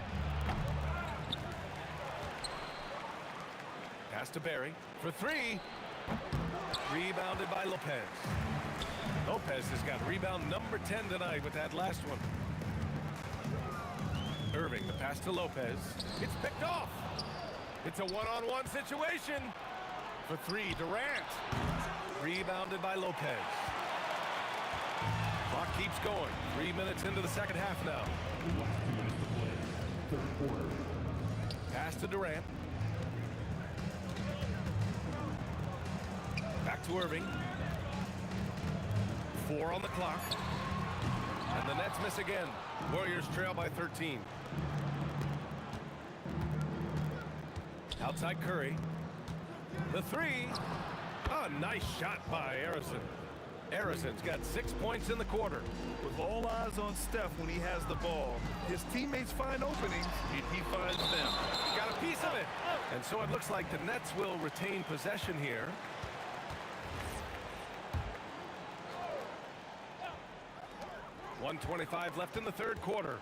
Pass to Barry for 3. Rebounded by Lopez. Lopez has got rebound number 10 tonight with that last one. Irving, the pass to Lopez. It's picked off. It's a one-on-one situation. For 3, Durant. Rebounded by Lopez. Clock keeps going. 3 minutes into the second half now. Pass to Durant. Back to Irving. 4 on the clock. And the Nets miss again. Warriors trail by 13. Outside Curry. The 3. A nice shot by Harrison. Harrison's got 6 points in the quarter. With all eyes on Steph when he has the ball, his teammates find openings, and he finds them. He got a piece of it. And so it looks like the Nets will retain possession here. .125 left in the third quarter.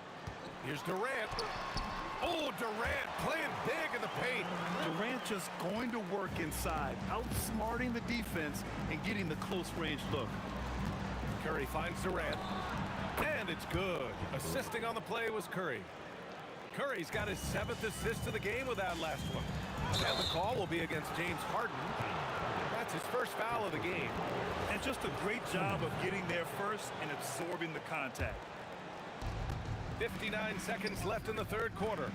Here's Durant. Oh, Durant playing big in the paint. Durant just going to work inside, outsmarting the defense and getting the close range look. Curry finds Durant. And it's good. Assisting on the play was Curry. Curry's got his 7th assist of the game with that last one. And the call will be against James Harden. That's his first foul of the game. And just a great job of getting there first and absorbing the contact. 59 seconds left in the third quarter.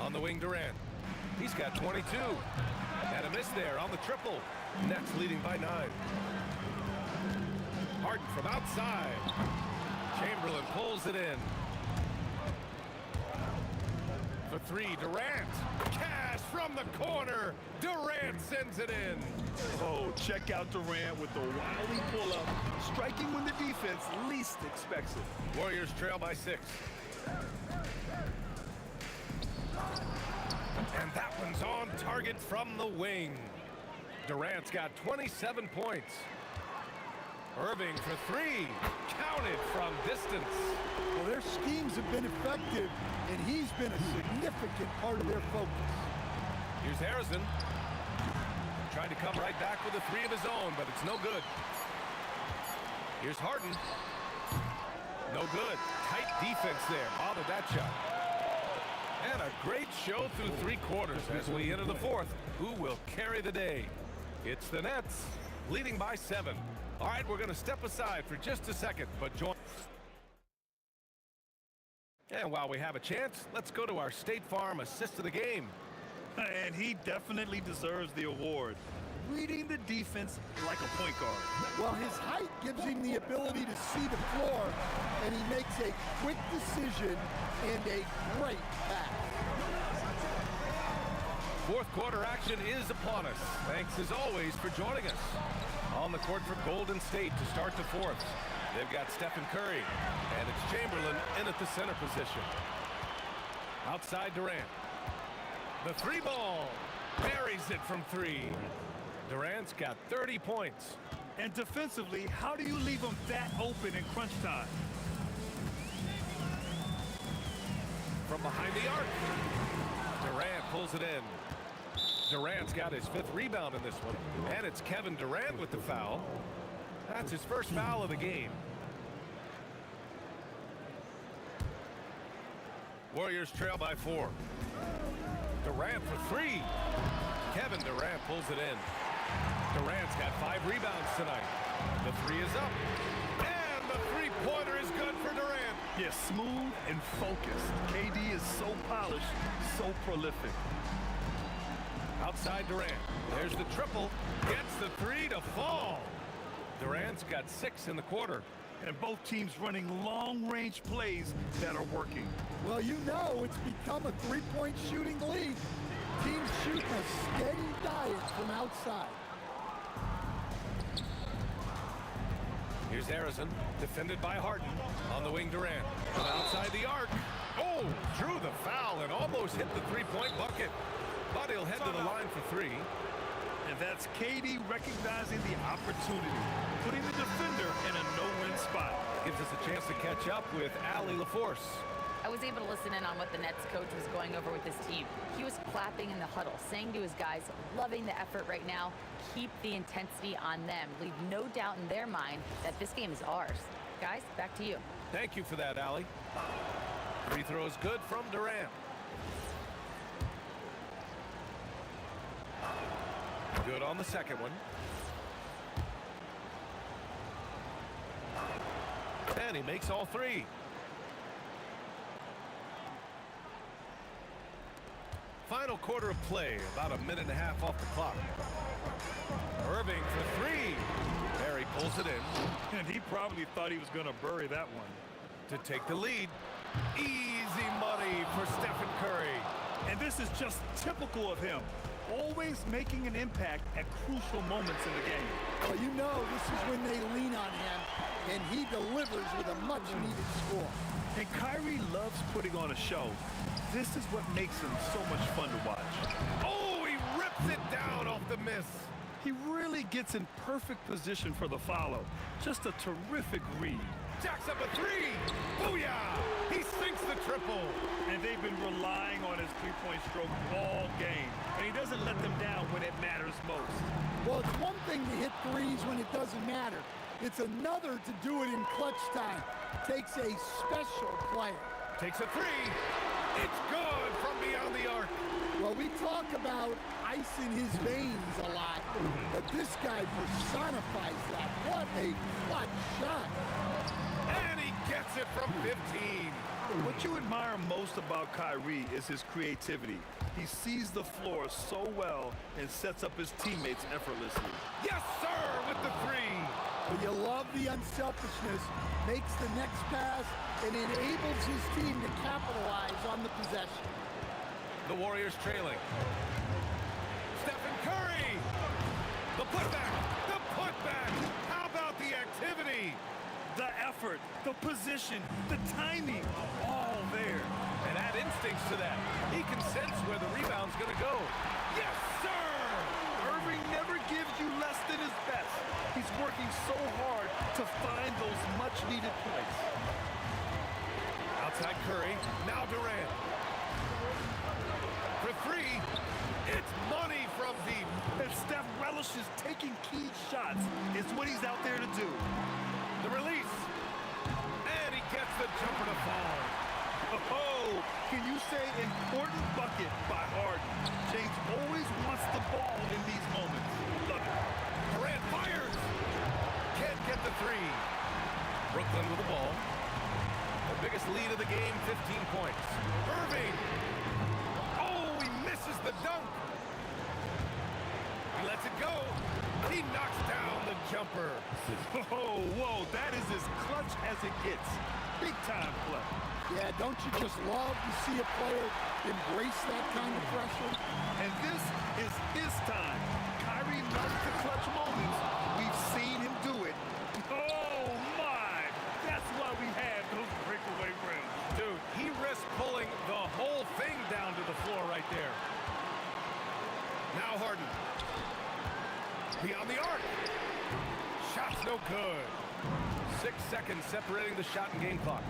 On the wing, Durant. He's got 22. And a miss there on the triple. Nets leading by 9. Harden from outside. Chamberlain pulls it in. For 3, Durant. Cash from the corner. Durant sends it in. Oh, check out Durant with the wily pull-up, striking when the defense least expects it. Warriors trail by 6. And that one's on target from the wing. Durant's got 27 points. Irving for 3. Counted from distance. Well, their schemes have been effective, and he's been a significant part of their focus. Here's Harrison. Tried to come right back with a 3 of his own, but it's no good. Here's Harden. No good. Tight defense there. Bothered that shot. And a great show through 3 quarters as we enter the 4th. Who will carry the day? It's the Nets, leading by 7. All right, we're going to step aside for just a second, but join. And while we have a chance, let's go to our State Farm assist of the game. And he definitely deserves the award. Reading the defense like a point guard. Well, his height gives him the ability to see the floor, and he makes a quick decision and a great pass. 4th quarter action is upon us. Thanks as always for joining us. On the court for Golden State to start the 4th. They've got Stephen Curry, and it's Chamberlain in at the center position. Outside Durant. The 3 ball. Buries it from 3. Durant's got 30 points. And defensively, how do you leave him that open in crunch time? From behind the arc. Durant pulls it in. Durant's got his 5th rebound in this one. And it's Kevin Durant with the foul. That's his first foul of the game. Warriors trail by 4. Durant for 3. Kevin Durant pulls it in. Durant's got 5 rebounds tonight. The 3 is up. And the 3-pointer is good for Durant. Yeah, smooth and focused. KD is so polished, so prolific. Outside Durant. There's the triple. Gets the 3 to fall. Durant's got 6 in the quarter. And both teams running long-range plays that are working. Well, you know it's become a 3-point shooting league. Teams shooting a steady diet from outside. Here's Harrison, defended by Harden. On the wing, Durant. From outside the arc. Oh, drew the foul and almost hit the 3-point bucket. But he'll head to the line for 3. And that's KD recognizing the opportunity, putting the defender in a no-win spot. Gives us a chance to catch up with Allie LaForce. I was able to listen in on what the Nets coach was going over with his team. He was clapping in the huddle, saying to his guys, loving the effort right now, keep the intensity on them. Leave no doubt in their mind that this game is ours. Guys, back to you. Thank you for that, Allie. Free throw is good from Durant. Good on the second one. And he makes all 3. Final quarter of play, about a minute and a half off the clock. Irving for 3. Barry pulls it in. And he probably thought he was going to bury that one. To take the lead. Easy money for Stephen Curry. And this is just typical of him. Always making an impact at crucial moments in the game. Well, you know this is when they lean on him, and he delivers with a much-needed score. And Kyrie loves putting on a show. This is what makes him so much fun to watch. Oh, he rips it down off the miss. He really gets in perfect position for the follow. Just a terrific read. Jacks up a 3. Booyah! He sinks the triple. And they've been relying on his 3-point stroke all game. And he doesn't let them down when it matters most. Well, it's one thing to hit threes when it doesn't matter. It's another to do it in clutch time. Takes a special player. Takes a three. It's good from beyond the arc. Well, we talk about ice in his veins a lot, but this guy personifies that. What a clutch shot. And he gets it from 15. What you admire most about Kyrie is his creativity. He sees the floor so well and sets up his teammates effortlessly. Yes, sir, with the three. But you love the unselfishness, makes the next pass, and enables his team to capitalize on the possession. The Warriors trailing. Stephen Curry. The putback. The putback. How about the activity? The effort, the position, the timing, all there. And add instincts to that. He can sense where the rebound's going to go. Yes, sir! Irving never gives you less than his best. He's working so hard to find those much-needed points. Outside Curry, now Durant. For three, it's money from deep. And Steph relishes taking key shots. It's what he's out there to do. The release. And he gets the jumper to fall. Oh, can you say important bucket by Harden? James always wants the ball in these moments. Love it. Durant fires. Can't get the three. Brooklyn with the ball. The biggest lead of the game, 15 points. Irving. Oh, he misses the dunk. He lets it go. He knocks down the jumper. Oh, whoa, that is as clutch as it gets. Big time play. Yeah, don't you just love to see a player embrace that kind of pressure? And this is his time. Kyrie loves the clutch moments. We've seen him do it. Oh, my. That's why we have those breakaway rims. Dude, he risked pulling the whole thing down to the floor right there. Now Harden. Beyond the arc. Shot's no good. 6 seconds separating the shot and game clocks.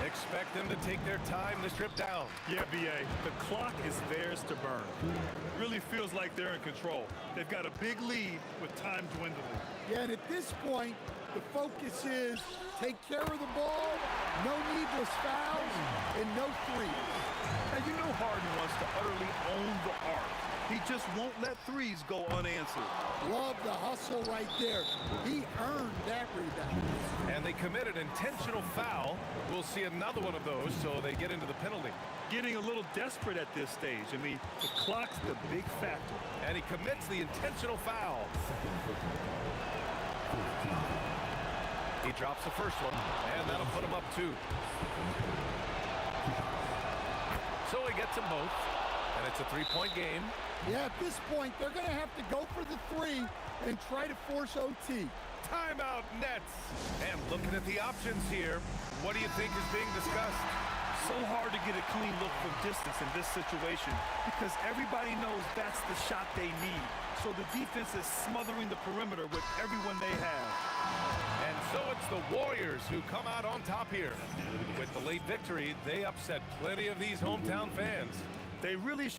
Expect them to take their time to strip down. Yeah, B.A., the clock is theirs to burn. Really feels like they're in control. They've got a big lead with time dwindling. Yeah, and at this point, the focus is take care of the ball, no needless fouls, and no threes. Now, you know Harden wants to utterly own the arc. He just won't let threes go unanswered. Love the hustle right there. He earned that rebound. And they committed intentional foul. We'll see another one of those, so they get into the penalty. Getting a little desperate at this stage. I mean, the clock's the big factor. And he commits the intentional foul. He drops the first one, and that'll put him up 2. So he gets them both, and it's a 3-point game. Yeah, at this point, they're going to have to go for the 3 and try to force OT. Timeout Nets. And looking at the options here, what do you think is being discussed? So hard to get a clean look from distance in this situation because everybody knows that's the shot they need. So the defense is smothering the perimeter with everyone they have. And so it's the Warriors who come out on top here. With the late victory, they upset plenty of these hometown fans. They really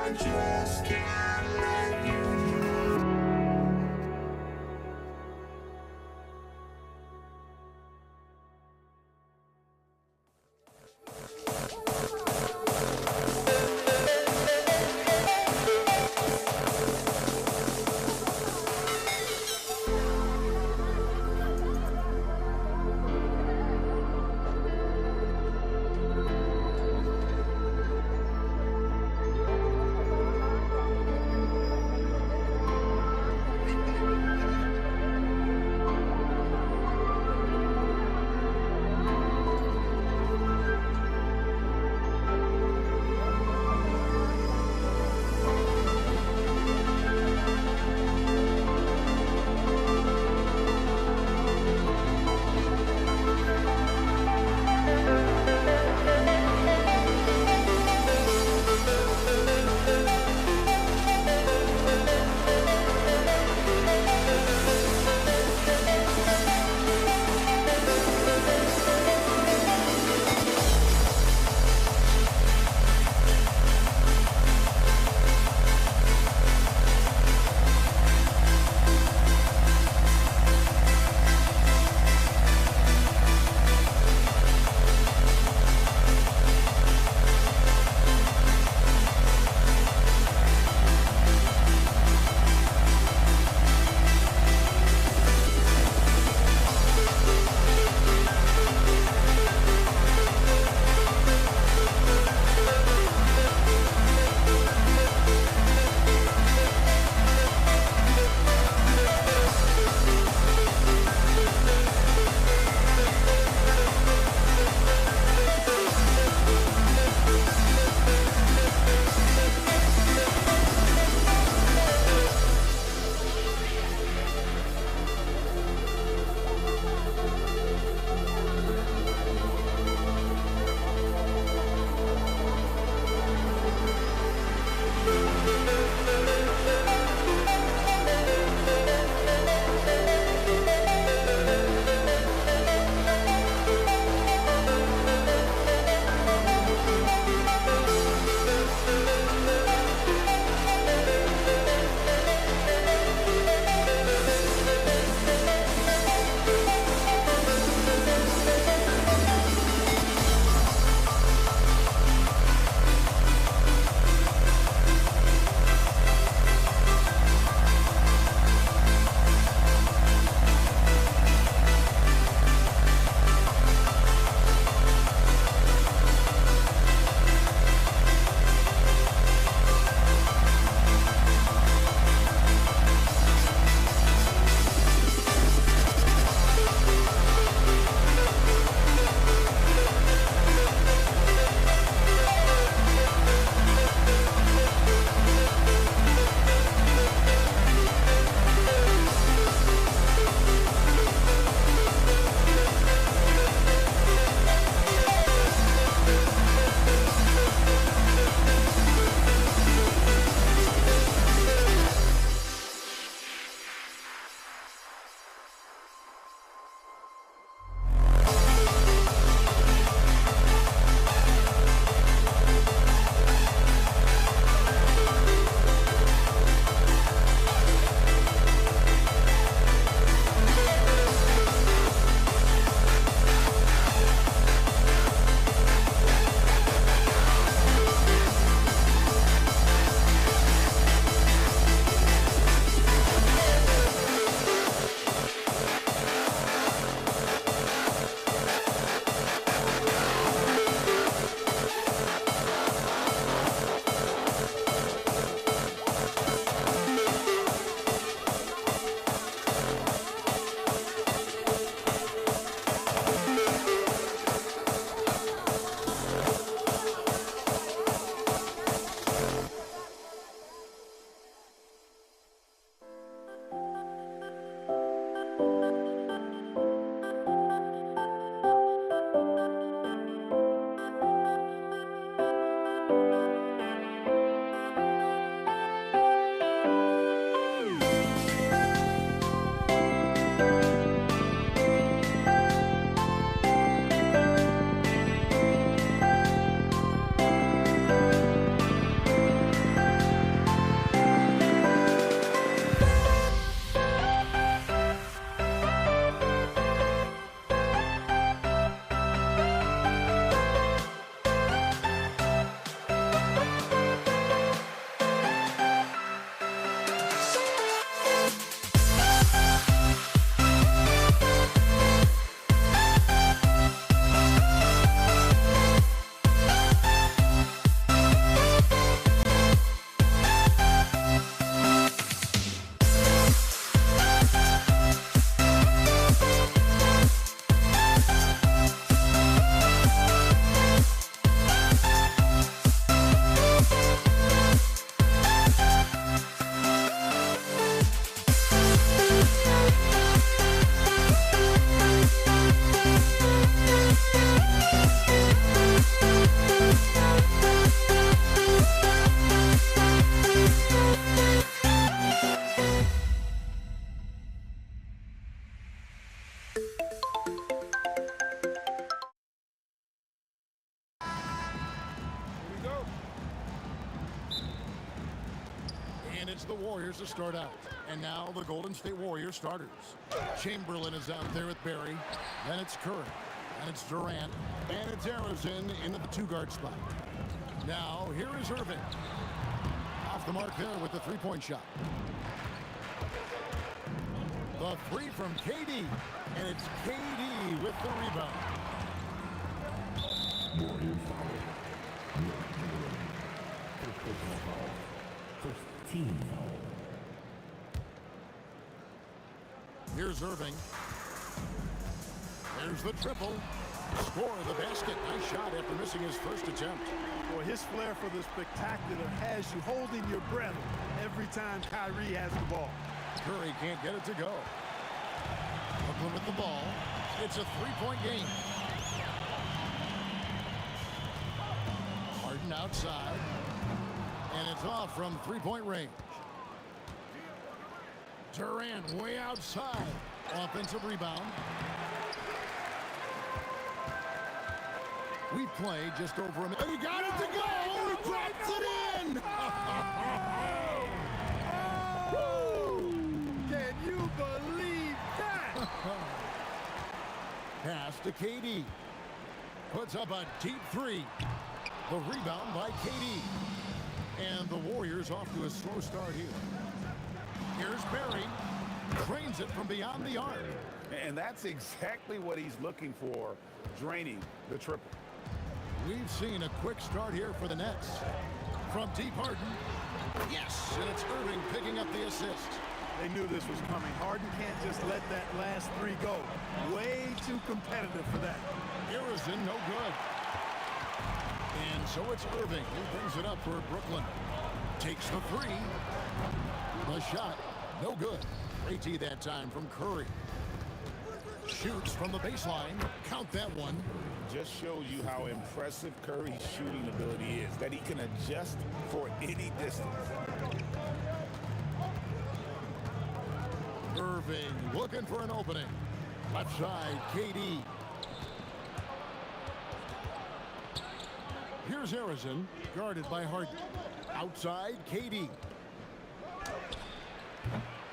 I just can't let you know. And it's the Warriors to start out. And now the Golden State Warriors starters. Chamberlain is out there with Barry. Then it's Curry. And it's Durant. And it's Arizona into the two-guard spot. Now, here is Irving. Off the mark there with the three-point shot. The three from KD. And it's KD with the rebound. Warriors foul. First personal foul. First team foul. Here's Irving. There's the triple. Score the basket. Nice shot after missing his first attempt. Boy, his flair for the spectacular has you holding your breath every time Kyrie has the ball. Curry can't get it to go. Brooklyn with the ball. It's a three-point game. Harden outside. And it's off from three-point range. Durant way outside. Offensive rebound. We played just over a minute. And he got it to go! He drops it in! Can you believe that? Pass to KD. Puts up a deep three. The rebound by KD. And the Warriors off to a slow start here. Here's Barry. Drains it from beyond the arc. And that's exactly what he's looking for, draining the triple. We've seen a quick start here for the Nets. From deep Harden. Yes, and it's Irving picking up the assist. They knew this was coming. Harden can't just let that last three go. Way too competitive for that. Harrison, no good. And so it's Irving who brings it up for Brooklyn. Takes the three. The shot, no good. Great tee that time from Curry. Shoots from the baseline. Count that one. Just shows you how impressive Curry's shooting ability is, that he can adjust for any distance. Irving looking for an opening. Left side, KD. Here's Harrison, guarded by Harden. Outside, KD.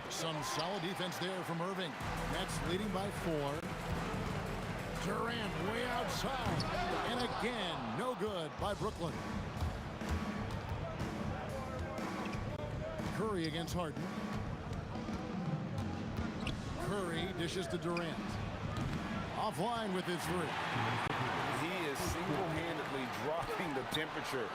Some solid defense there from Irving. Nets leading by 4. Durant way outside. And again, no good by Brooklyn. Curry against Harden. Curry dishes to Durant. Offline with his three. He is single-handedly dropping the temperature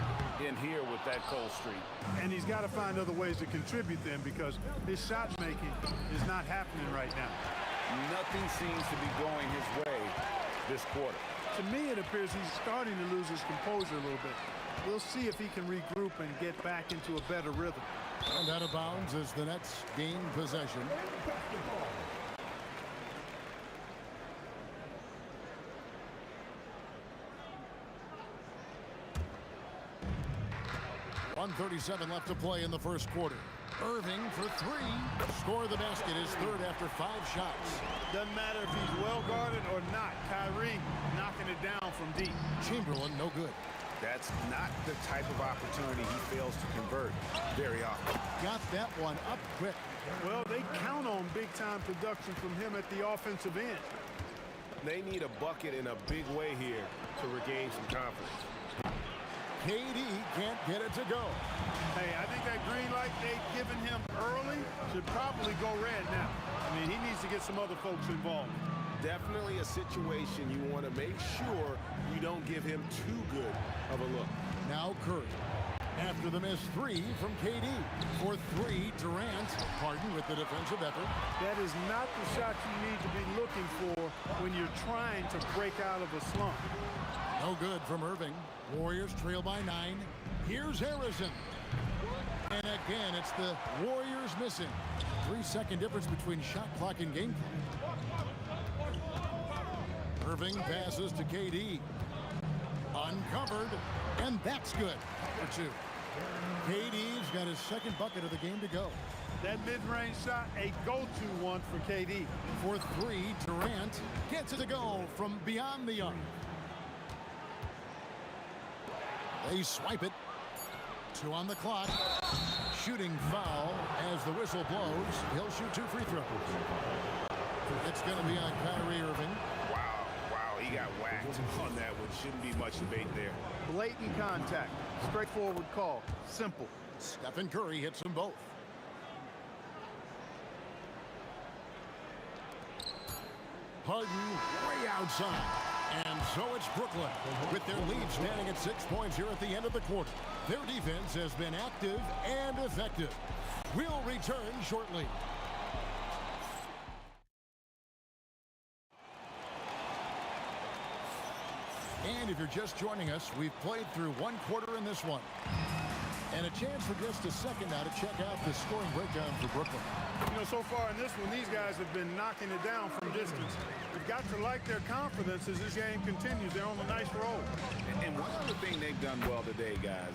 in here with that cold streak. And he's got to find other ways to contribute then, because his shot making is not happening right now. Nothing seems to be going his way this quarter. To me, it appears he's starting to lose his composure a little bit. We'll see if he can regroup and get back into a better rhythm. And out of bounds as the Nets gain possession. .137 left to play in the first quarter. Irving for three. Score the basket, his third after 5 shots. Doesn't matter if he's well guarded or not. Kyrie knocking it down from deep. Chamberlain, no good. That's not the type of opportunity he fails to convert very often. Got that one up quick. Well, they count on big-time production from him at the offensive end. They need a bucket in a big way here to regain some confidence. KD can't get it to go. Hey, I think that green light they've given him early should probably go red now. I mean, he needs to get some other folks involved. Definitely a situation you want to make sure you don't give him too good of a look. Now Curry. After the missed three from KD. For three, Durant. Harden with the defensive effort. That is not the shot you need to be looking for when you're trying to break out of a slump. No good from Irving. Warriors trail by 9. Here's Harrison. And again, it's the Warriors missing. 3-second difference between shot clock and game clock. Irving passes to KD. Uncovered. And that's good. For 2. KD's got his second bucket of the game to go. That mid-range shot, a go-to one for KD. For 3, Durant gets it to go from beyond the arc. They swipe it. 2 on the clock. shooting foul as the whistle blows. He'll shoot 2 free throws. It's going to be on Kyrie Irving. Wow, he got whacked on that one. Shouldn't be much debate there. Blatant contact. Straightforward call. Simple. Stephen Curry hits them both. Harden way outside. And so it's Brooklyn with their lead standing at 6 points here at the end of the quarter. Their defense has been active and effective. We'll return shortly. And if you're just joining us, we've played through 1 quarter in this one. And a chance for just a second now to check out the scoring breakdown for Brooklyn. You know, so far in this one, these guys have been knocking it down from distance. We've got to like their confidence as this game continues. They're on a nice roll. And one other thing they've done well today, guys,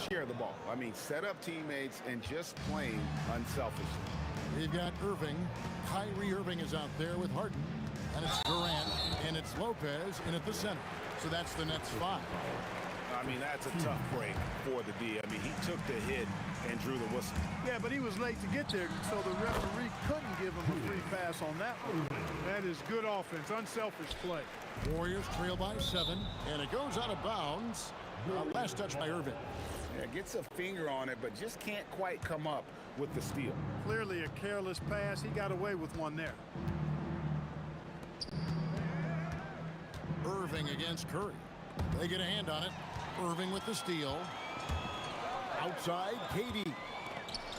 share the ball. I mean, set up teammates and just playing unselfishly. We've got Irving. Kyrie Irving is out there with Harden. And it's Durant. And it's Lopez in at the center. So that's the Nets 5. I mean, that's a tough break for the D. I mean, he took the hit and drew the whistle. Yeah, but he was late to get there, so the referee couldn't give him a free pass on that one. That is good offense, unselfish play. Warriors trail by 7, and it goes out of bounds. Last touch by Irving. Yeah, gets a finger on it, but just can't quite come up with the steal. Clearly a careless pass. He got away with one there. Irving against Curry. They get a hand on it. Irving with the steal. Outside, KD.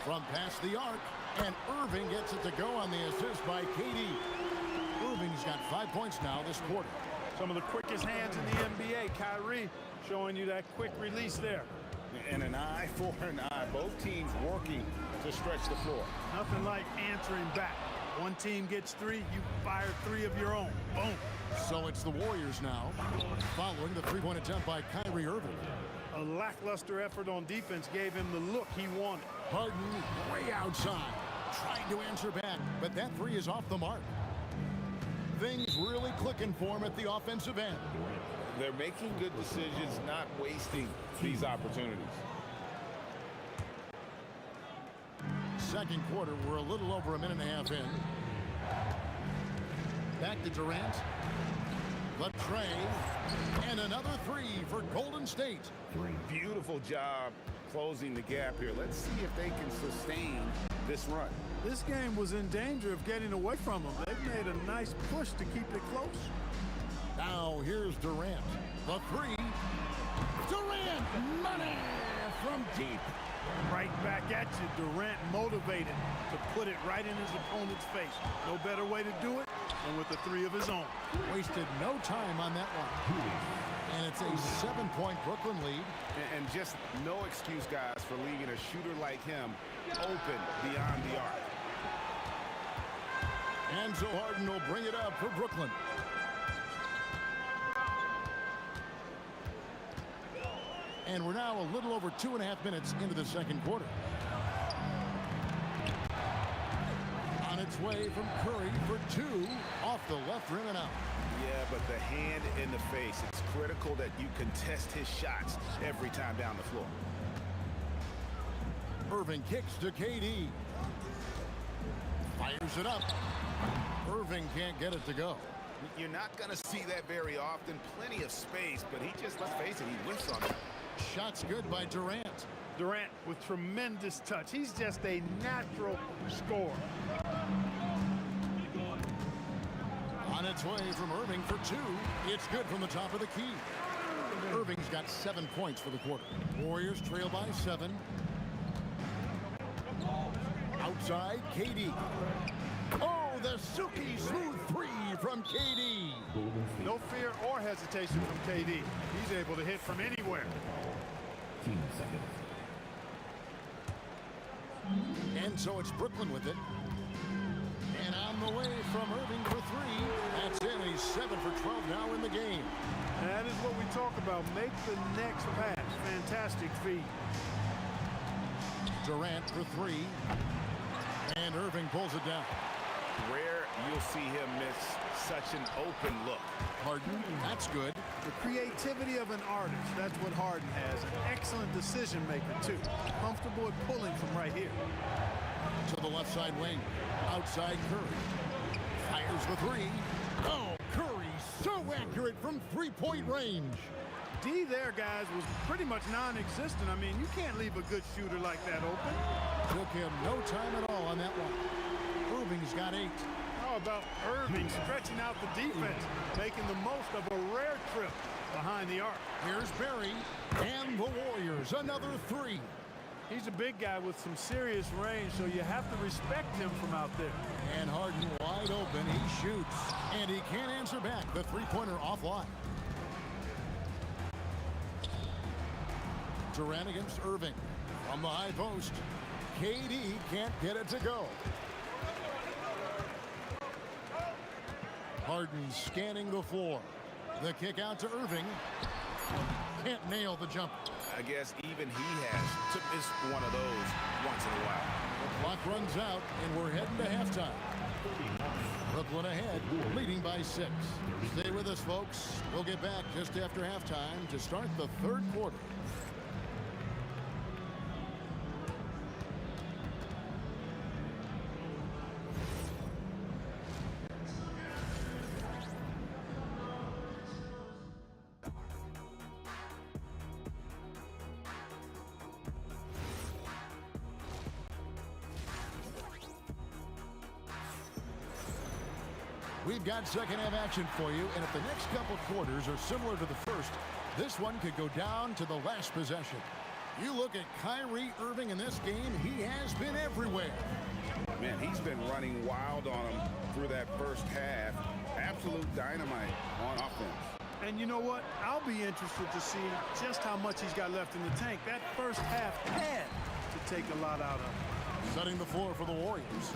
From past the arc, and Irving gets it to go on the assist by KD. Irving's got 5 points now this quarter. Some of the quickest hands in the NBA. Kyrie showing you that quick release there. And an eye for an eye. Both teams working to stretch the floor. Nothing like answering back. One team gets 3, you fire 3 of your own. Boom. So it's the Warriors now, following the three-point attempt by Kyrie Irving. A lackluster effort on defense gave him the look he wanted. Harden way outside, trying to answer back, but that 3 is off the mark. Things really clicking for him at the offensive end. They're making good decisions, not wasting these opportunities. Second quarter, we're a little over a minute and a half in. Back to Durant. The tray. And another 3 for Golden State. Beautiful job closing the gap here. Let's see if they can sustain this run. This game was in danger of getting away from them. They've made a nice push to keep it close. Now here's Durant. The 3. Durant! Money from deep. Right back at you. Durant motivated to put it right in his opponent's face. No better way to do it than with the 3 of his own. Wasted no time on that one. And it's a 7-point Brooklyn lead. And just no excuse, guys, for leaving a shooter like him open beyond the arc. And so Harden will bring it up for Brooklyn. And we're now a little over 2.5 minutes into the second quarter. On its way from Curry for 2 off the left rim and out. Yeah, but the hand in the face, it's critical that you contest his shots every time down the floor. Irving kicks to KD. Fires it up. Irving can't get it to go. You're not going to see that very often. Plenty of space, but he just, let's face it, he whiffs on it. Shots good by Durant. Durant with tremendous touch. He's just a natural scorer. On its way from Irving for 2. It's good from the top of the key. Irving's got 7 points for the quarter. Warriors trail by 7. Outside, KD. Oh, the silky smooth 3 from KD. No fear or hesitation from KD. He's able to hit from anywhere. And so it's Brooklyn with it. And on the way from Irving for 3. That's in. He's 7 for 12 now in the game. That is what we talk about. Make the next pass. Fantastic feed. Durant for 3. And Irving pulls it down. Rare you'll see him miss such an open look. Harden That's good. The creativity of an artist, that's what Harden has. An excellent decision maker, too. Comfortable at pulling from right here. To the left side wing. Outside Curry. Fires the three. Oh, Curry so accurate from three-point range. D there, guys, was pretty much non-existent. I mean, you can't leave a good shooter like that open. Took him no time at all on that one. Irving's got 8. How about Irving stretching out the defense, making the most of a rare trip behind the arc. Here's Barry and the Warriors. Another 3. He's a big guy with some serious range, so you have to respect him from out there. And Harden wide open. He shoots. And he can't answer back. The three-pointer offline. Durant against Irving. From the high post. KD can't get it to go. Harden scanning the floor. The kick out to Irving. Can't nail the jump. I guess even he has to miss one of those once in a while. The clock runs out, and we're heading to halftime. Brooklyn ahead, leading by 6. Stay with us, folks. We'll get back just after halftime to start the third quarter. We've got second half action for you, and if the next couple quarters are similar to the first, this one could go down to the last possession. You look at Kyrie Irving in this game, he has been everywhere. Man, he's been running wild on him through that first half. Absolute dynamite on offense. And you know what? I'll be interested to see just how much he's got left in the tank. That first half had to take a lot out of him. Setting the floor for the Warriors.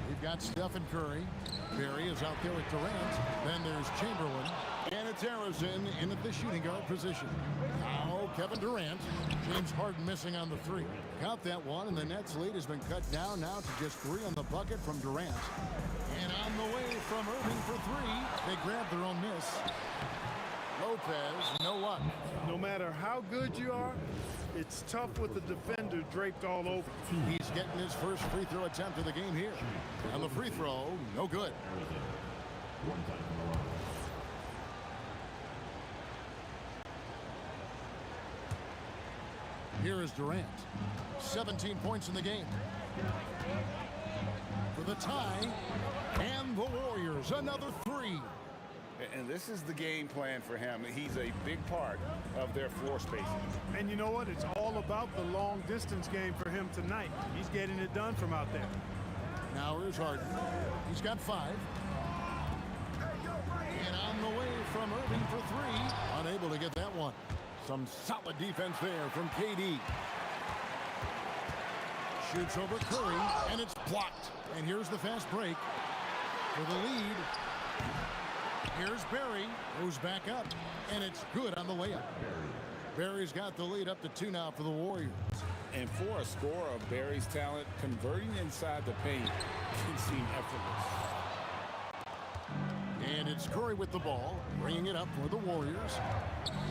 We've got Stephen Curry. Barry is out there with Durant. Then there's Chamberlain. And it's Harrison in at the shooting guard position. Now Kevin Durant. James Harden missing on the 3. Got that one, and the Nets lead has been cut down now to just 3 on the bucket from Durant. And on the way from Irving for 3. They grab their own miss. Lopez, no luck. No matter how good you are, it's tough with the defender draped all over. He's getting his first free throw attempt of the game here. And the free throw, no good. Here is Durant. 17 points in the game. For the tie. And the Warriors, another 3. And this is the game plan for him. He's a big part of their floor spacing. And you know what? It's all about the long distance game for him tonight. He's getting it done from out there. Now here's Harden. He's got 5. And on the way from Irving for 3. Unable to get that one. Some solid defense there from KD. Shoots over Curry, and it's blocked. And here's the fast break for the lead. Here's Barry, goes back up, and it's good on the layup. Barry's got the lead up to 2 now for the Warriors. And for a scorer of Barry's talent, converting inside the paint can seem effortless. And it's Curry with the ball, bringing it up for the Warriors.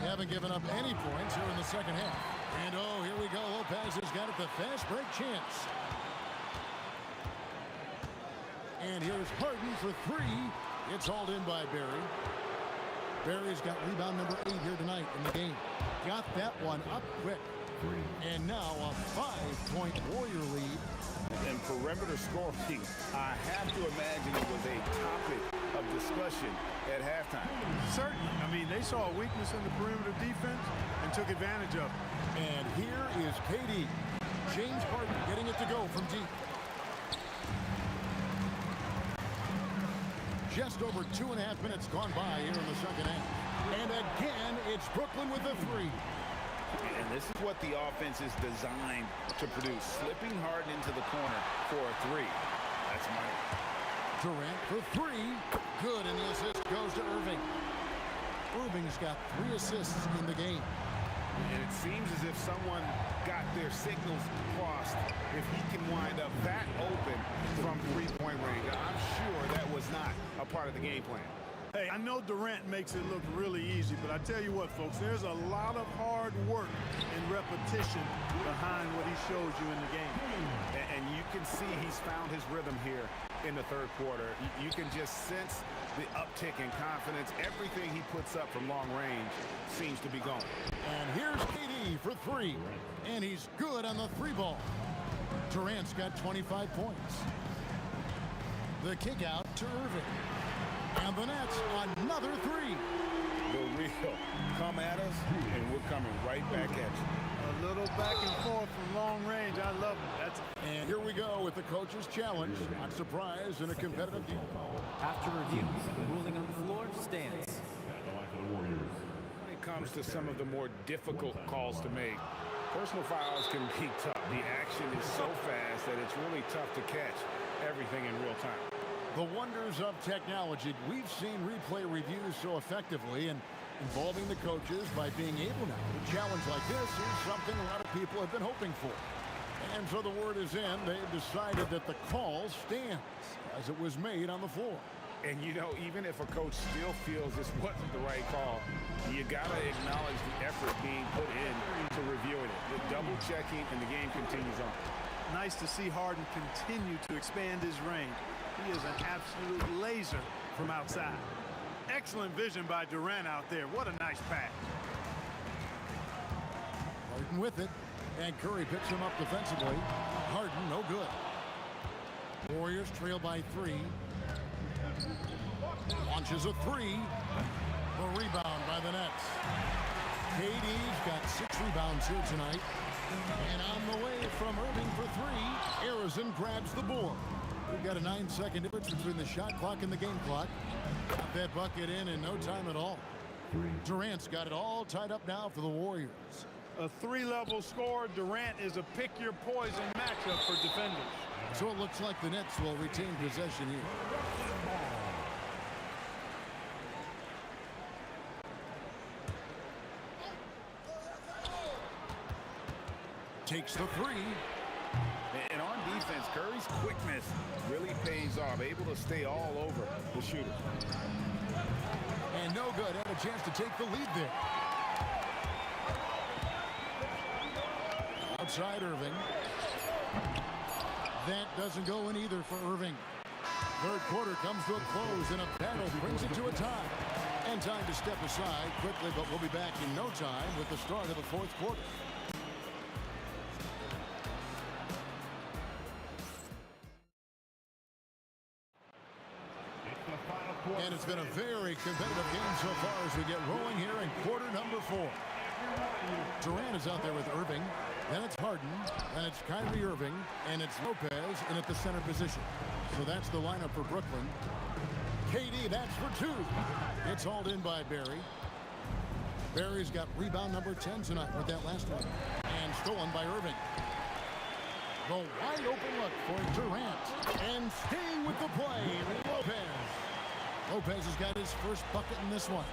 They haven't given up any points here in the second half. And oh, here we go. Lopez has got it, the fast break chance. And here's Harden for 3. It's hauled in by Barry. Barry's got rebound number 8 here tonight in the game. Got that one up quick. And now a 5-point Warrior lead. And perimeter scoring, I have to imagine it was a topic of discussion at halftime. Certainly. I mean, they saw a weakness in the perimeter defense and took advantage of it. And here is KD. James Harden getting it to go from deep. Just over 2.5 minutes gone by here in the second half. And again, it's Brooklyn with the 3. And this is what the offense is designed to produce. Slipping Harden into the corner for a 3. That's money. Durant for 3. Good, and the assist goes to Irving. Irving's got 3 assists in the game. And it seems as if someone got their signals crossed if he can wind up that open from 3-point range. I'm sure that was not a part of the game plan. Hey, I know Durant makes it look really easy, but I tell you what, folks, there's a lot of hard work and repetition behind what he shows you in the game. And you can see he's found his rhythm here in the third quarter. You can just sense the uptick in confidence. Everything he puts up from long range seems to be going. And here's KD for three. And he's good on the three ball. Durant's got 25 points. The kick out to Irving. And the Nets, another three. The real come at us, and we're coming right back at you. A little back and forth from long range. I love it. And here we go with the coach's challenge. Not surprised in a competitive game. After review, the ruling on the floor stands. When it comes to some of the more difficult calls to make, personal fouls can be tough. The action is so fast that it's really tough to catch everything in real time. The wonders of technology. We've seen replay reviews so effectively and involving the coaches by being able now. A challenge like this is something a lot of people have been hoping for. And so the word is in. They've decided that the call stands as it was made on the floor. And you know, even if a coach still feels this wasn't the right call, you gotta acknowledge the effort being put in to reviewing it. The double checking and the game continues on. Nice to see Harden continue to expand his range. He is an absolute laser from outside. Excellent vision by Durant out there. What a nice pass. Harden with it. And Curry picks him up defensively. Harden, no good. Warriors trail by three. Launches a three. The rebound by the Nets. KD's got 6 rebounds here tonight. And on the way from Irving for three, Arizona grabs the board. We've got a 9-second difference between the shot clock and the game clock. Got that bucket in no time at all. Durant's got it all tied up now for the Warriors. A three-level score. Durant is a pick-your-poison matchup for defenders. So it looks like the Nets will retain possession here. Takes the three. And on defense, Curry's quickness really pays off. Able to stay all over the shooter. And no good. Had a chance to take the lead there. Outside Irving. That doesn't go in either for Irving. Third quarter comes to a close, and a battle brings it to a tie. And time to step aside quickly, but we'll be back in no time with the start of the fourth quarter. And it's been a very competitive game so far as we get rolling here in quarter number 4. Durant is out there with Irving. Then it's Harden. Then it's Kyrie Irving. And it's Lopez in at the center position. So that's the lineup for Brooklyn. KD, that's for 2. It's hauled in by Barry. Barry's got rebound number 10 tonight with that last one. And stolen by Irving. The wide open look for Durant. And staying with the play, Lopez. Lopez has got his first bucket in this one.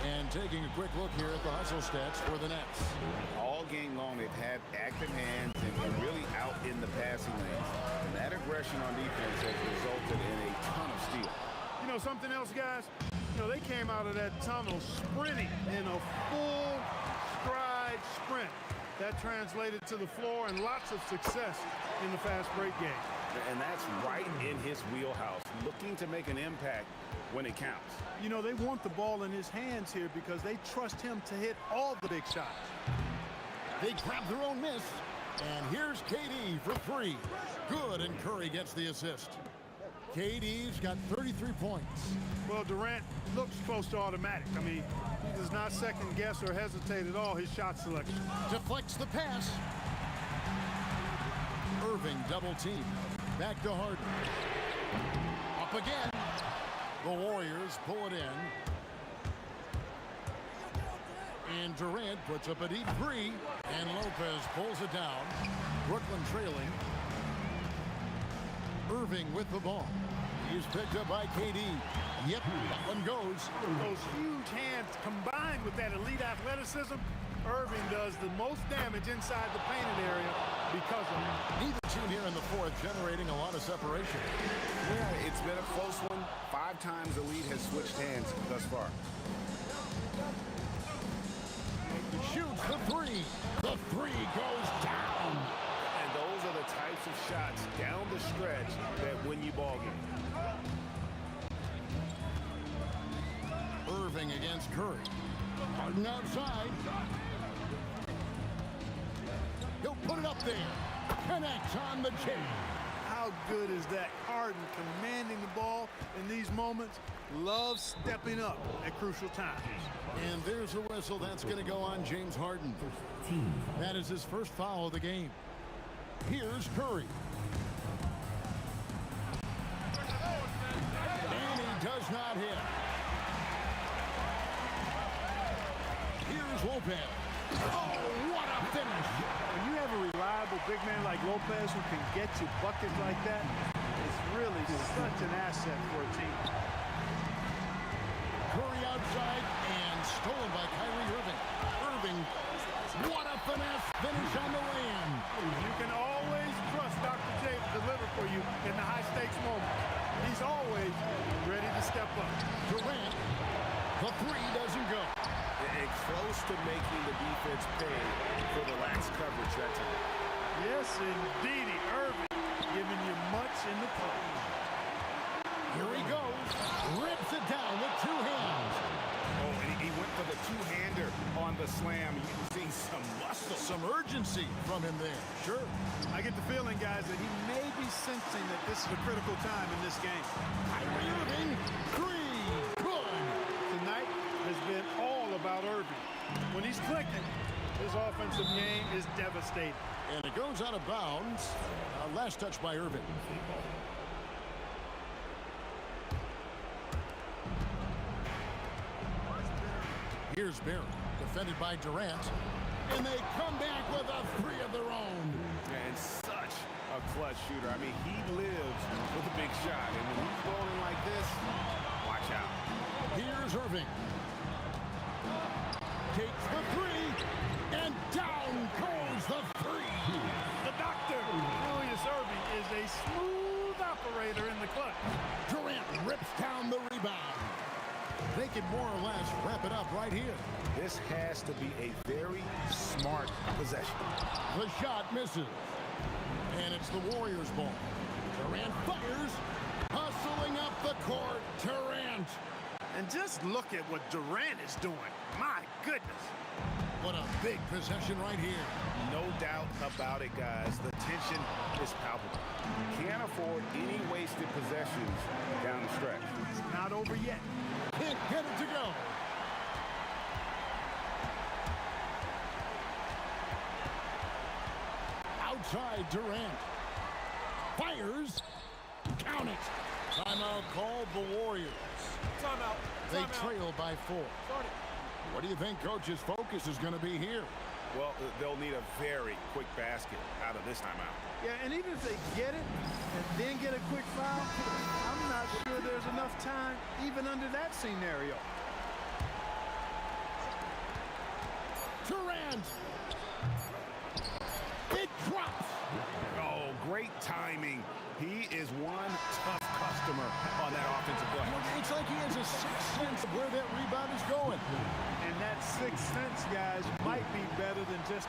And taking a quick look here at the hustle stats for the Nets. All game long, they've had active hands and really out in the passing lanes. And that aggression on defense has resulted in a ton of steals. You know something else, guys? You know, they came out of that tunnel sprinting in a full stride sprint. That translated to the floor and lots of success in the fast break game. And that's right in his wheelhouse, looking to make an impact when it counts. You know, they want the ball in his hands here because they trust him to hit all the big shots. They grab their own miss. And here's KD for 3. Good, and Curry gets the assist. KD's got 33 points. Well, Durant looks close to automatic. I mean, he does not second guess or hesitate at all his shot selection. Deflects the pass. Irving double team. Back to Harden. Up again. The Warriors pull it in. And Durant puts up a deep 3. And Lopez pulls it down. Brooklyn trailing. Irving with the ball. He's picked up by KD. Yep, that one goes. Those huge hands combined with that elite athleticism, Irving does the most damage inside the painted area because of it. Neither team here in the fourth generating a lot of separation. Yeah, it's been a close one. 5 5 times the lead has switched hands thus far. Shoots the three. The three goes down. And those are the types of shots down the stretch that win you ball games. Irving against Curry. Harden outside. He'll put it up there. Connects on the chain. How good is that? Harden commanding the ball in these moments. Loves stepping up at crucial times. And there's a whistle. That's going to go on James Harden. That is his first foul of the game. Here's Curry. And he does not hit. Here's Lopez. Oh, what a finish. When you have a reliable big man like Lopez who can get you buckets like that, it's really such an asset for a team. Curry outside and stolen by Kyrie Irving. Irving, what a finesse finish on the land. You can always trust Dr. J to deliver for you in the high-stakes moment. He's always ready to step up. Durant, the three doesn't go. And close to making the defense pay for the lax coverage that time. Yes, indeedy. Irving giving you much in the post. Here he goes. Rips it down with 2 hands. Oh, and he went for the two-hander on the slam. You can see some muscle. Some urgency from him there. Sure. I get the feeling, guys, that he may be sensing that this is a critical time in this game. Kyrie Irving, 3. Good. Tonight has been all about Irving. When he's clicking, his offensive game is devastating. And it goes out of bounds. Last touch by Irving. Here's Barry, defended by Durant. And they come back with a 3 of their own. And such a clutch shooter. I mean, he lives with a big shot. And when he's rolling like this, watch out. Here's Irving. Takes the 3. And down goes the 3. The doctor, Julius Irving, is a smooth operator in the clutch. Durant rips down the rebound. They can more or less wrap it up right here. This has to be a very smart possession. The shot misses. And it's the Warriors' ball. Durant fires. Hustling up the court. Durant. And just look at what Durant is doing. My goodness. What a big possession right here. No doubt about it, guys. The tension is palpable. Can't afford any wasted possessions down the stretch. It's not over yet. Can't get it to go. Outside Durant. Fires. Count it. Timeout called the Warriors. Timeout. They trail by 4. What do you think Coach's focus is going to be here? Well, they'll need a very quick basket out of this timeout. Yeah, and even if they get it and then get a quick foul, I'm not sure there's enough time even under that scenario. Durant. It drops. Oh, great timing. He is one tough customer on that offensive play. It's like he has a sixth sense of where that rebound is going. And that sixth sense, guys, might be better than just...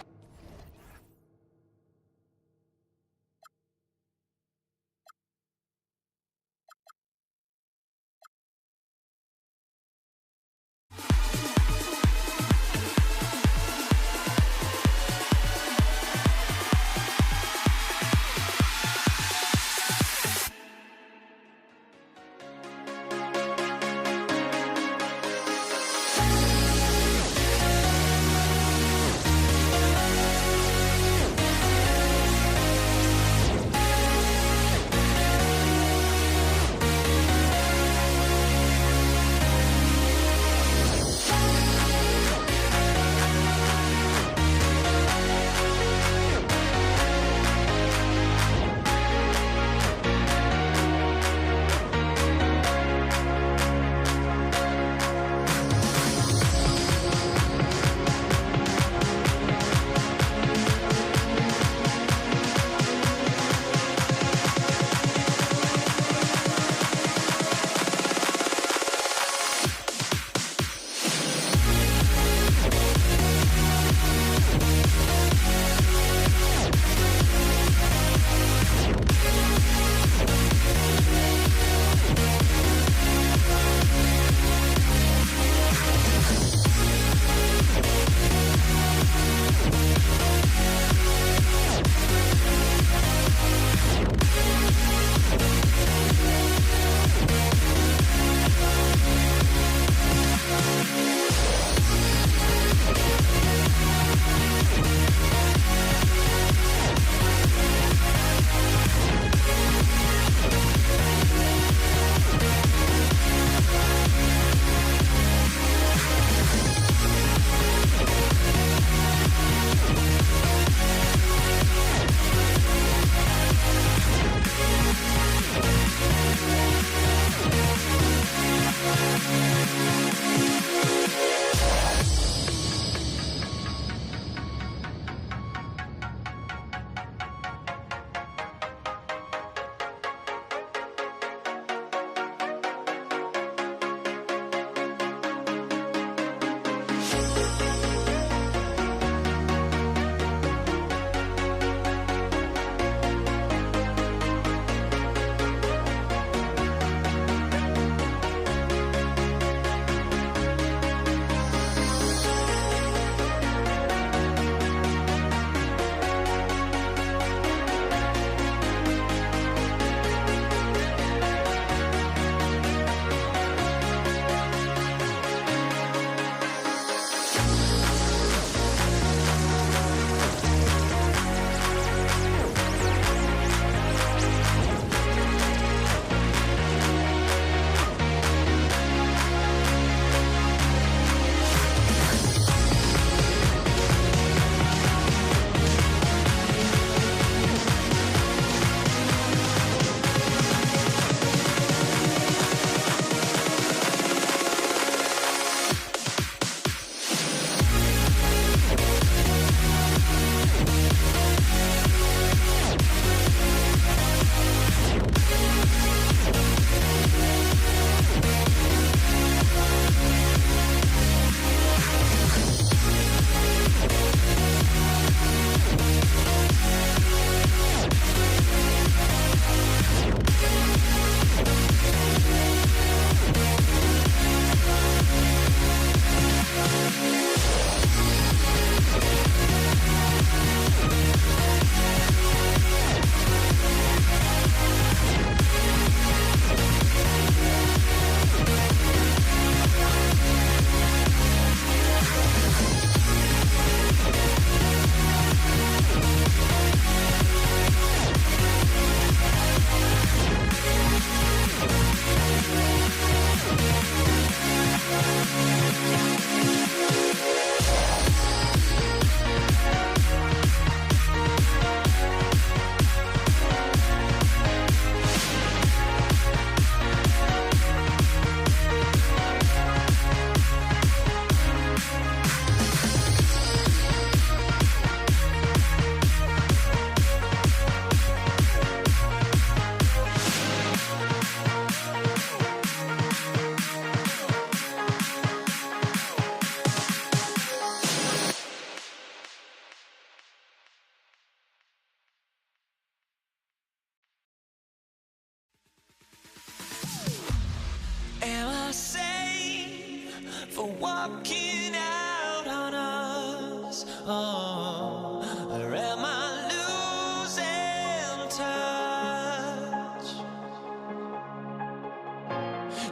walking out on us? Oh, or am I losing touch?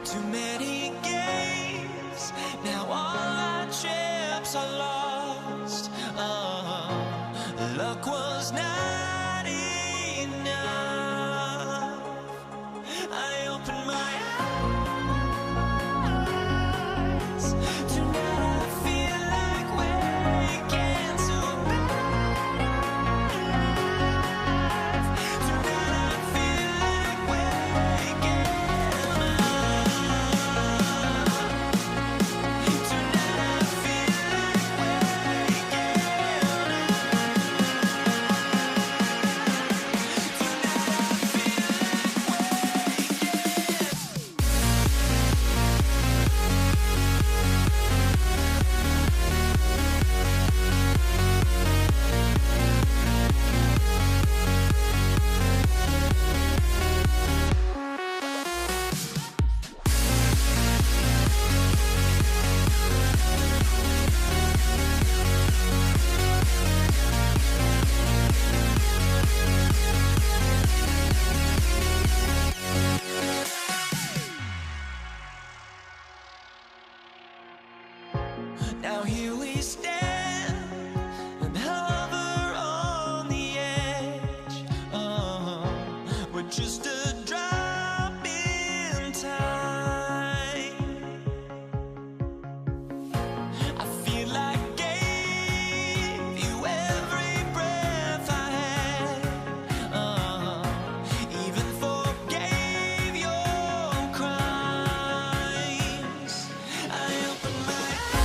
Too many games, now all our chips are lost. Oh, luck was not enough. I opened my eyes. Tonight I feel like waking to a better life. Tonight I feel like waking up. Tonight I feel like waking Now here we stand and hover on the edge. Oh, we're just a drop in time. I feel like I gave you every breath I had. Oh, even forgave your crimes. I opened my eyes.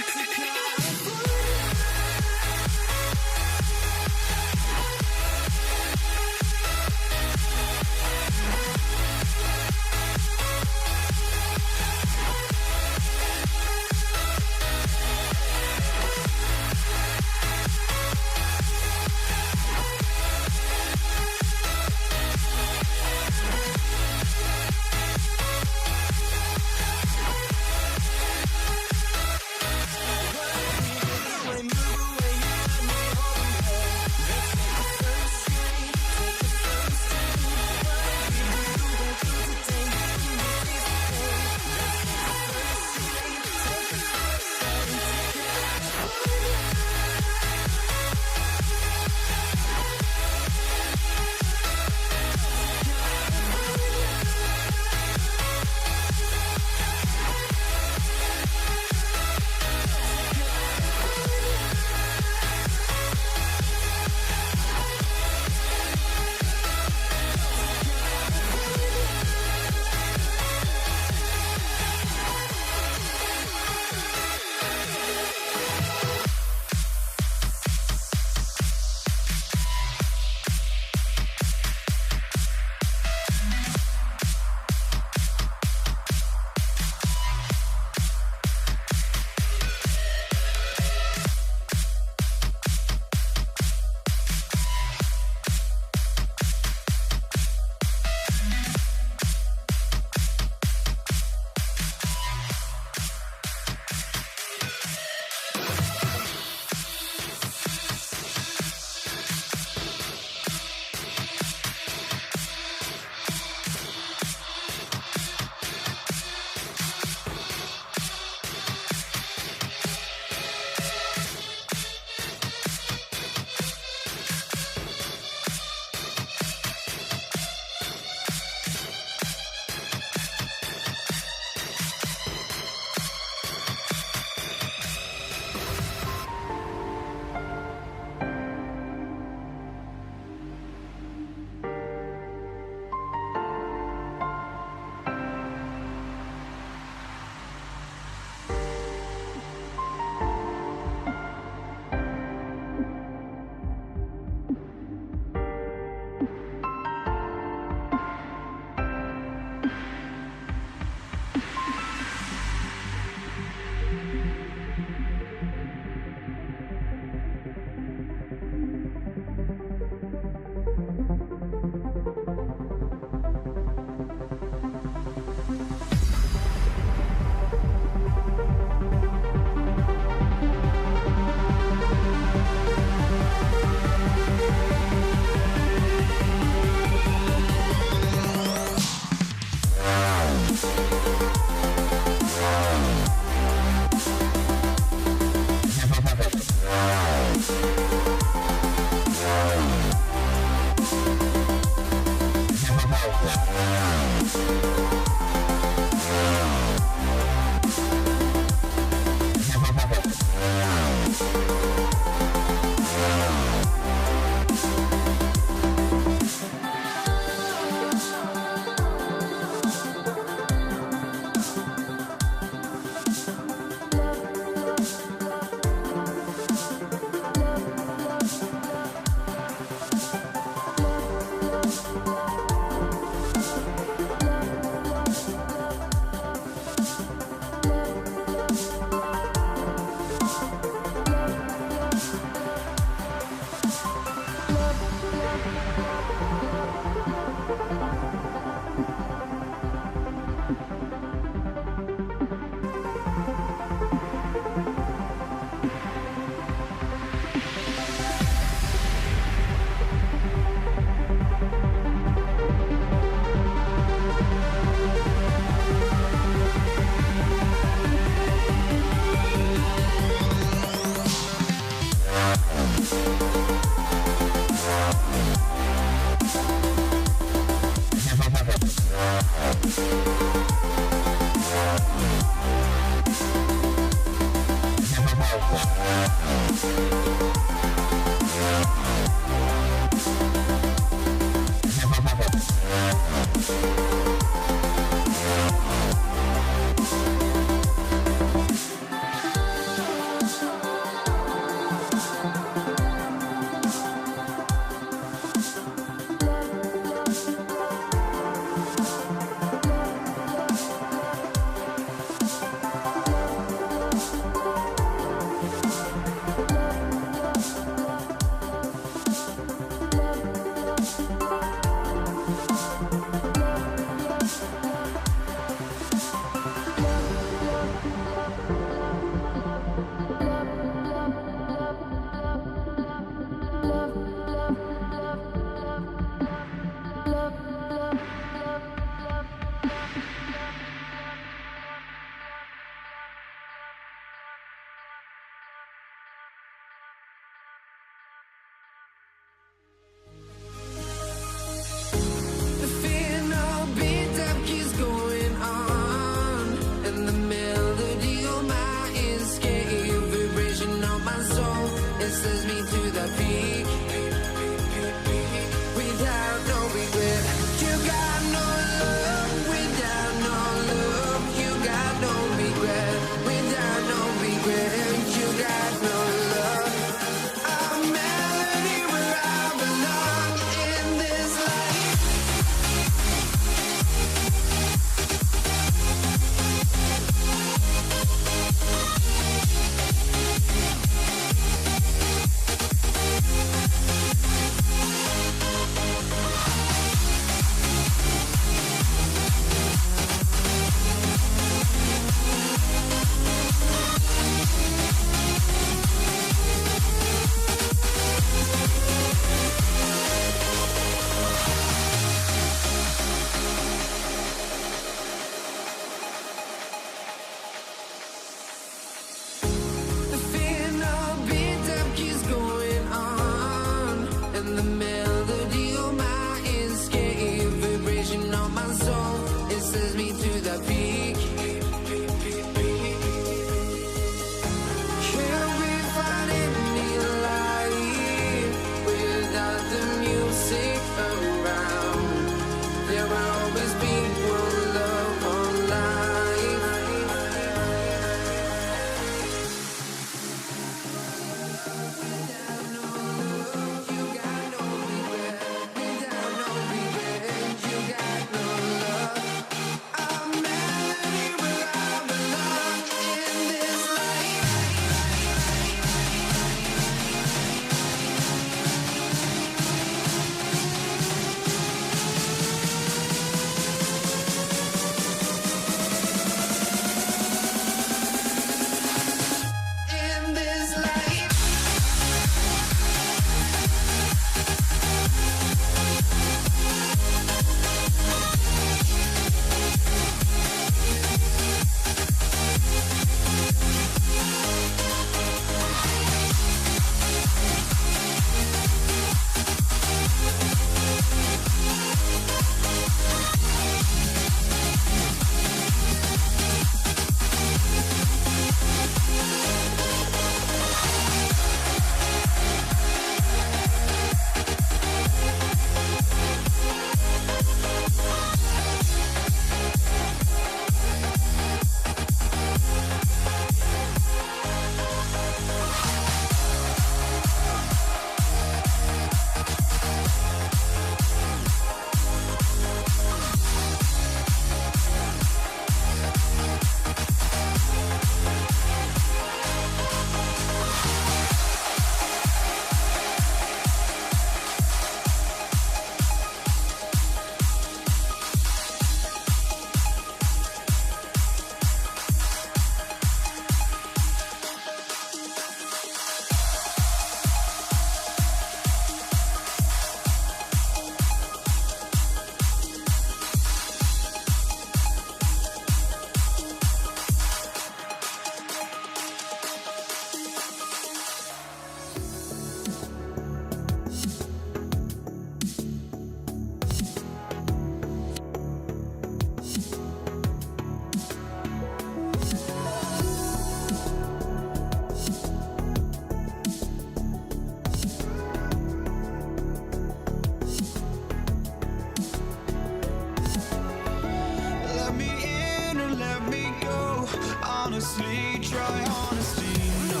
try honesty, no.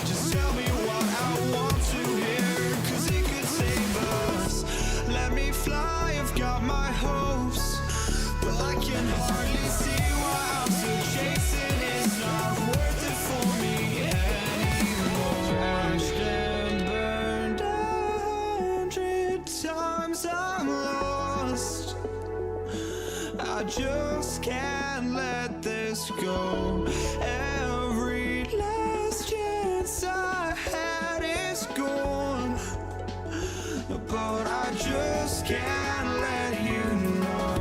Just tell me what I want to hear, 'cause it could save us. Let me fly, I've got my hopes, but I can hardly see why I'm still chasing. It's not worth it for me anymore. Crashed and burned 100 times, I'm lost. I just can't let this go. Every last chance I had is gone, but I just can't let you know.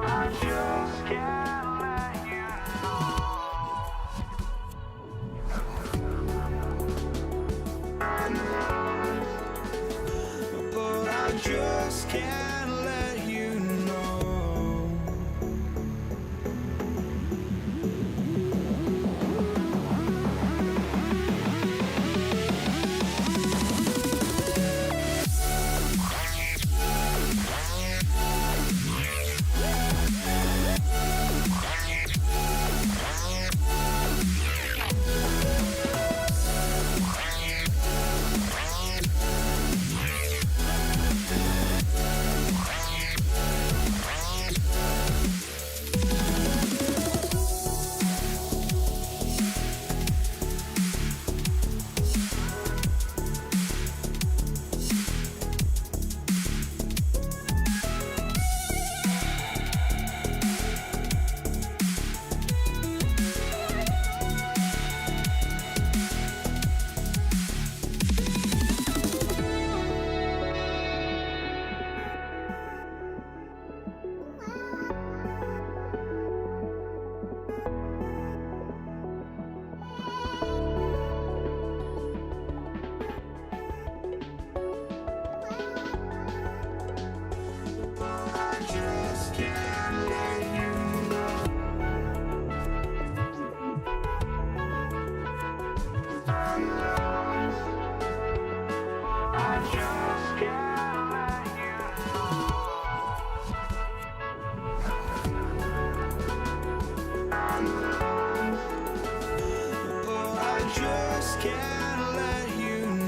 I just can't let you know. But I just can't let you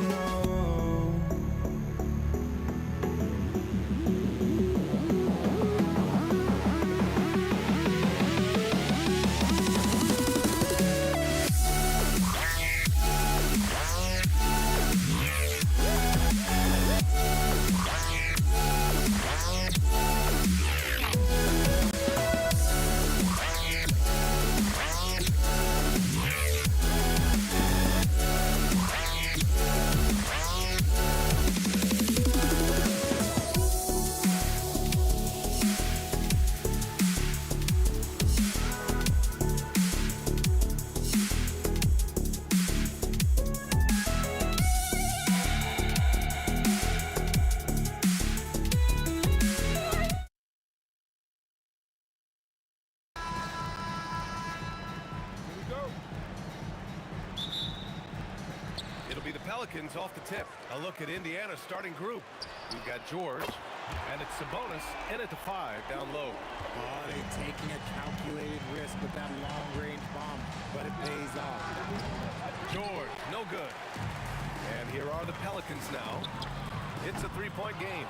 know. It'll be the Pelicans off the tip. A look at Indiana's starting group. We've got George, and it's Sabonis in at the 5 down low. Oh, they're taking a calculated risk with that long-range bomb, but it pays off. George, no good. And here are the Pelicans now. It's a three-point game.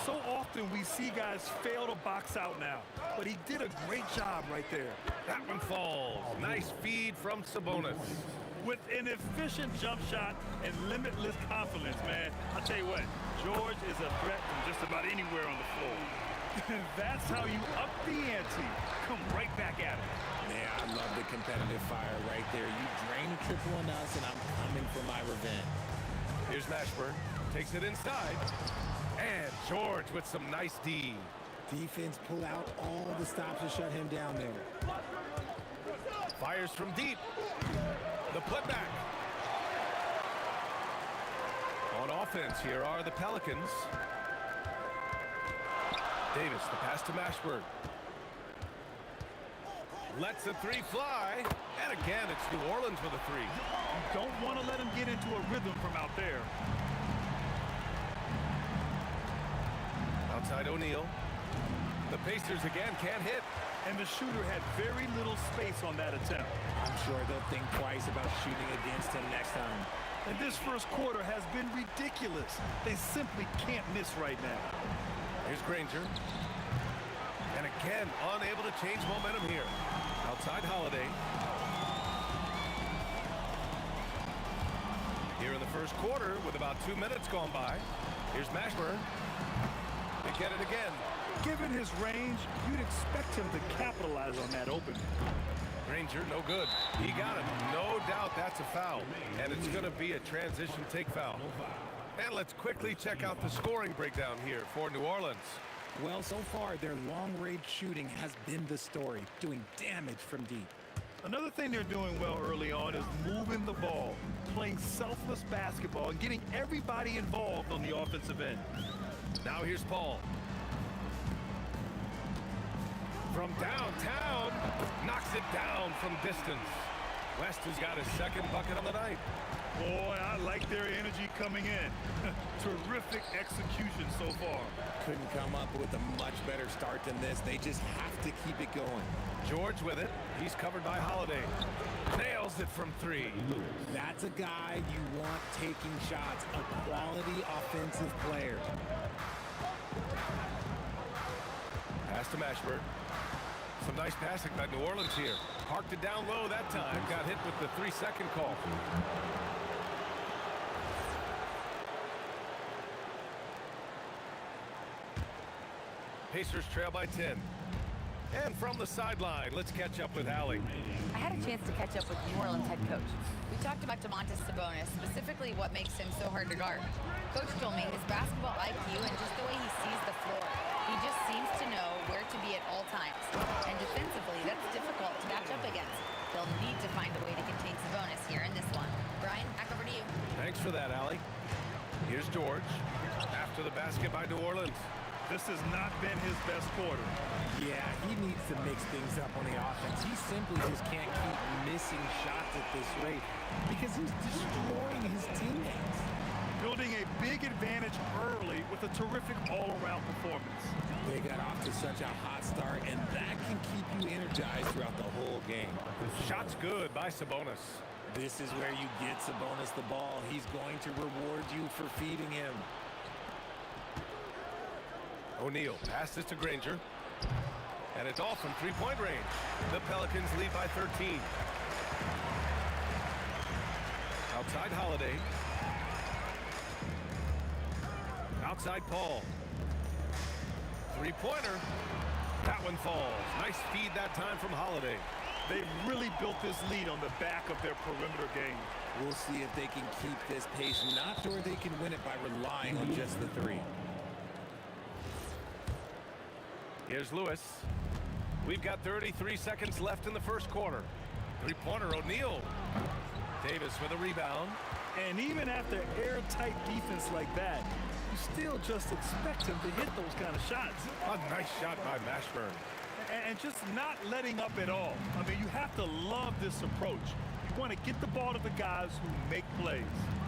So often we see guys fail to box out now, but he did a great job right there. That one falls. Nice feed from Sabonis. With an efficient jump shot and limitless confidence, man. I'll tell you what, George is a threat from just about anywhere on the floor. That's how you up the ante. Come right back at it. Man, I love the competitive fire right there. You drain a triple on us, and I'm coming for my revenge. Here's Mashburn. Takes it inside. And George with some nice D. Defense pull out all the stops to shut him down there. Fires from deep. The putback. On offense, here are the Pelicans. Davis, the pass to Mashburn. Lets the three fly. And again, it's New Orleans with a three. You don't want to let him get into a rhythm from out there. Outside O'Neal. The Pacers again can't hit. And the shooter had very little space on that attempt. I'm sure they'll think twice about shooting against him next time. And this first quarter has been ridiculous. They simply can't miss right now. Here's Granger. And again, unable to change momentum here. Outside Holiday. Here in the first quarter with about 2 minutes gone by. Here's Mashburn. They get it again. Given his range, you'd expect him to capitalize on that opening. Granger, no good. He got him. No doubt that's a foul. And it's going to be a transition take foul. And let's quickly check out the scoring breakdown here for New Orleans. Well, so far, their long-range shooting has been the story, doing damage from deep. Another thing they're doing well early on is moving the ball, playing selfless basketball, and getting everybody involved on the offensive end. Now here's Paul. From downtown, knocks it down from distance. West has got his second bucket on the night. Boy, I like their energy coming in. Terrific execution so far. Couldn't come up with a much better start than this. They just have to keep it going. George with it. He's covered by Holiday. Nails it from 3. That's a guy you want taking shots, a quality offensive player. Pass to Mashburn. Some nice passing by New Orleans here. Parked it down low that time. Got hit with the 3-second call. Pacers trail by 10. And from the sideline, let's catch up with Allie. I had a chance to catch up with New Orleans head coach. We talked about Domantas Sabonis, specifically what makes him so hard to guard. Coach told me his basketball IQ and just the way he sees the floor. He just seems to know where to be at all times. And defensively, that's difficult to match up against. They'll need to find a way to contain Sabonis here in this one. Brian, back over to you. Thanks for that, Allie. Here's George. After the basket by New Orleans. This has not been his best quarter. Yeah, he needs to mix things up on the offense. He simply just can't keep missing shots at this rate because he's destroying his teammates. Building a big advantage early with a terrific all-around performance. They got off to such a hot start, and that can keep you energized throughout the whole game. Shot's good by Sabonis. This is where you get Sabonis the ball. He's going to reward you for feeding him. O'Neal passes to Granger. And it's all from three-point range. The Pelicans lead by 13. Outside Holiday. Outside Paul. Three-pointer. That one falls. Nice feed that time from Holiday. They've really built this lead on the back of their perimeter game. We'll see if they can keep this pace. Not sure they can win it by relying on just the 3. Here's Lewis. We've got 33 seconds left in the first quarter. Three-pointer, O'Neal. Davis with a rebound. And even after airtight defense like that, you still just expect him to hit those kind of shots. A nice shot by Mashburn. And just not letting up at all. I mean, you have to love this approach. You want to get the ball to the guys who make plays.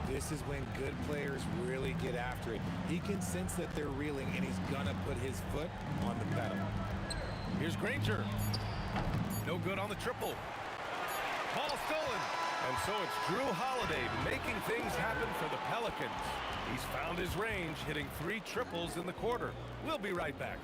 This is when good players really get after it. He can sense that they're reeling, and he's gonna put his foot on the pedal. Here's Granger. No good on the triple. Ball stolen. And so it's Drew Holiday making things happen for the Pelicans. He's found his range, hitting 3 triples in the quarter. We'll be right back.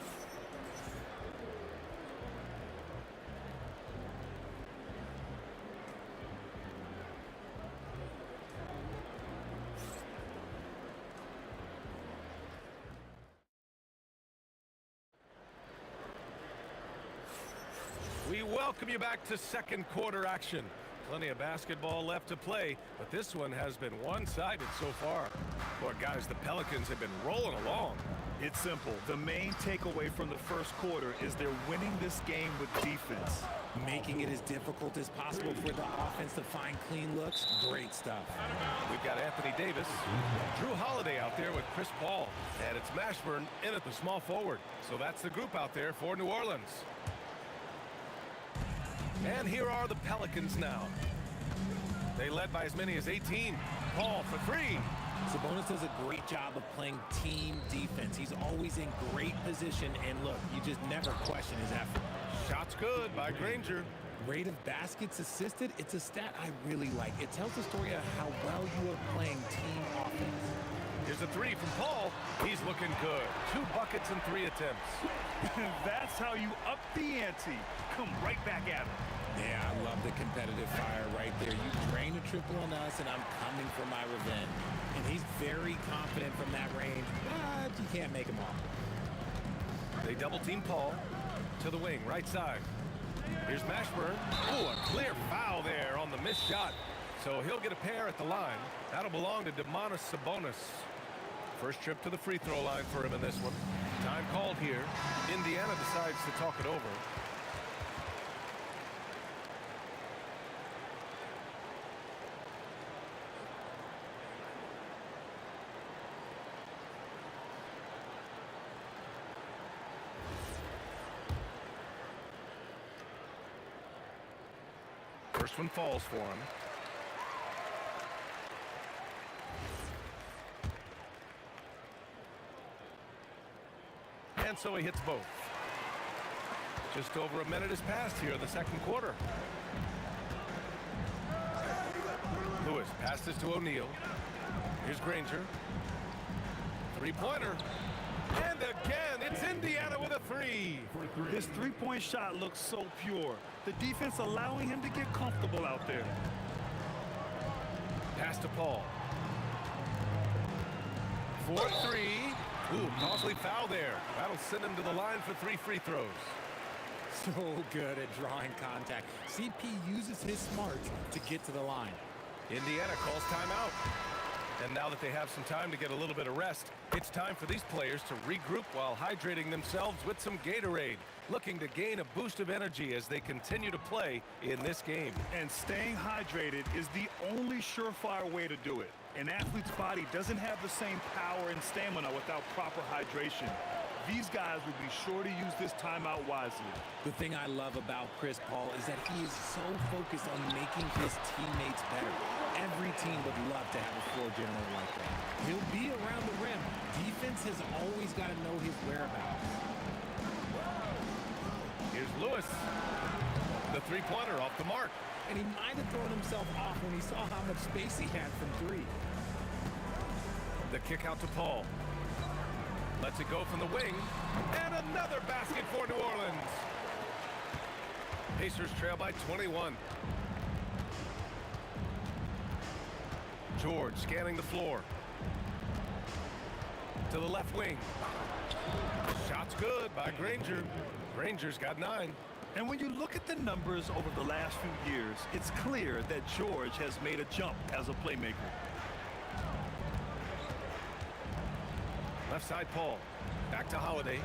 We welcome you back to second quarter action. Plenty of basketball left to play, but this one has been one-sided so far. Boy, guys, the Pelicans have been rolling along. It's simple. The main takeaway from the first quarter is they're winning this game with defense. Making it as difficult as possible for the offense to find clean looks. Great stuff. We've got Anthony Davis, Drew Holiday out there with Chris Paul, and it's Mashburn in at the small forward. So that's the group out there for New Orleans. And here are the Pelicans now. They led by as many as 18. Paul for 3. Sabonis does a great job of playing team defense. He's always in great position, and look, you just never question his effort. Shot's good by Granger. Rate of baskets assisted, it's a stat I really like. It tells the story of how well you are playing team offense. Here's a three from Paul. He's looking good. 2 buckets and 3 attempts. That's how you up the ante. Come right back at him. Yeah, I love the competitive fire right there. You drain a triple on us, and I'm coming for my revenge. And he's very confident from that range, but you can't make him all. They double team Paul to the wing, right side. Here's Mashburn. Ooh, a clear foul there on the missed shot. So he'll get a pair at the line. That'll belong to Domantas Sabonis. First trip to the free throw line for him in this one. Time called here. Indiana decides to talk it over. First one falls for him. And so he hits both. Just over a minute has passed here in the second quarter. Lewis passes to O'Neal. Here's Granger. Three-pointer. And again, it's Indiana with a three. His three-point shot looks so pure. The defense allowing him to get comfortable out there. Pass to Paul. 4-3. Ooh, costly foul there. That'll send him to the line for 3 free throws. So good at drawing contact. CP uses his smarts to get to the line. Indiana calls timeout. And now that they have some time to get a little bit of rest, it's time for these players to regroup while hydrating themselves with some Gatorade, looking to gain a boost of energy as they continue to play in this game. And staying hydrated is the only surefire way to do it. An athlete's body doesn't have the same power and stamina without proper hydration. These guys will be sure to use this timeout wisely. The thing I love about Chris Paul is that he is so focused on making his teammates better. Every team would love to have a floor general like that. He'll be around the rim. Defense has always got to know his whereabouts. Here's Lewis. The three-pointer off the mark. And he might have thrown himself off when he saw how much space he had from 3. The kick out to Paul. Lets it go from the wing. And another basket for New Orleans. Pacers trail by 21. George scanning the floor. To the left wing. Shot's good by Granger. Granger's got 9. And when you look at the numbers over the last few years, it's clear that George has made a jump as a playmaker. Left side Paul. Back to Holiday.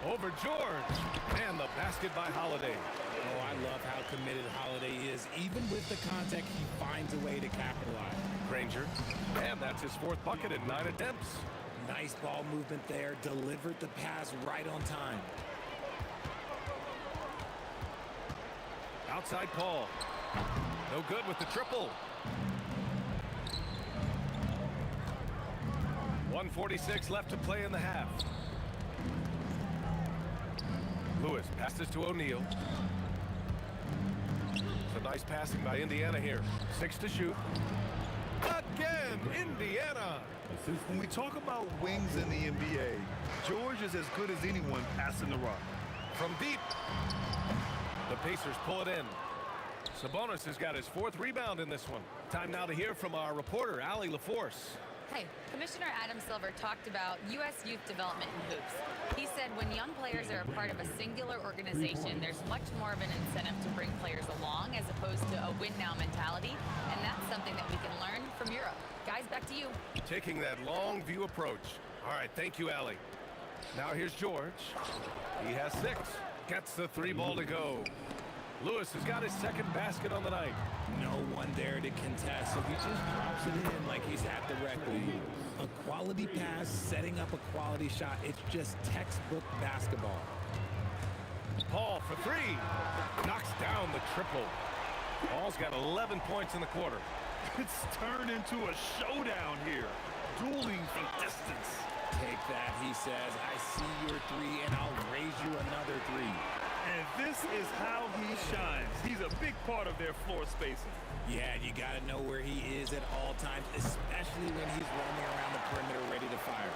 Over George. And the basket by Holiday. Oh, I love how committed Holiday is. Even with the contact, he finds a way to capitalize. Granger. And that's his 4th bucket in 9 attempts. Nice ball movement there. Delivered the pass right on time. Outside Paul. No good with the triple. 1:46 left to play in the half. Lewis passes to O'Neal. So nice passing by Indiana here. 6 to shoot. Again, Indiana. When we talk about wings in the NBA, George is as good as anyone passing the rock. From deep. The Pacers pull it in. Sabonis has got his 4th rebound in this one. Time now to hear from our reporter, Allie LaForce. Hey, Commissioner Adam Silver talked about U.S. youth development in hoops. He said when young players are a part of a singular organization, there's much more of an incentive to bring players along as opposed to a win-now mentality, and that's something that we can learn from Europe. Guys, back to you. Taking that long view approach. All right, thank you, Allie. Now here's George. He has 6. Gets the 3 ball to go. Lewis has got his 2nd basket on the night. No one there to contest, so he just drops it in like he's at the rec league. A quality pass, setting up a quality shot. It's just textbook basketball. Paul for 3. Knocks down the triple. Paul's got 11 points in the quarter. It's turned into a showdown here. Dueling from distance. Take that, he says. I see your three, and I'll raise you another three. And this is how he shines. He's a big part of their floor spacing. Yeah, you got to know where he is at all times, especially when he's roaming around the perimeter ready to fire.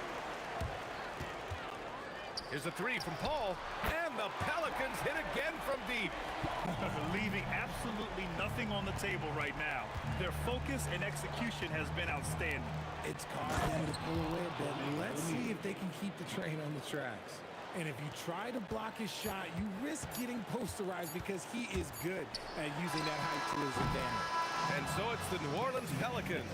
Here's a three from Paul, and the Pelicans hit again from deep. Leaving absolutely nothing on the table right now. Their focus and execution has been outstanding. It's caused them to pull away a bit. Let's see if they can keep the train on the tracks. And if you try to block his shot, you risk getting posterized because he is good at using that height to his advantage. And so it's the New Orleans Pelicans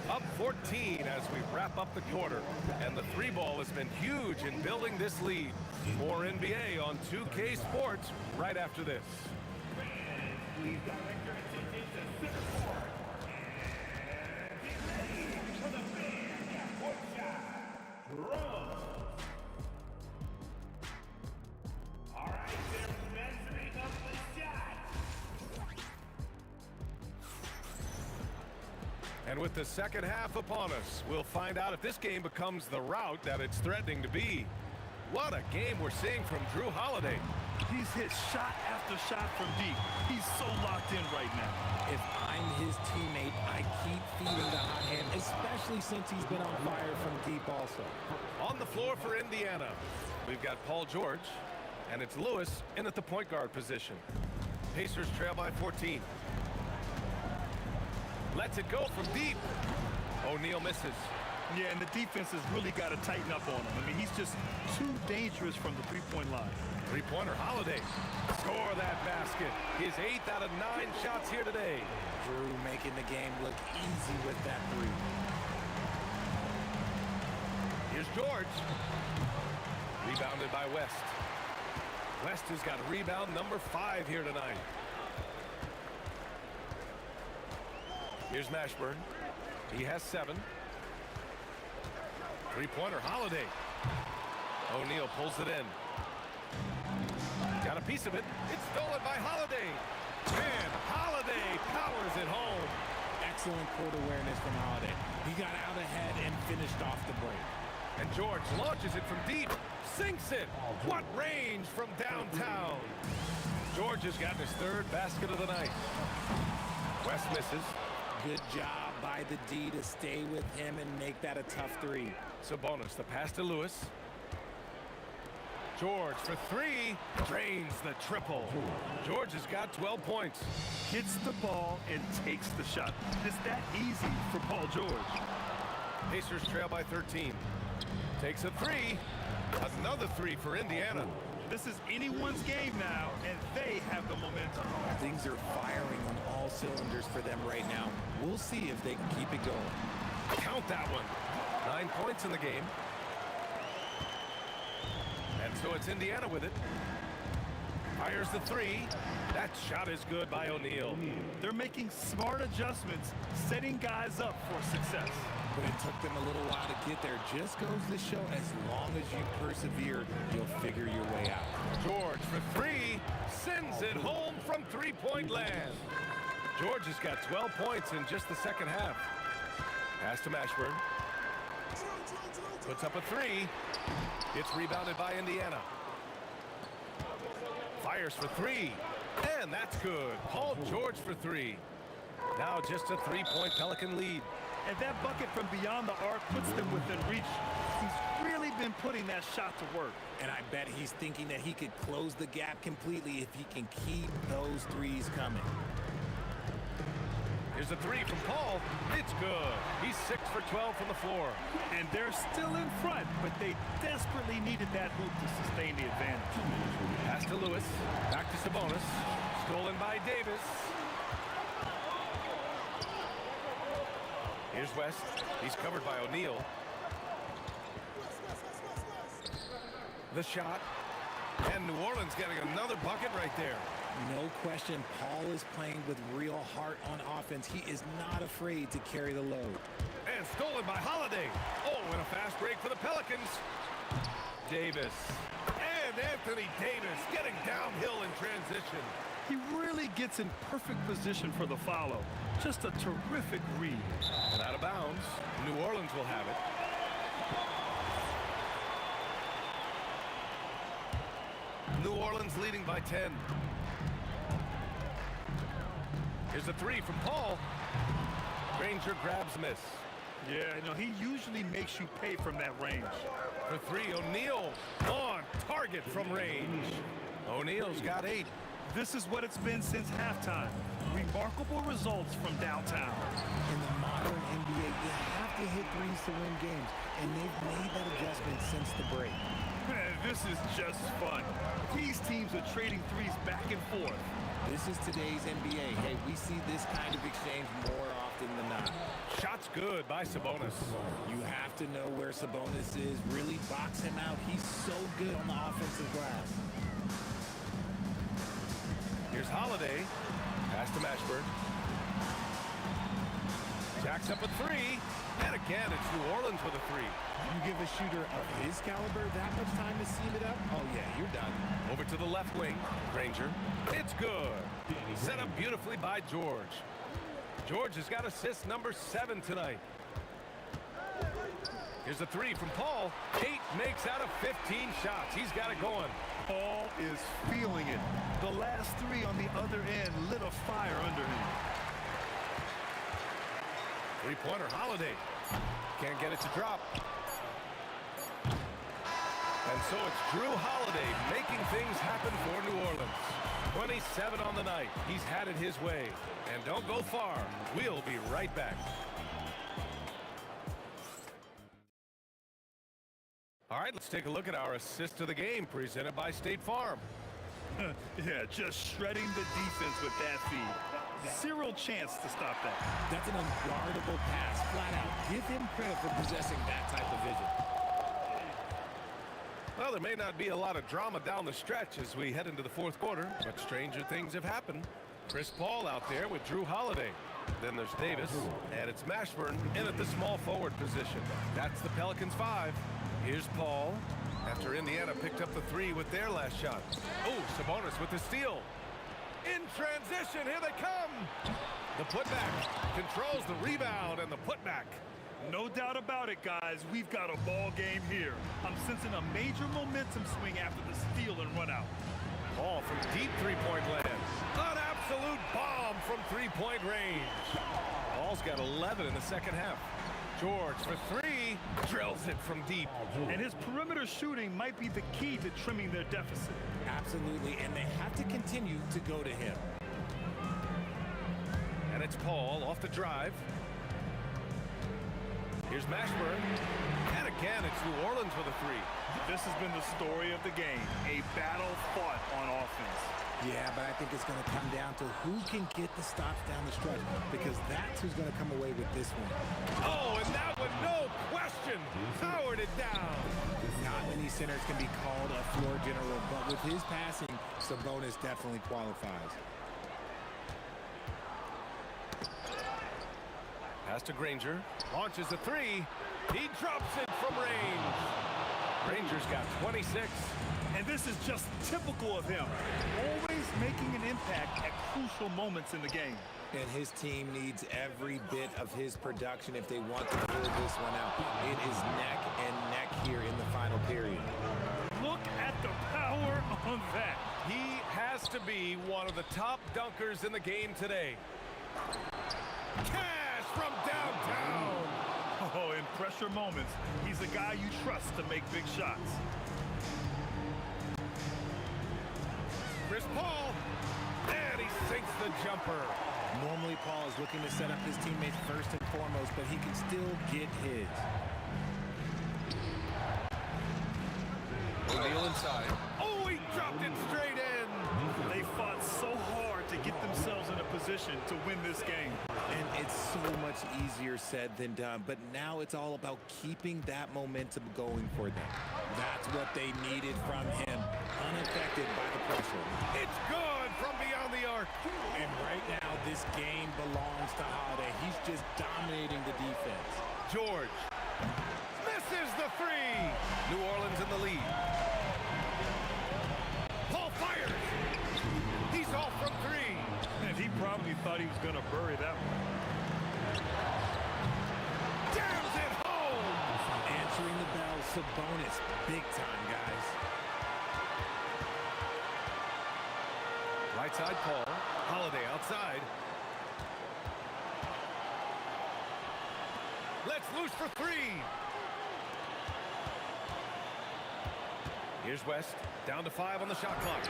up 14 as we wrap up the quarter. And the three ball has been huge in building this lead. More NBA on 2K Sports right after this. And with the second half upon us, we'll find out if this game becomes the rout that it's threatening to be. What a game we're seeing from Drew Holiday. He's hit shot after shot from deep. He's so locked in right now. If I'm his teammate, I keep feeding the hot hand, especially since he's been on fire from deep also. On the floor for Indiana, we've got Paul George, and it's Lewis in at the point guard position. Pacers trail by 14. Lets it go from deep. O'Neal misses. Yeah, and the defense has really got to tighten up on him. I mean, he's just too dangerous from the three-point line. Three-pointer Holiday. Score that basket. His 8th out of 9 shots here today. Drew making the game look easy with that three. Here's George. Rebounded by West. West has got rebound number 5 here tonight. Here's Mashburn. He has 7. Three-pointer Holiday. O'Neal pulls it in. Got a piece of it. It's stolen by Holiday. And Holiday powers it home. Excellent court awareness from Holiday. He got out ahead and finished off the break. And George launches it from deep. Sinks it. What range from downtown. George has gotten his 3rd basket of the night. West misses. Good job by the D to stay with him and make that a tough three. Sabonis, the pass to Lewis. George for 3, drains the triple. George has got 12 points. Hits the ball and takes the shot. It's that easy for Paul George. Pacers trail by 13. Takes a 3. Another 3 for Indiana. This is anyone's game now, and they have the momentum. Things are firing on all cylinders for them right now. We'll see if they can keep it going. Count that one. 9 points in the game. And so it's Indiana with it. Fires the 3. That shot is good by O'Neal. They're making smart adjustments, setting guys up for success. But it took them a little while to get there. Just goes to show, as long as you persevere, you'll figure your way out. George for 3. Sends it home from three-point land. George has got 12 points in just the second half. Pass to Mashburn. Puts up a 3. It's rebounded by Indiana. Fires for 3. And that's good. Paul George for 3. Now just a 3-point Pelican lead. And that bucket from beyond the arc puts them within reach. He's really been putting that shot to work. And I bet he's thinking that he could close the gap completely if he can keep those threes coming. Here's a 3 from Paul. It's good. He's 6 for 12 from the floor. And they're still in front, but they desperately needed that hoop to sustain the advantage. Pass to Lewis. Back to Sabonis. Stolen by Davis. Here's West. He's covered by O'Neal. The shot. And New Orleans getting another bucket right there. No question, Paul is playing with real heart on offense. He is not afraid to carry the load. And stolen by Holiday. Oh, and a fast break for the Pelicans. Davis. And Anthony Davis getting downhill in transition. He really gets in perfect position for the follow. Just a terrific read. And out of bounds. New Orleans will have it. New Orleans leading by 10. Here's a three from Paul. Granger grabs miss. Yeah, he usually makes you pay from that range. For three, O'Neal on target from range. O'Neal's got 8. This is what it's been since halftime. Remarkable results from downtown. In the modern NBA, you have to hit threes to win games, and they've made that adjustment since the break. Man, this is just fun. These teams are trading threes back and forth. This is today's NBA. Hey, we see this kind of exchange more often than not. Shot's good by Sabonis. You have to know where Sabonis is. Really box him out. He's so good on the offensive glass. Here's Holiday. Pass to Mashburn. Jacks up a three. And again, it's New Orleans with a three. You give a shooter of his caliber that much time to seam it up? Oh, yeah, you're done. Over to the left wing. Granger. It's good. Set up beautifully by George. George has got assist number 7 tonight. Here's a three from Paul. 8 makes out of 15 shots. He's got it going. Paul is feeling it. The last 3 on the other end lit a fire under him. Three-pointer Holiday. Can't get it to drop. And so it's Drew Holiday making things happen for New Orleans. 27 on the night. He's had it his way. And don't go far. We'll be right back. All right, let's take a look at our assist to the game presented by State Farm. Yeah, just shredding the defense with that feed. Zero chance to stop that. That's an unguardable pass, flat out. Give him credit for possessing that type of vision. Well, there may not be a lot of drama down the stretch as we head into the fourth quarter, but stranger things have happened. Chris Paul out there with Drew Holiday. Then there's Davis, and it's Mashburn in at the small forward position. That's the Pelicans 5. Here's Paul. After Indiana picked up the 3 with their last shot. Oh, Sabonis with the steal. In transition, here they come. The putback controls the rebound and the putback. No doubt about it, guys. We've got a ball game here. I'm sensing a major momentum swing after the steal and run out. Ball from deep three-point land. An absolute bomb from three-point range. Ball's got 11 in the second half. George for 3, drills it from deep. And his perimeter shooting might be the key to trimming their deficit. Absolutely, and they have to continue to go to him. And it's Paul off the drive. Here's Mashburn. And again, it's New Orleans with a 3. This has been the story of the game. A battle fought on offense. Yeah, but I think it's going to come down to who can get the stops down the stretch, because that's who's going to come away with this one. Oh, and that one, no question, powered it down. Not many centers can be called a floor general, but with his passing, Sabonis definitely qualifies. Pass to Granger, launches a 3. He drops it from range. Granger's got 26. And this is just typical of him. Always making an impact at crucial moments in the game. And his team needs every bit of his production if they want to pull this one out. It is neck and neck here in the final period. Look at the power on that. He has to be one of the top dunkers in the game today. Cash from downtown. Oh, in pressure moments, he's a guy you trust to make big shots. Chris Paul, and he sinks the jumper. Normally, Paul is looking to set up his teammates first and foremost, but he can still get his. O'Neal inside. Oh, he dropped it straight in. They fought so hard to get themselves in a position to win this game. And it's so much easier said than done, but now it's all about keeping that momentum going for them. That's what they needed from him, unaffected by the pressure. It's good from beyond the arc. And right now, this game belongs to Holiday. He's just dominating the defense. George misses the 3. New Orleans in the lead. Paul fires. He's off from probably thought he was going to bury that one. Jams it home! Answering the bell, Sabonis. Big time, guys. Right side, Paul. Holiday outside. Let's loose for three. Here's West. Down to 5 on the shot clock.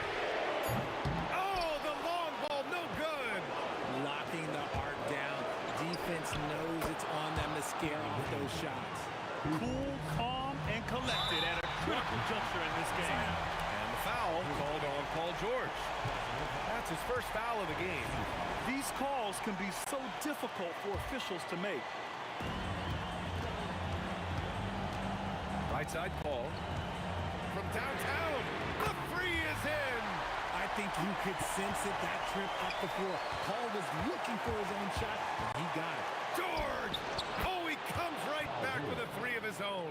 Oh, the long ball, no good. Locking the arc down. Defense knows it's on them to scare off those shots. Cool, calm, and collected at a critical juncture in this game. And the foul called on Paul George. That's his first foul of the game. These calls can be so difficult for officials to make. Right side, Paul. From downtown, the three is in. I think you could sense it, that trip up the floor. Paul was looking for his own shot, and he got it. George! Oh, he comes right back with a three of his own.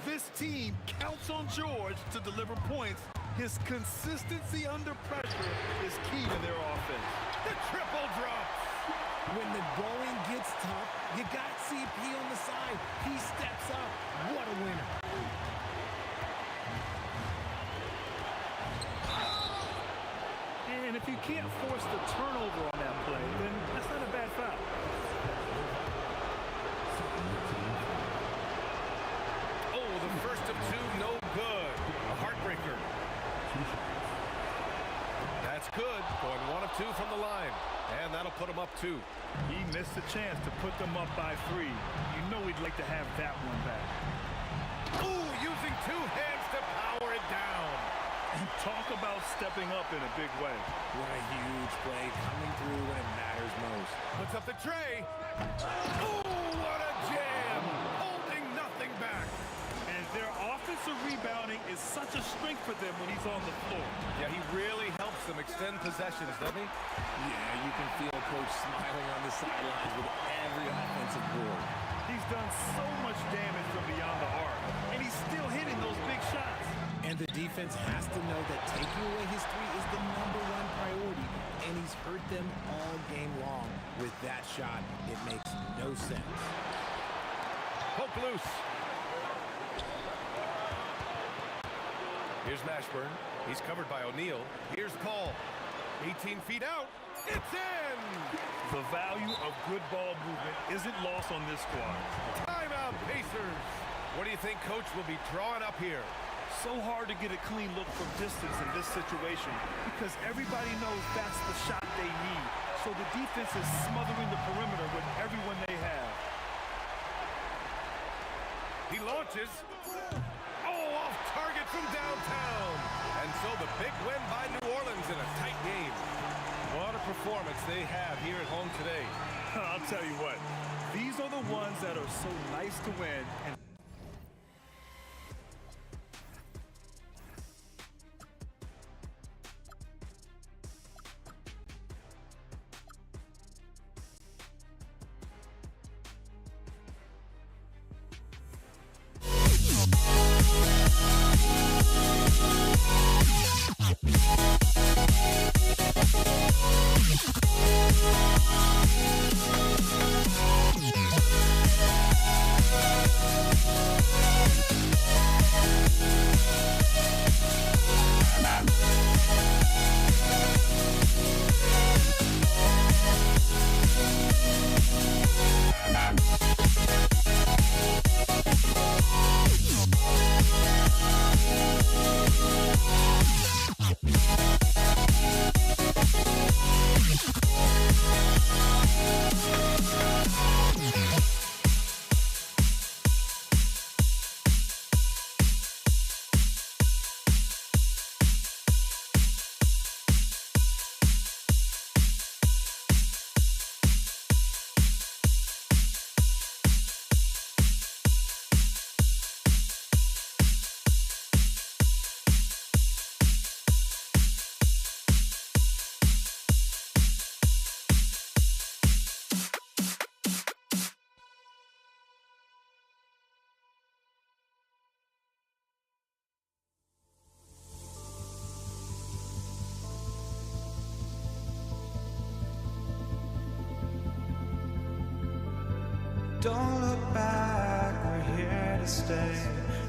This team counts on George to deliver points. His consistency under pressure is key to their offense. The triple drop. When the going gets tough, you got CP on the side. He steps up. What a winner. And if you can't force the turnover on that play, then that's not a bad foul. Oh, the first of two, no good. A heartbreaker. That's good. Going 1 of 2 from the line. And that'll put him up 2. He missed a chance to put them up by 3. You know he'd like to have that one back. Ooh, using 2 hands to power it down. And talk about stepping up in a big way. What a huge play, coming through when it matters most. Puts up the tray. Ooh, what a jam. Holding nothing back. And their offensive rebounding is such a strength for them when he's on the floor. Yeah, he really helps them extend possessions, doesn't he? Yeah, you can feel Coach smiling on the sidelines with every offensive board. He's done so much damage from beyond the arc, and he's still hitting those big shots. And the defense has to know that taking away his three is the #1 priority, and he's hurt them all game long. With that shot, it makes no sense. Poke loose. Here's Mashburn. He's covered by O'Neal. Here's Paul. 18 feet out. It's in! The value of good ball movement isn't lost on this squad. Timeout, Pacers. What do you think Coach will be drawing up here? So hard to get a clean look from distance in this situation because everybody knows that's the shot they need. So the defense is smothering the perimeter with everyone they have. He launches. Oh, off target from downtown. And so the big win by New Orleans in a tight game. What a performance they have here at home today. I'll tell you what, these are the ones that are so nice to win. And Don't look back, we're here to stay.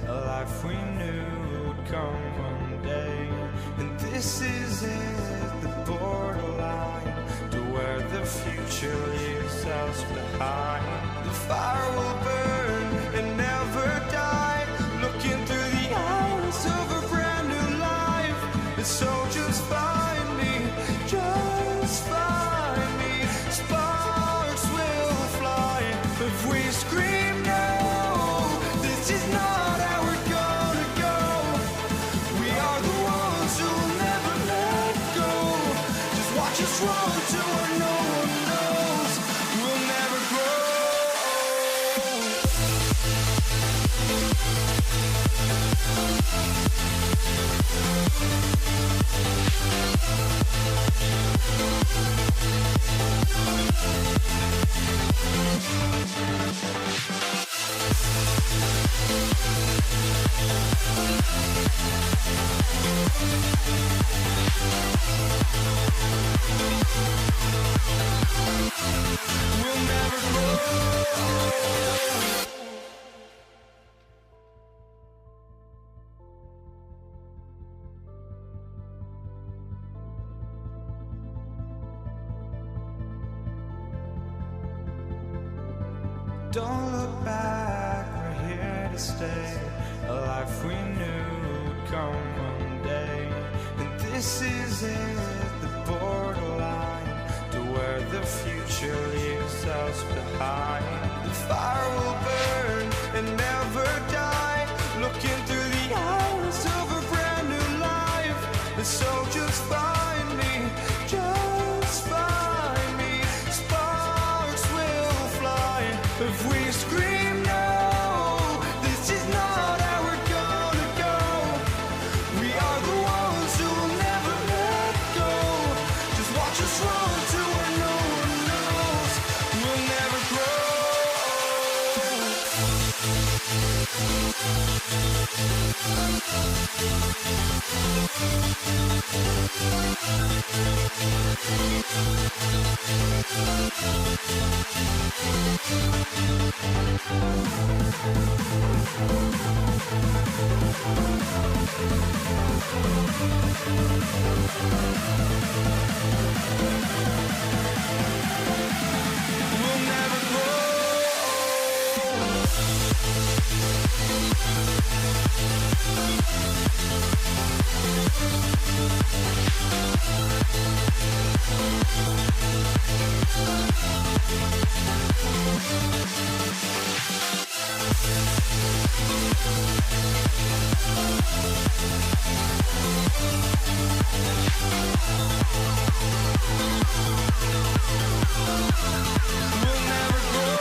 A life we knew would come one day. And this is it, the borderline to where the future leaves us behind. The fire will burn and never die, looking through the eyes of a brand new life. And so just find me, just find me. Sparks will fly if we scream no. This is not how we're gonna go. We are the ones who'll never let go. Just watch us run to where no one knows. We'll never grow. We'll never grow. Don't look back, we're here to stay. A life we knew would come one day. And this is it, the borderline to where the future leaves us behind. The fire will burn and never die, looking through the eyes of a brand new life. And so just find me, just find me. Sparks will fly if we scream no. This is not how we're gonna go. We are the ones who will never let go. Just watch us run to where no one knows. We'll never grow. We'll never grow. We'll never grow.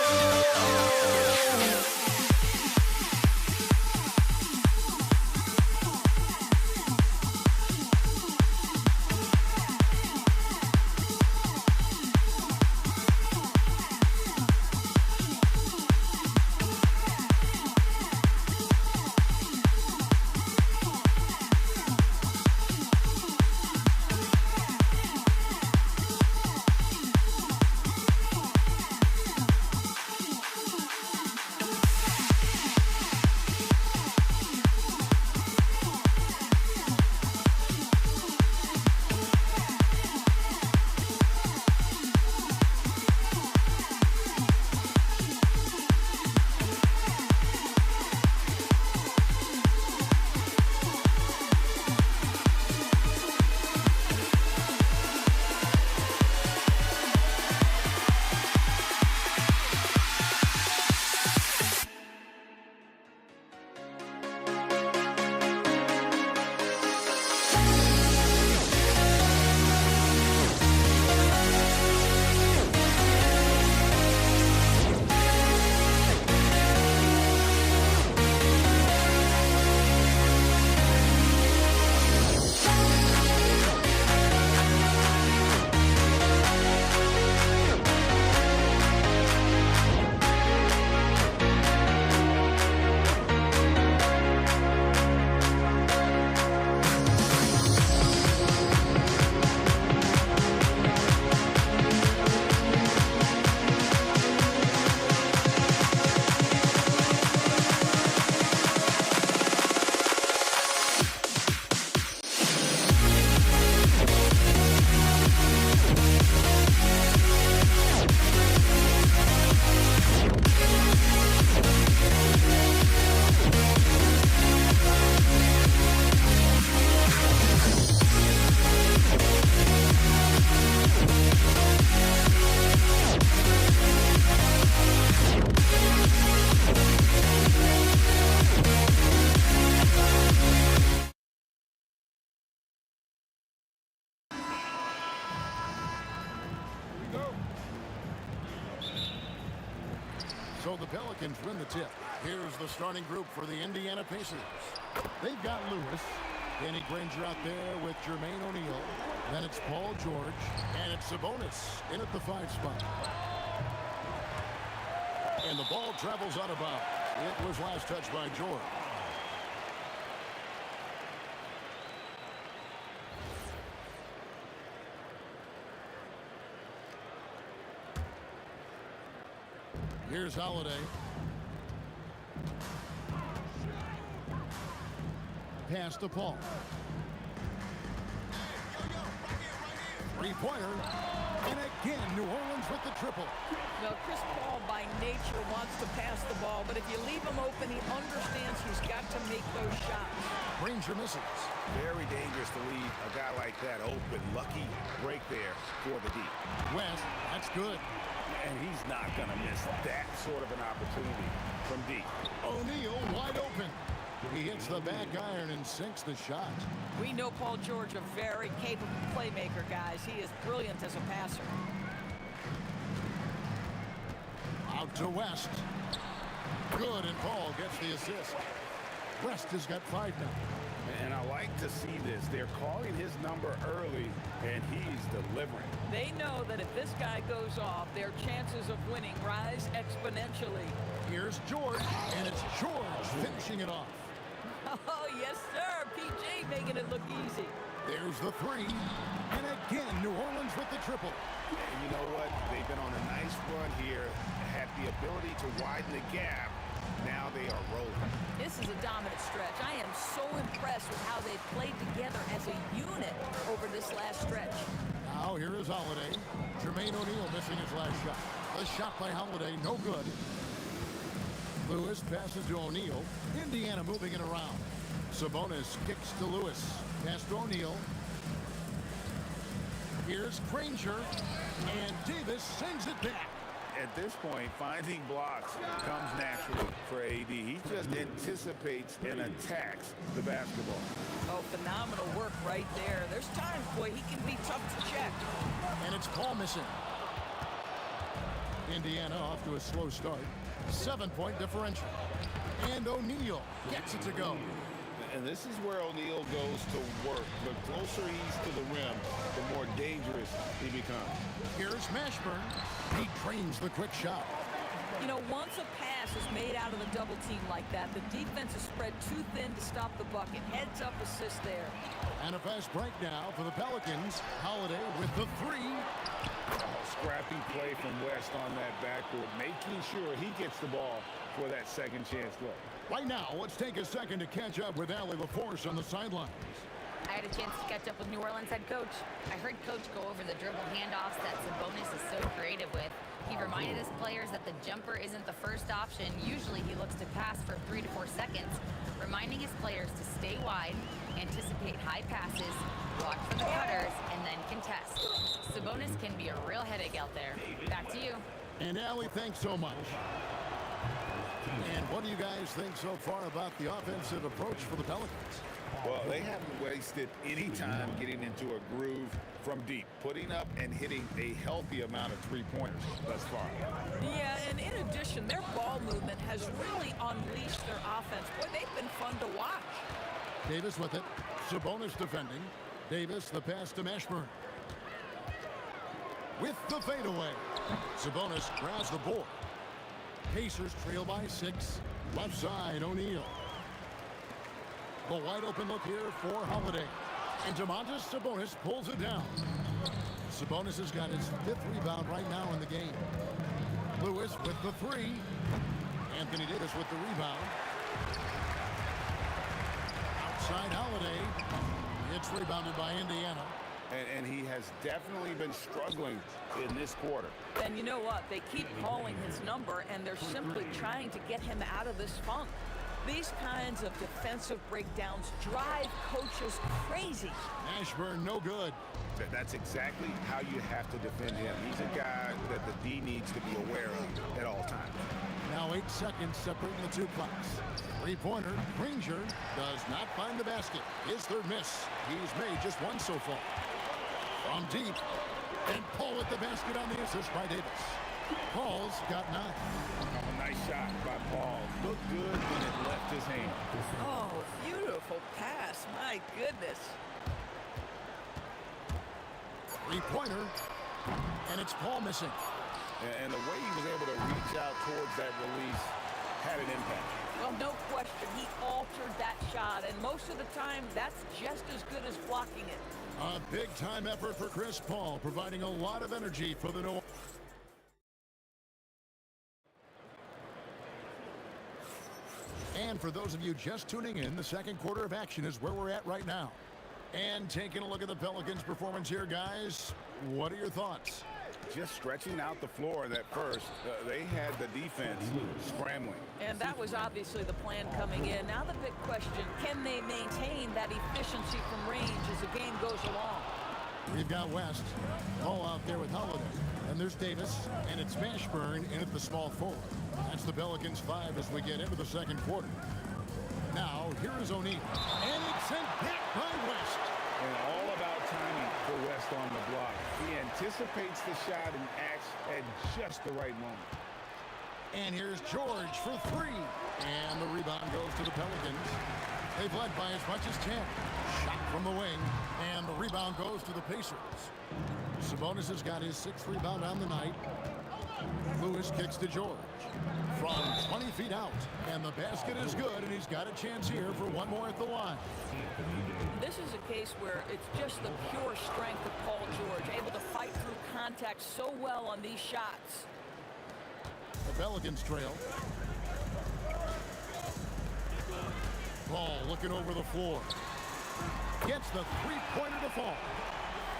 So the Pelicans win the tip. Here's the starting group for the Indiana Pacers. They've got Lewis. Danny Granger out there with Jermaine O'Neal. Then it's Paul George. And it's Sabonis in at the 5 spot. And the ball travels out of bounds. It was last touched by George. Here's Holiday. Pass to Paul. Three-pointer. And again, New Orleans with the triple. Now, Chris Paul by nature wants to pass the ball, but if you leave him open, he understands he's got to make those shots. Granger misses. Very dangerous to leave a guy like that open. Lucky break there for the D. West, that's good. And he's not going to miss that sort of an opportunity from deep. O'Neal wide open. He hits the back iron and sinks the shot. We know Paul George, a very capable playmaker, guys. He is brilliant as a passer. Out to West. Good, and Paul gets the assist. West has got 5 now. And I like to see this. They're calling his number early, and he's delivering. They know that if this guy goes off, their chances of winning rise exponentially. Here's George, and it's George finishing it off. Oh, yes, sir. PJ making it look easy. There's the 3. And again, New Orleans with the triple. And you know what? They've been on a nice run here, had the ability to widen the gap. Now they are rolling. This is a dominant stretch. I am so impressed with how they've played together as a unit over this last stretch. Now here is Holiday. Jermaine O'Neal missing his last shot. The shot by Holiday, no good. Lewis passes to O'Neal. Indiana moving it around. Sabonis kicks to Lewis. Pass to O'Neal. Here's Granger. And Davis sends it back. At this point, finding blocks comes naturally for AD. He just anticipates and attacks the basketball. Oh, phenomenal work right there. There's times, boy, he can be tough to check. And it's Paul missing. Indiana off to a slow start. 7-point differential. And O'Neal gets it to go. And this is where O'Neal goes to work. The closer he's to the rim, the more dangerous he becomes. Here's Mashburn. He trains the quick shot. You know, once a pass is made out of the double team like that, the defense is spread too thin to stop the bucket. Heads up assist there. And a fast break now for the Pelicans. Holiday with the 3. Scrappy play from West on that backboard, making sure he gets the ball for that second chance look. Right now, let's take a second to catch up with Allie LaForce on the sidelines. I had a chance to catch up with New Orleans head coach. I heard coach go over the dribble handoffs that Sabonis is so creative with. He reminded his players that the jumper isn't the first option. Usually he looks to pass for 3 to 4 seconds, reminding his players to stay wide, anticipate high passes, block for the cutters, and then contest. Sabonis can be a real headache out there. Back to you. And Allie, thanks so much. And what do you guys think so far about the offensive approach for the Pelicans? Well, they haven't wasted any time getting into a groove from deep, putting up and hitting a healthy amount of three-pointers thus far. Yeah, and in addition, their ball movement has really unleashed their offense. Boy, they've been fun to watch. Davis with it. Sabonis defending. Davis, the pass to Mashburn. With the fadeaway. Sabonis grabs the board. Pacers trail by 6. Left side, O'Neal. The wide open look here for Holiday. And Domantas Sabonis pulls it down. Sabonis has got his 5th rebound right now in the game. Lewis with the 3. Anthony Davis with the rebound. Outside Holiday. It's rebounded by Indiana. And he has definitely been struggling in this quarter. And you know what? They keep calling his number, and they're simply trying to get him out of this funk. These kinds of defensive breakdowns drive coaches crazy. Mashburn, no good. That's exactly how you have to defend him. He's a guy that the D needs to be aware of at all times. Now 8 seconds separating the 2 clocks. Three-pointer, Granger does not find the basket. His 3rd miss. He's made just 1 so far. From deep, and Paul with the basket on the assist by Davis. Paul's got 9. Oh, nice shot by Paul. Looked good when it left his hand. Oh, beautiful pass. My goodness. Three-pointer, and it's Paul missing. And the way he was able to reach out towards that release had an impact. Well, no question, he altered that shot, and most of the time, that's just as good as blocking it. A big-time effort for Chris Paul, providing a lot of energy for the New. And for those of you just tuning in, the second quarter of action is where we're at right now. And taking a look at the Pelicans' performance here, guys, what are your thoughts? Just stretching out the floor that first. They had the defense scrambling. And that was obviously the plan coming in. Now the big question, can they maintain that efficiency from range as the game goes along? We've got West, Paul out there with Holiday. And there's Davis, and it's Mashburn in at the small forward. That's the Pelicans 5 as we get into the second quarter. Now, here is O'Neal. And it's sent back by West. And all about timing for West on the block. He anticipates the shot and acts at just the right moment. And here's George for 3. And the rebound goes to the Pelicans. They've led by as much as 10. Shot from the wing. And the rebound goes to the Pacers. Sabonis has got his 6th rebound on the night. Lewis kicks to George from 20 feet out. And the basket is good, and he's got a chance here for one more at the line. This is a case where it's just the pure strength of Paul George, able to fight through contact so well on these shots. The Pelicans trail. Paul looking over the floor. Gets the three-pointer to fall.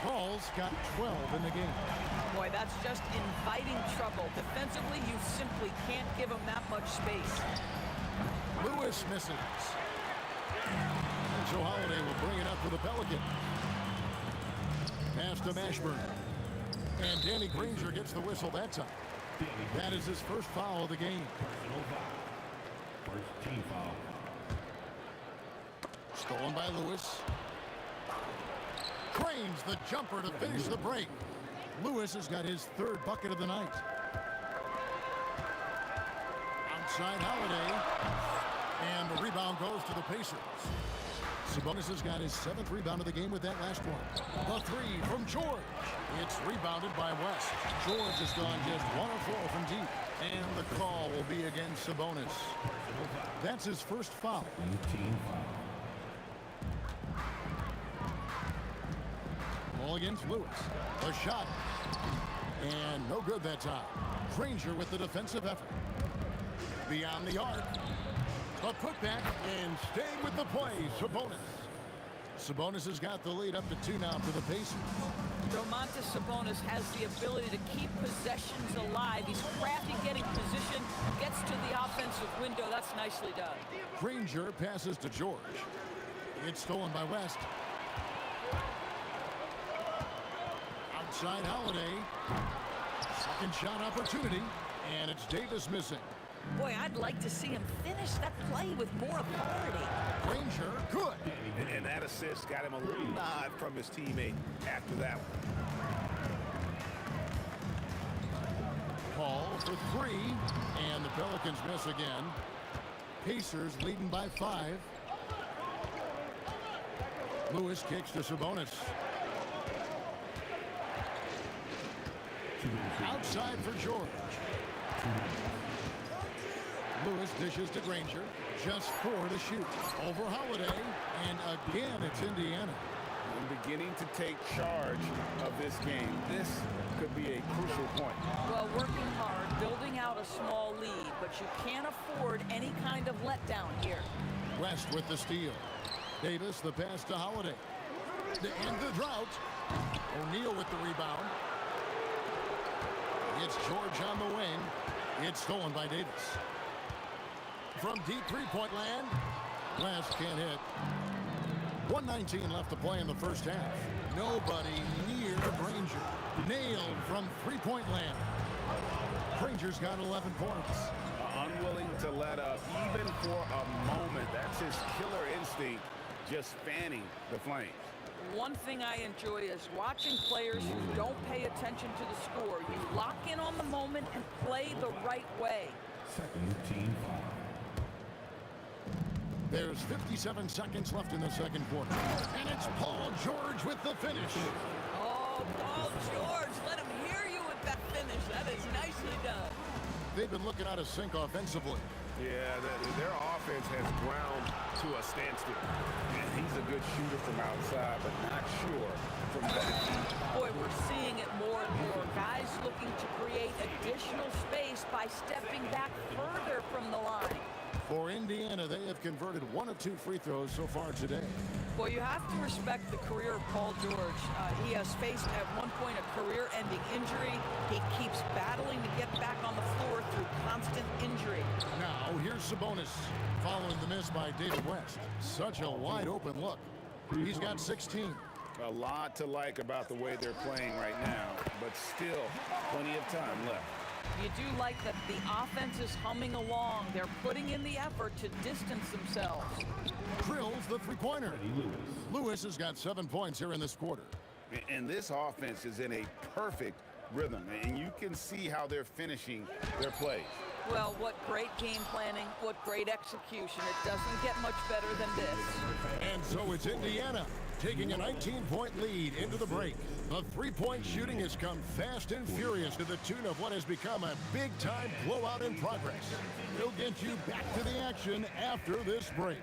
Paul's got 12 in the game. Boy, that's just inviting trouble. Defensively, you simply can't give him that much space. Lewis misses. And so Holiday will bring it up for the Pelicans. Pass to Mashburn. And Danny Granger gets the whistle that time. That is his first foul of the game. First team foul. Stolen by Lewis. Cranes the jumper to finish the break. Lewis has got his 3rd bucket of the night. Outside Holiday. And the rebound goes to the Pacers. Sabonis has got his 7th rebound of the game with that last one. The 3 from George. It's rebounded by West. George has gone just 1 of 4 from deep. And the call will be against Sabonis. That's his first foul. Team foul. Ball against Lewis. The shot. And no good that time. Granger with the defensive effort. Beyond the arc. A putback and staying with the play, Sabonis. Sabonis has got the lead up to 2 now for the Pacers. Domantas Sabonis has the ability to keep possessions alive. He's crafty getting position, gets to the offensive window. That's nicely done. Granger passes to George. It's stolen by West. Outside Holiday. Second shot opportunity. And it's Davis missing. Boy, I'd like to see him finish that play with more authority. Granger, good. And that assist got him a little nod from his teammate after that one. Paul for 3. And the Pelicans miss again. Pacers leading by 5. Lewis kicks to Sabonis. Outside for George. Lewis dishes to Granger. Just 4 to shoot. Over Holiday. And again, it's Indiana. And beginning to take charge of this game. This could be a crucial point. Well, working hard, building out a small lead, but you can't afford any kind of letdown here. West with the steal. Davis the pass to Holiday. To end the drought. O'Neal with the rebound. It's George on the wing. It's stolen by Davis. From deep three-point land, West can't hit. 1:19 left to play in the first half. Nobody near Granger. Nailed from three-point land. Granger's got 11 points. Unwilling to let up, even for a moment. That's his killer instinct, just fanning the flames. One thing I enjoy is watching players who don't pay attention to the score. You lock in on the moment. moment and play the right way. Second team foul. There's 57 seconds left in the second quarter. And it's Paul George with the finish. Oh, Paul George, let him hear you with that finish. That is nicely done. They've been looking out of sync offensively. Yeah, their offense has ground to a standstill. And he's a good shooter from outside, but not sure from that. Boy, we're seeing it more and more. Guys looking to create additional space by stepping back further from the line. For Indiana, they have converted 1 of 2 free throws so far today. Well, you have to respect the career of Paul George. He has faced at one point a career-ending injury. He keeps battling to get back on the floor through constant injury. Now, here's Sabonis, following the miss by David West. Such a wide-open look. He's got 16. A lot to like about the way they're playing right now, but still plenty of time left. You do like that the offense is humming along. They're putting in the effort to distance themselves. Drills the three-pointer. Lewis has got 7 points here in this quarter. And this offense is in a perfect rhythm, and you can see how they're finishing their plays. Well, what great game planning, what great execution. It doesn't get much better than this. And so it's Indiana taking a 19-point lead into the break. The three-point shooting has come fast and furious to the tune of what has become a big-time blowout in progress. We'll get you back to the action after this break.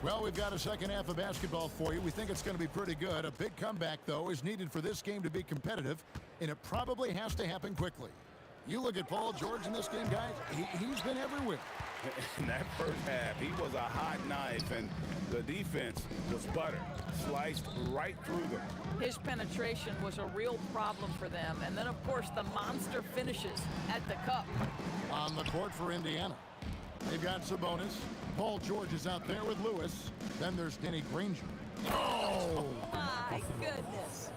Well, we've got a second half of basketball for you. We think it's going to be pretty good. A big comeback, though, is needed for this game to be competitive, and it probably has to happen quickly. You look at Paul George in this game, guys, he's been everywhere. In that first half, he was a hot knife, and the defense was butter, sliced right through them. His penetration was a real problem for them. And then, of course, the monster finishes at the cup. On the court for Indiana, they've got Sabonis. Paul George is out there with Lewis. Then there's Denny Granger. Oh! My goodness.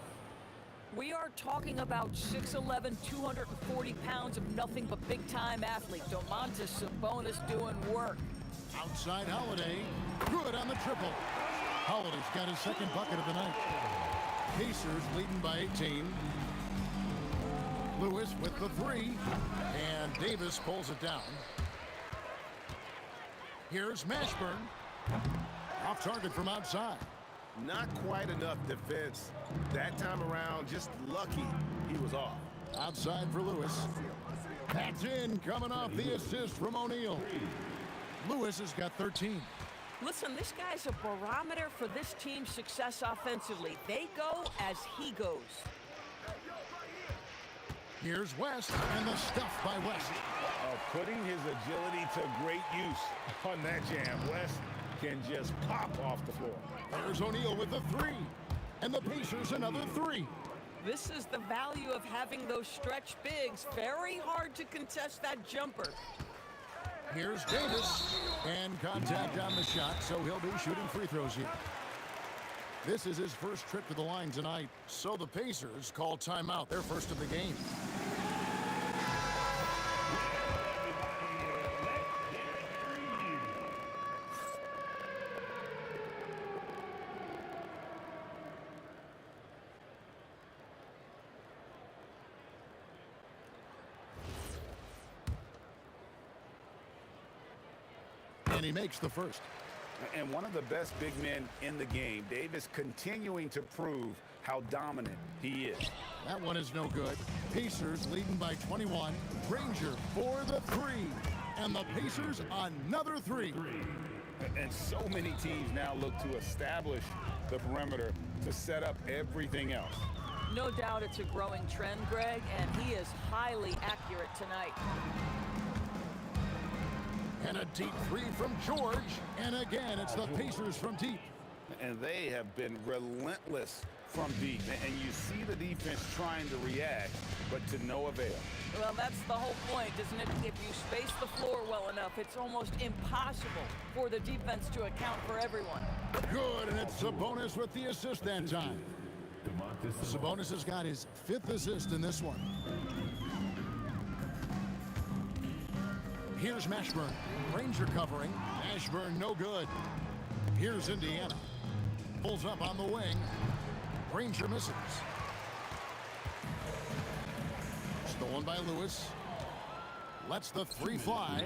We are talking about 6'11", 240 pounds of nothing but big-time athlete. Domantas Sabonis doing work. Outside Holiday. Good on the triple. Holiday's got his second bucket of the night. Pacers leading by 18. Lewis with the three. And Davis pulls it down. Here's Mashburn. Off target from outside. Not quite enough defense. That time around, just lucky he was off. Outside for Lewis. That's in, coming off the assist from O'Neal. Lewis has got 13. Listen, this guy's a barometer for this team's success offensively. They go as he goes. Here's West, and the stuff by West. Putting his agility to great use on that jam. West can just pop off the floor. There's O'Neal with the three, and the Pacers another three. This is the value of having those stretch bigs. Very hard to contest that jumper. Here's Davis, and contact on the shot, so he'll be shooting free throws here. This is his first trip to the line tonight, so the Pacers call timeout, their first of the game. And he makes the first. And one of the best big men in the game, Davis, continuing to prove how dominant he is. That one is no good. Pacers leading by 21. Granger for the three. And the Pacers another three. And so many teams now look to establish the perimeter to set up everything else. No doubt it's a growing trend, Greg, and he is highly accurate tonight. And a deep three from George. And again, it's the Pacers from deep. And they have been relentless from deep. And you see the defense trying to react, but to no avail. Well, that's the whole point, isn't it? If you space the floor well enough, it's almost impossible for the defense to account for everyone. Good, and it's Sabonis with the assist that time. Sabonis has got his 5th assist in this one. Here's Mashburn. Ranger covering. Mashburn no good. Here's Indiana. Pulls up on the wing. Ranger misses. Stolen by Lewis. Lets the three fly.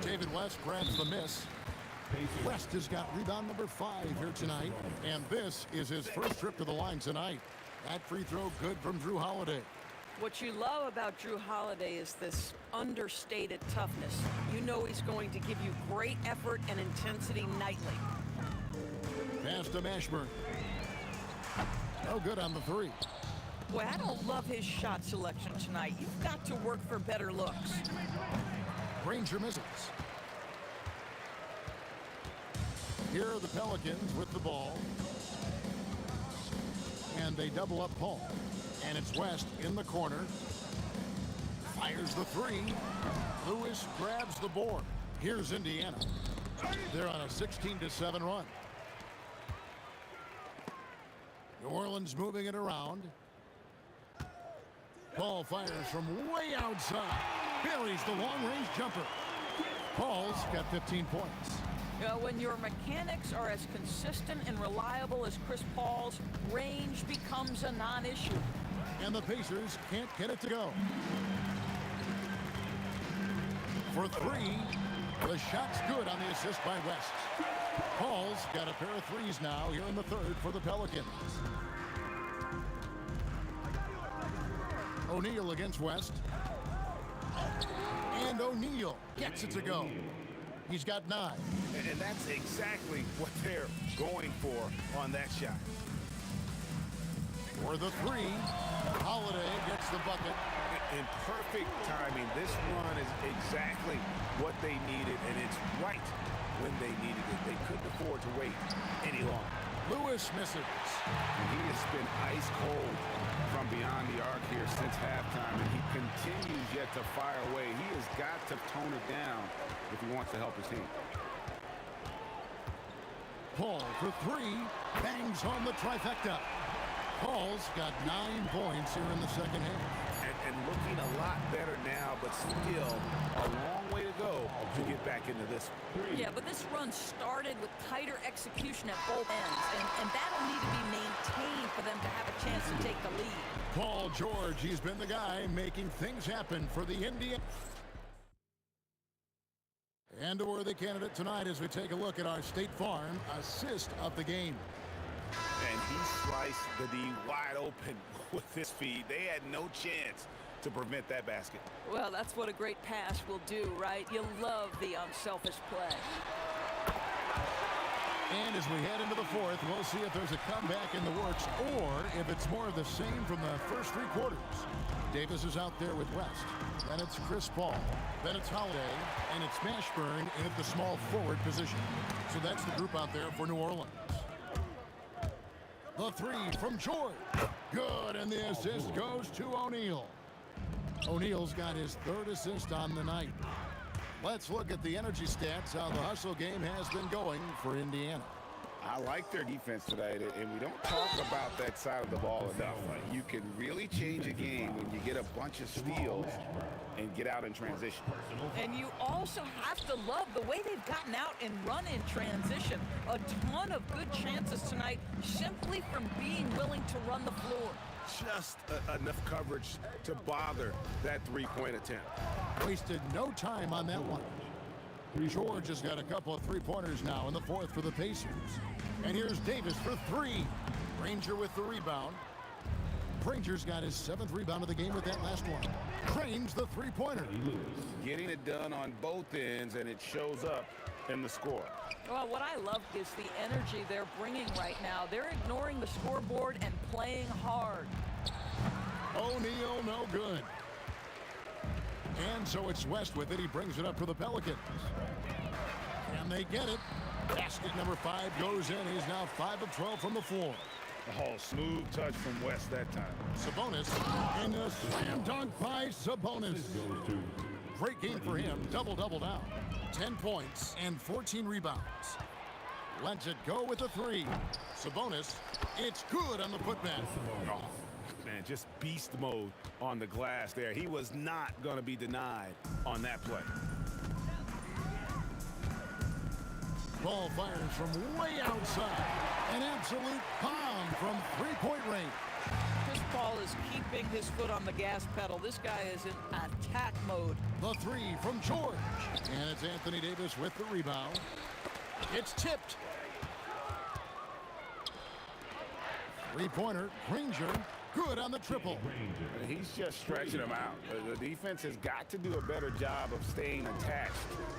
David West grabs the miss. West has got rebound number 5 here tonight. And this is his first trip to the line tonight. That free throw good from Drew Holiday. What you love about Drew Holiday is this understated toughness. You know he's going to give you great effort and intensity nightly. Pass to Mashburn. No good on the 3. Boy, I don't love his shot selection tonight. You've got to work for better looks. Ranger misses. Here are the Pelicans with the ball. And they double up Paul. And it's West in the corner. Fires the 3. Lewis grabs the board. Here's Indiana. They're on a 16-7 run. New Orleans moving it around. Paul fires from way outside. Buries the long-range jumper. Paul's got 15 points. When your mechanics are as consistent and reliable as Chris Paul's, range becomes a non-issue. And the Pacers can't get it to go. For 3, the shot's good on the assist by West. Paul's got a pair of 3s now here in the 3rd for the Pelicans. O'Neal against West. And O'Neal gets it to go. He's got 9. And that's exactly what they're going for on that shot. For the 3, Holiday gets the bucket. In perfect timing. This run is exactly what they needed, and it's right when they needed it. They couldn't afford to wait any longer. Lewis misses. He has been ice cold from beyond the arc here since halftime, and he continues yet to fire away. He has got to tone it down if he wants to help his team. Paul for 3, bangs home the trifecta. Paul's got 9 points here in the second half. And looking a lot better now, but still a long way to go to get back into this. Yeah, but this run started with tighter execution at both ends, and that'll need to be maintained for them to have a chance to take the lead. Paul George, he's been the guy making things happen for the Indians. And a worthy candidate tonight as we take a look at our State Farm assist of the game. And he sliced the D wide open with his feed. They had no chance to prevent that basket. Well, that's what a great pass will do, right? You love the unselfish play. And as we head into the 4th, we'll see if there's a comeback in the works or if it's more of the same from the first 3 quarters. Davis is out there with West. Then it's Chris Paul. Then it's Holiday. And it's Mashburn in at the small forward position. So that's the group out there for New Orleans. The 3 from George. Good, and the assist goes to O'Neal. O'Neal's got his 3rd assist on the night. Let's look at the energy stats, how the hustle game has been going for Indiana. I like their defense tonight, and we don't talk about that side of the ball enough. You can really change a game when you get a bunch of steals and get out in transition. And you also have to love the way they've gotten out and run in transition. A ton of good chances tonight simply from being willing to run the floor. Just enough coverage to bother that 3-point attempt. Wasted no time on that one. George has got a couple of 3-pointers now in the 4th for the Pacers. And here's Davis for 3. Ranger with the rebound. Ranger's got his 7th rebound of the game with that last one. Cranes the 3-pointer. Getting it done on both ends, and it shows up in the score. Well, what I love is the energy they're bringing right now. They're ignoring the scoreboard and playing hard. O'Neal no good. And so it's West with it. He brings it up for the Pelicans. And they get it. Basket number 5 goes in. He's now 5 of 12 from the floor. Oh, smooth touch from West that time. Sabonis and a slam dunk by Sabonis. Great game for him. Double-double now. 10 points and 14 rebounds. Lets it go with a 3. Sabonis, it's good on the putback. Oh, man, just beast mode on the glass there. He was not going to be denied on that play. Ball fires from way outside. An absolute bomb from three-point range. Chris Paul is keeping his foot on the gas pedal. This guy is in attack mode. The three from George. And it's Anthony Davis with the rebound. It's tipped. Three-pointer, Granger, good on the triple. He's just stretching him out. The defense has got to do a better job of staying attached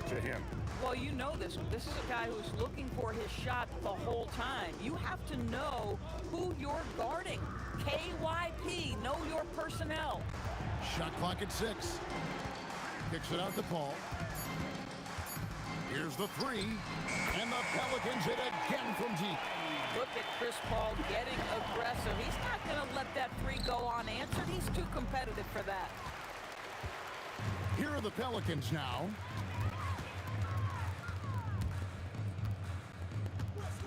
to him. Well, you know this. This is a guy who's looking for his shot the whole time. You have to know who you're guarding. KYP, know your personnel. Shot clock at 6. Kicks it out to Paul. Here's the three. And the Pelicans hit again from deep. Look at Chris Paul getting aggressive. He's not going to let that three go unanswered. He's too competitive for that. Here are the Pelicans now.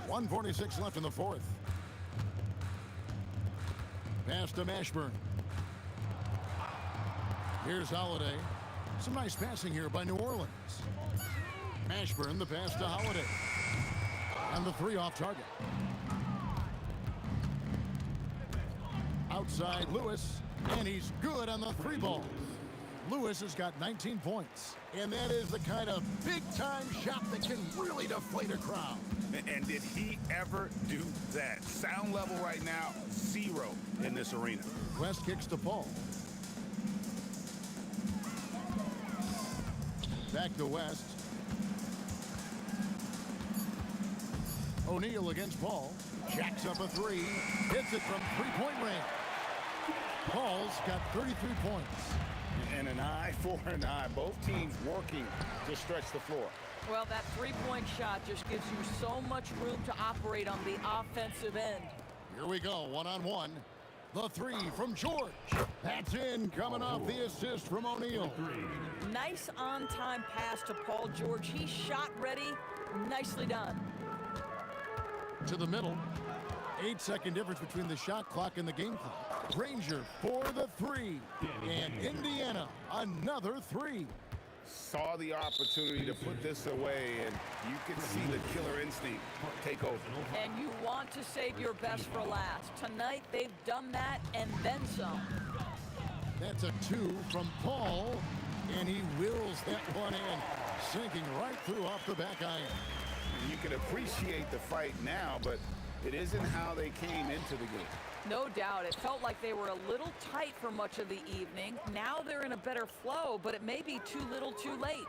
1:46 left in the fourth. Pass to Mashburn. Here's Holiday. Some nice passing here by New Orleans. Mashburn, the pass to Holiday. And the three off target. Outside Lewis, and he's good on the three ball. Lewis has got 19 points, and that is the kind of big-time shot that can really deflate a crowd. And did he ever do that? Sound level right now, 0 in this arena. West kicks to Paul. Back to West. O'Neal against Paul. Jacks up a three. Hits it from three-point range. Paul's got 33 points. And an eye for an eye. Both teams working to stretch the floor. Well, that three-point shot just gives you so much room to operate on the offensive end. Here we go, one-on-one. The three from George. That's in, coming off the assist from O'Neal. Nice on-time pass to Paul George. He's shot ready. Nicely done. To the middle. 8-second difference between the shot clock and the game clock. Granger for the three. And Indiana, another three. Saw the opportunity to put this away, and you can see the killer instinct take over. And you want to save your best for last. Tonight, they've done that and then some. That's a two from Paul, and he wills that one in, sinking right through off the back iron. You can appreciate the fight now, but it isn't how they came into the game. No doubt. It felt like they were a little tight for much of the evening. Now they're in a better flow, but it may be too little too late.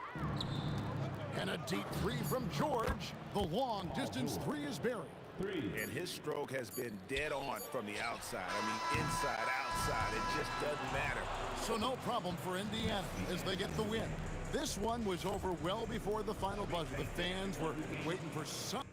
And a deep three from George. The long distance three is buried. And his stroke has been dead on from the outside. I mean, inside, outside, it just doesn't matter. So no problem for Indiana as they get the win. This one was over well before the final buzzer. The fans were waiting for some.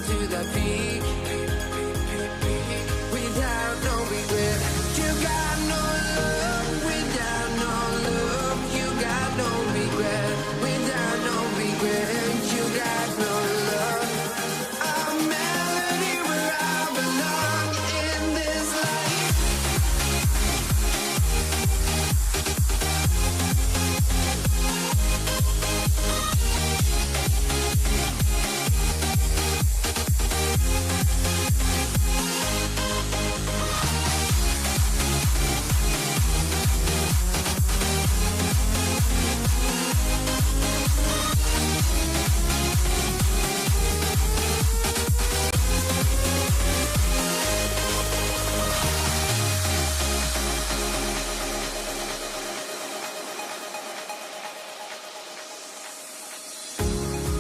to the peak. Without no regret, you got no love. Without no love, you got no regret. Without no regret, you got no love. A melody where I belong in this life.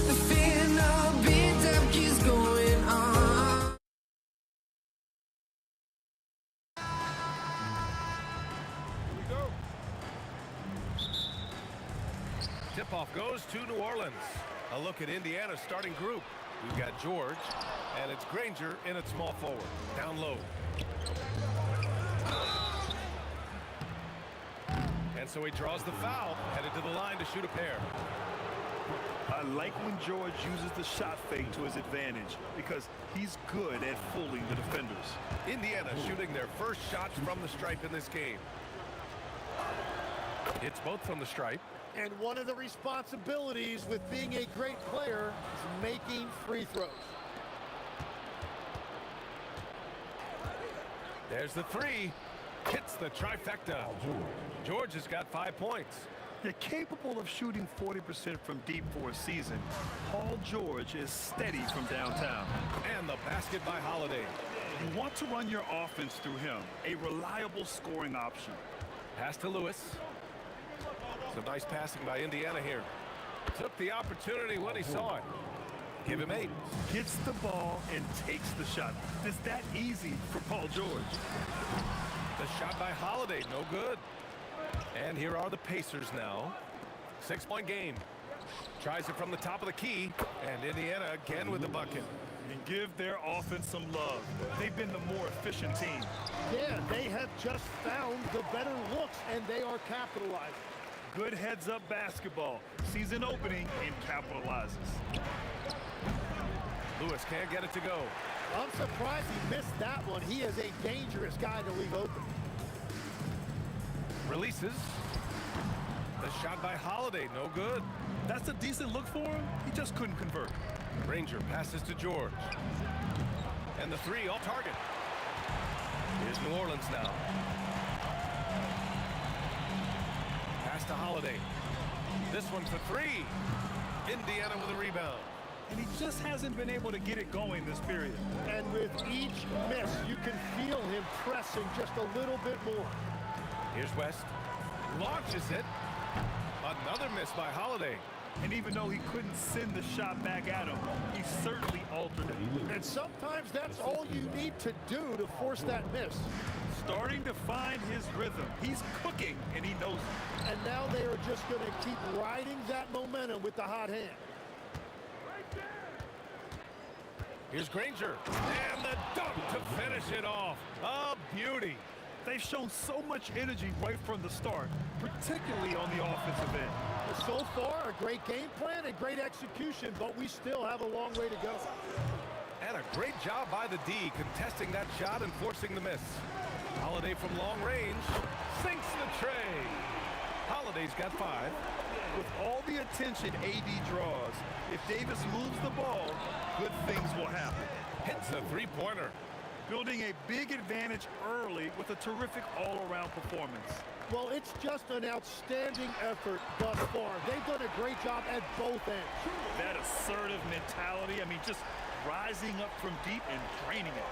The final beat up keeps going on. Tip-off goes to New Orleans. A look at Indiana's starting group. We've got George, and it's Granger in at small forward. Down low. And so he draws the foul, headed to the line to shoot a pair. I like when George uses the shot fake to his advantage because he's good at fooling the defenders. Indiana shooting their first shots from the stripe in this game. It's both from the stripe. And one of the responsibilities with being a great player is making free throws. There's the three. Hits the trifecta. George has got 5 points. They're capable of shooting 40% from deep for a season. Paul George is steady from downtown. And the basket by Holiday. You want to run your offense through him, a reliable scoring option. Pass to Lewis. Some nice passing by Indiana here. Took the opportunity when he saw it. Give him 8. Gets the ball and takes the shot. It's that easy for Paul George. The shot by Holiday, no good. And here are the Pacers now. 6-point game. Tries it from the top of the key. And Indiana again with the bucket. And give their offense some love. They've been the more efficient team. Yeah, they have just found the better looks, and they are capitalizing. Good heads-up basketball. Season opening and capitalizes. Lewis can't get it to go. I'm surprised he missed that one. He is a dangerous guy to leave open. Releases. The shot by Holiday, no good. That's a decent look for him. He just couldn't convert. Granger passes to George. And the three off target. Here's New Orleans now. Pass to Holiday. This one for 3. Indiana with a rebound. And he just hasn't been able to get it going this period. And with each miss, you can feel him pressing just a little bit more. Here's West. Launches it. Another miss by Holiday. And even though he couldn't send the shot back at him, he certainly altered it. And sometimes that's all you need to do to force that miss. Starting to find his rhythm. He's cooking, and he knows it. And now they are just going to keep riding that momentum with the hot hand. Here's Granger. And the dunk to finish it off. A beauty. They've shown so much energy right from the start, particularly on the offensive end. So far, a great game plan and great execution, but we still have a long way to go. And a great job by the D, contesting that shot and forcing the miss. Holiday from long range sinks the tray. Holiday's got 5. With all the attention AD draws, if Davis moves the ball, good things will happen. Hits a three-pointer. Building a big advantage early with a terrific all-around performance. Well, it's just an outstanding effort thus far. They've done a great job at both ends. That assertive mentality, I mean, just rising up from deep and draining it.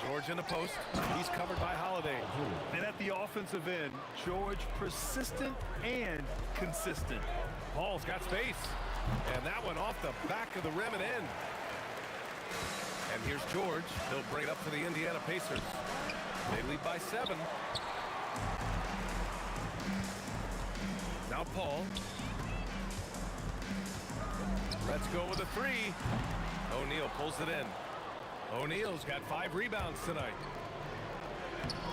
George in the post. He's covered by Holiday. And at the offensive end, George persistent and consistent. Paul's got space. And that one off the back of the rim and in. And here's George. He'll bring it up for the Indiana Pacers. They lead by 7. Now Paul. Let's go with a three. O'Neal pulls it in. O'Neal's got 5 rebounds tonight.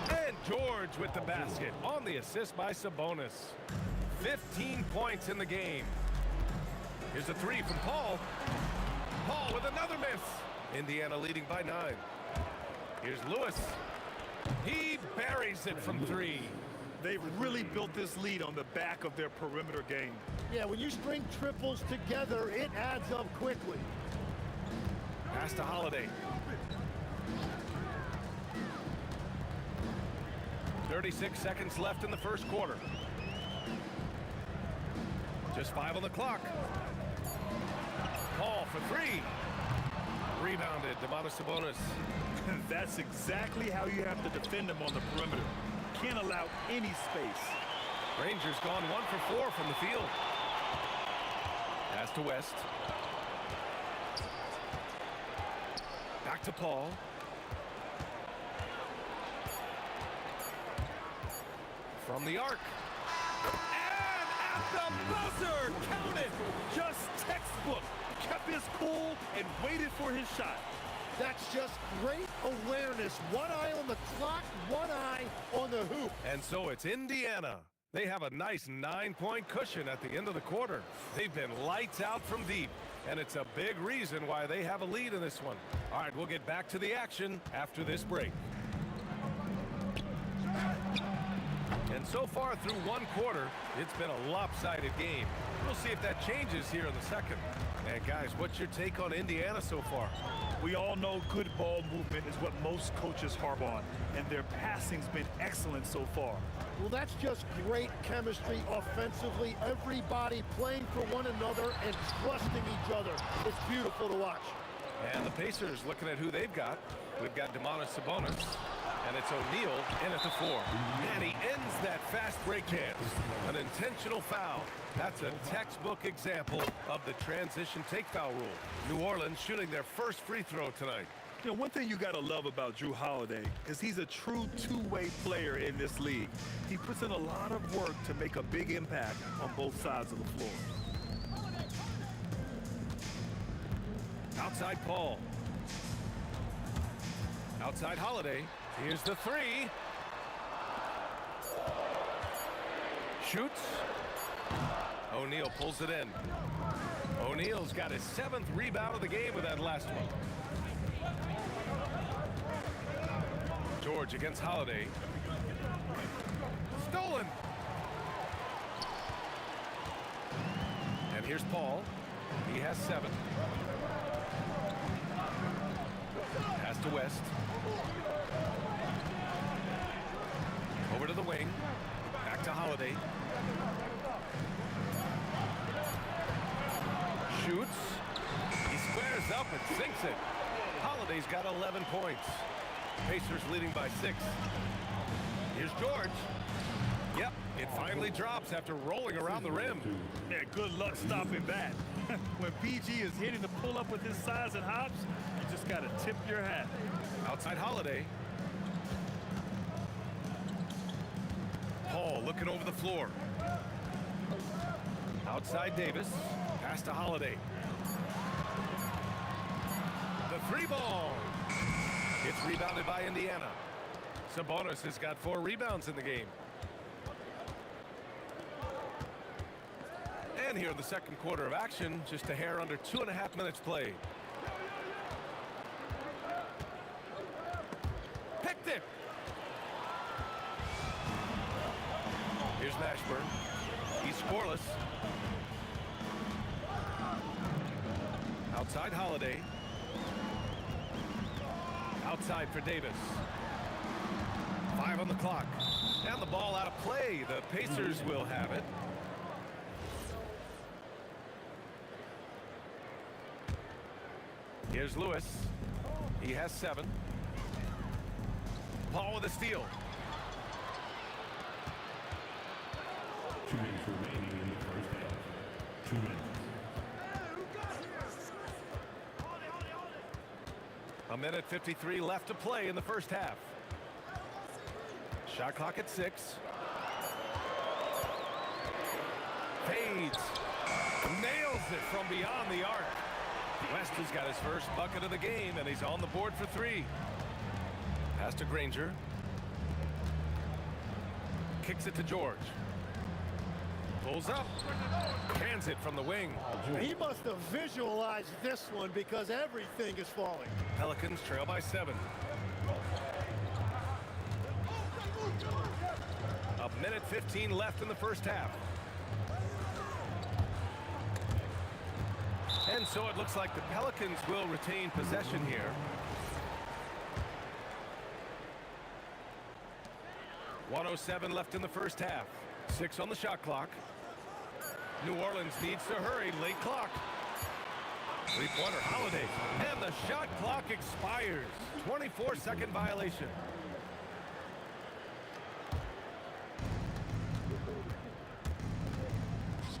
And George with the basket on the assist by Sabonis. 15 points in the game. Here's a three from Paul. Paul with another miss. Indiana leading by 9. Here's Lewis. He buries it from 3. They've really built this lead on the back of their perimeter game. Yeah, when you string triples together, it adds up quickly. Pass to Holiday. 36 seconds left in the first quarter. Just 5 on the clock. Paul for 3. Rebounded, Domantas Sabonis. That's exactly how you have to defend them on the perimeter. Can't allow any space. Rangers gone 1 for 4 from the field. Pass to West. Back to Paul. From the arc. And at the buzzer, count it. Just textbook. Kept his cool and waited for his shot. That's just great awareness. One eye on the clock, one eye on the hoop. And so it's Indiana. They have a nice 9-point cushion at the end of the quarter. They've been lights out from deep, and it's a big reason why they have a lead in this one. All right, we'll get back to the action after this break. And so far through one quarter, it's been a lopsided game. We'll see if that changes here in the second. And guys, what's your take on Indiana so far? We all know good ball movement is what most coaches harp on, and their passing's been excellent so far. Well, that's just great chemistry offensively. Everybody playing for one another and trusting each other. It's beautiful to watch. And the Pacers looking at who they've got. We've got Domantas Sabonis, and it's O'Neal in at the 4. And he ends that fast break chance. An intentional foul. That's a textbook example of the transition take foul rule. New Orleans shooting their first free throw tonight. You know, one thing you got to love about Jrue Holiday is he's a true two-way player in this league. He puts in a lot of work to make a big impact on both sides of the floor. Outside Paul. Outside Holiday. Here's the 3. Shoots. O'Neal pulls it in. O'Neal's got his 7th rebound of the game with that last one. George against Holiday. Stolen. And here's Paul. He has 7. Pass to West. Over to the wing. Back to Holiday. Shoots. He squares up and sinks it. Holiday's got 11 points. Pacers leading by 6. Here's George. Yep, it finally drops after rolling around the rim. Yeah, good luck stopping that. When PG is hitting the pull-up with his size and hops, you just got to tip your hat. Outside Holiday. Paul looking over the floor. Outside Davis. Pass to Holiday. The 3 ball. It's rebounded by Indiana. Sabonis has got 4 rebounds in the game. And here in the second quarter of action, just a hair under 2.5 minutes played. Picked it. Here's Mashburn. He's scoreless. Outside Holiday. Outside for Davis. 5 on the clock. And the ball out of play. The Pacers will have it. Here's Lewis. He has 7. Paul with a steal. 2 minutes remaining in the first half. 2 minutes. A minute 53 left to play in the first half. Shot clock at 6. Fades. Nails it from beyond the arc. West has got his first bucket of the game, and he's on the board for 3. Pass to Granger. Kicks it to George. Pulls up. Hands it from the wing. He must have visualized this one because everything is falling. Pelicans trail by 7. A minute 15 left in the first half. And so it looks like the Pelicans will retain possession here. .107 left in the first half. 6 on the shot clock. New Orleans needs to hurry. Late clock. Three-pointer Holiday. And the shot clock expires. 24-second violation.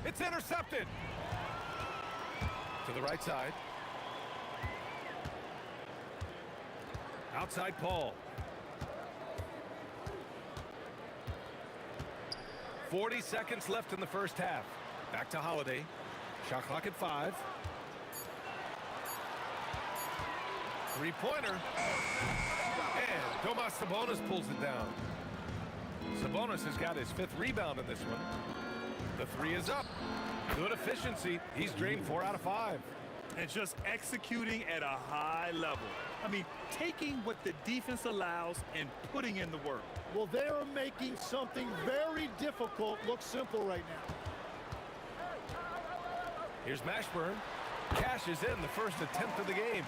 It's intercepted. To the right side. Outside Paul. 40 seconds left in the first half. Back to Holiday. Shot clock at 5. Three-pointer. And Domas Sabonis pulls it down. Sabonis has got his 5th rebound in this one. The 3 is up. Good efficiency. He's drained 4 out of 5. And just executing at a high level. I mean, taking what the defense allows and putting in the work. Well, they're making something very difficult look simple right now. Here's Mashburn. Cashes in the first attempt of the game.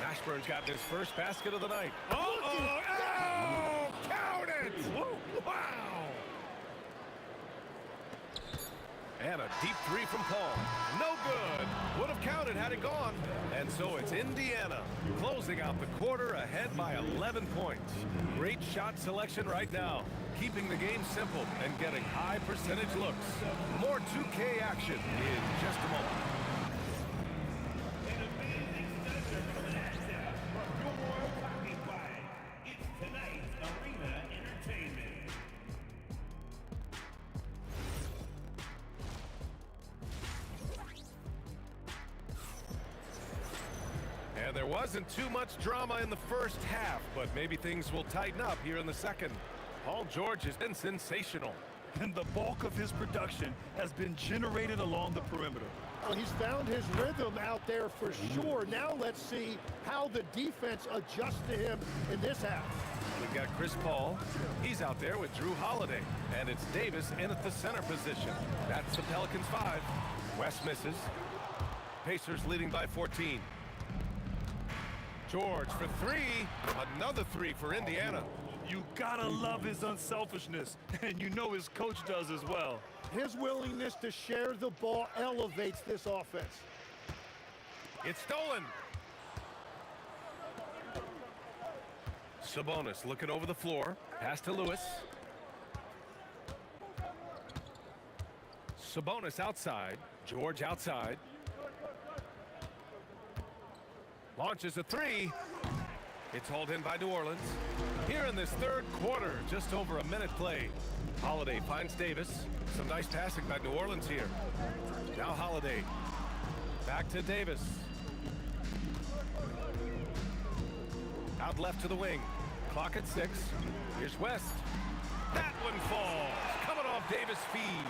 Mashburn's got his first basket of the night. Oh, count it! Wow! And a deep 3 from Paul. No good. Would have counted had it gone. And so it's Indiana closing out the quarter ahead by 11 points. Great shot selection right now. Keeping the game simple and getting high percentage looks. More 2K action in just a moment. And there wasn't too much drama in the first half, but maybe things will tighten up here in the second. Paul George has been sensational. And the bulk of his production has been generated along the perimeter. Well, he's found his rhythm out there for sure. Now let's see how the defense adjusts to him in this half. We've got Chris Paul. He's out there with Drew Holiday. And it's Davis in at the center position. That's the Pelicans 5. West misses. Pacers leading by 14. George for 3. Another 3 for Indiana. You gotta love his unselfishness, and you know his coach does as well. His willingness to share the ball elevates this offense. It's stolen. Sabonis looking over the floor. Pass to Lewis. Sabonis outside. George outside. Launches a 3. It's hauled in by New Orleans. Here in this third quarter, just over a minute played. Holiday finds Davis. Some nice passing by New Orleans here. Now Holiday. Back to Davis. Out left to the wing. Clock at 6. Here's West. That one falls. Coming off Davis' feed.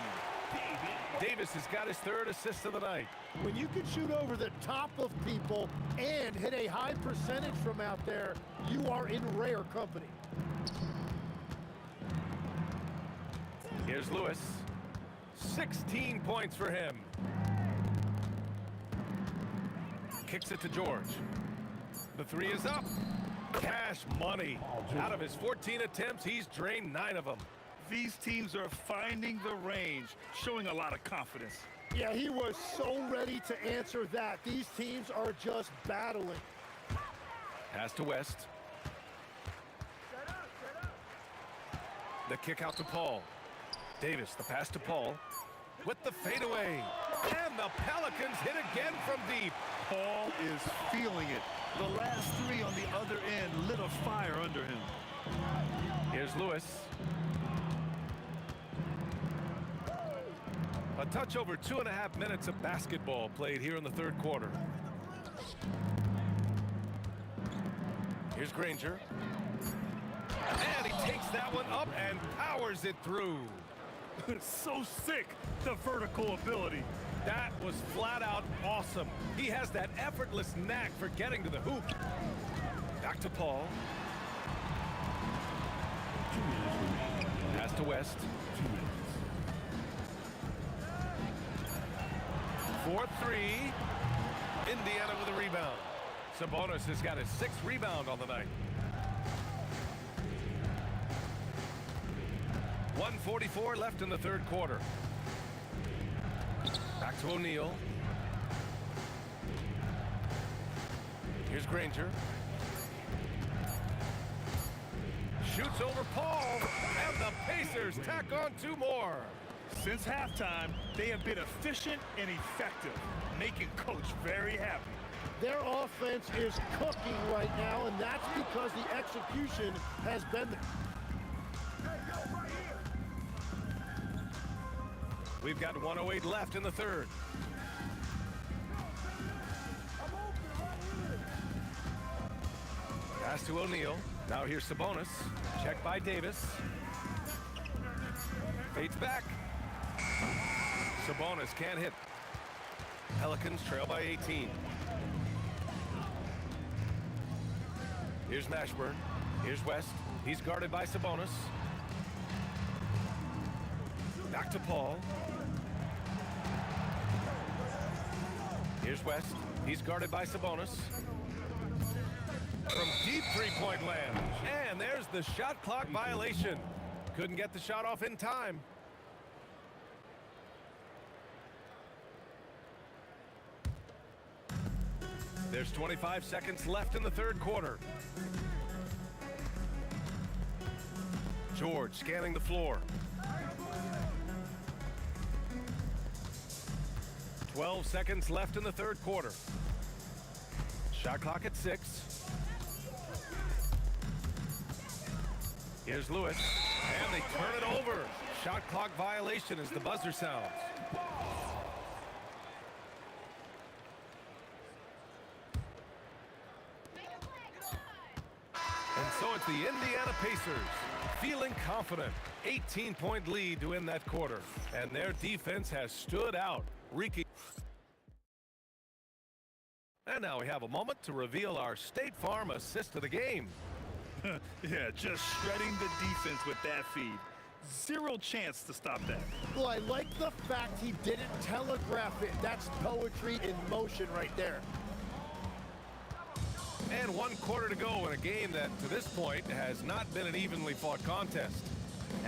Davis has got his 3rd assist of the night. When you can shoot over the top of people and hit a high percentage from out there, you are in rare company. Here's Lewis. 16 points for him. Kicks it to George. The 3 is up. Cash money. Out of his 14 attempts, he's drained 9 of them. These teams are finding the range, showing a lot of confidence. Yeah, he was so ready to answer that. These teams are just battling. Pass to West. The kick out to Paul. Davis, the pass to Paul. With the fadeaway. And the Pelicans hit again from deep. Paul is feeling it. The last 3 on the other end lit a fire under him. Here's Lewis. A touch over 2.5 minutes of basketball played here in the third quarter. Here's Granger. And he takes that one up and powers it through. So sick, the vertical ability. That was flat out awesome. He has that effortless knack for getting to the hoop. Back to Paul. Pass to West. 4-3. Indiana with a rebound. Sabonis has got his 6th rebound on the night. 1:44 left in the third quarter. Back to O'Neal. Here's Granger. Shoots over Paul, and the Pacers tack on 2 more. Since halftime, they have been efficient and effective, making Coach very happy. Their offense is cooking right now, and that's because the execution has been there. We've got 1:08 left in the third. Pass to O'Neal. Now here's Sabonis. Check by Davis. Fades back. Sabonis can't hit. Pelicans trail by 18. Here's Mashburn. Here's West. He's guarded by Sabonis. Back to Paul. Here's West. He's guarded by Sabonis. From deep three-point land. And there's the shot clock violation. Couldn't get the shot off in time. There's 25 seconds left in the third quarter. George scanning the floor. 12 seconds left in the third quarter. Shot clock at 6. Here's Lewis, and they turn it over. Shot clock violation as the buzzer sounds. And so it's the Indiana Pacers feeling confident. 18-point lead to win that quarter, and their defense has stood out, wreaking. And now we have a moment to reveal our State Farm assist of the game. Yeah, just shredding the defense with that feed. Zero chance to stop that. Well, I like the fact he didn't telegraph it. That's poetry in motion right there. And 1 quarter to go in a game that, to this point, has not been an evenly fought contest.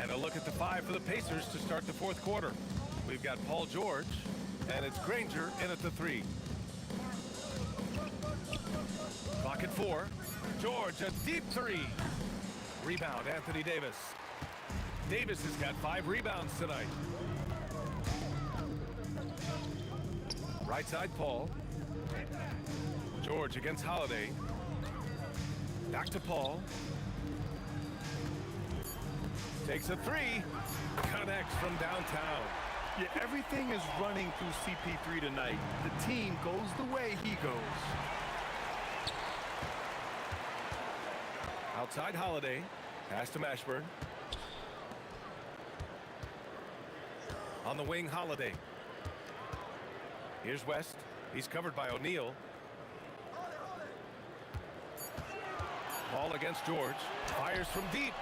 And a look at the 5 for the Pacers to start the fourth quarter. We've got Paul George, and it's Granger in at the 3. Clock at 4. George, a deep 3. Rebound, Anthony Davis. Davis has got 5 rebounds tonight. Right side, Paul. George against Holiday. Back to Paul. Takes a 3. Connects from downtown. Yeah, everything is running through CP3 tonight. The team goes the way he goes. Outside Holiday. Pass to Mashburn. On the wing, Holiday. Here's West. He's covered by O'Neal. Ball against George. Fires from deep.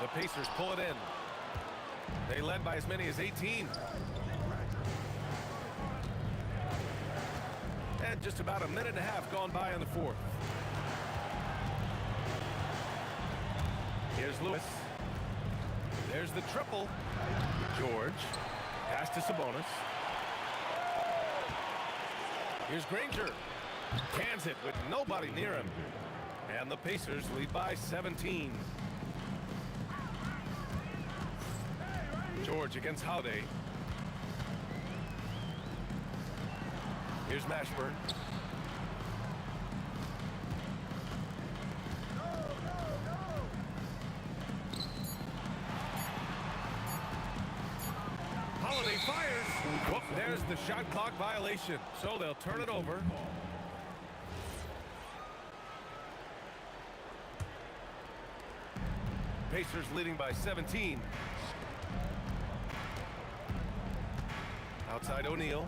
The Pacers pull it in. They led by as many as 18. And just about a minute and a half gone by in the fourth. Here's Lewis. There's the triple. George. Pass to Sabonis. Here's Granger. Cans it with nobody near him. And the Pacers lead by 17. George against Holiday. Here's Mashburn. Holiday fires. Whoop, there's the shot clock violation. So they'll turn it over. Pacers leading by 17. Outside O'Neal.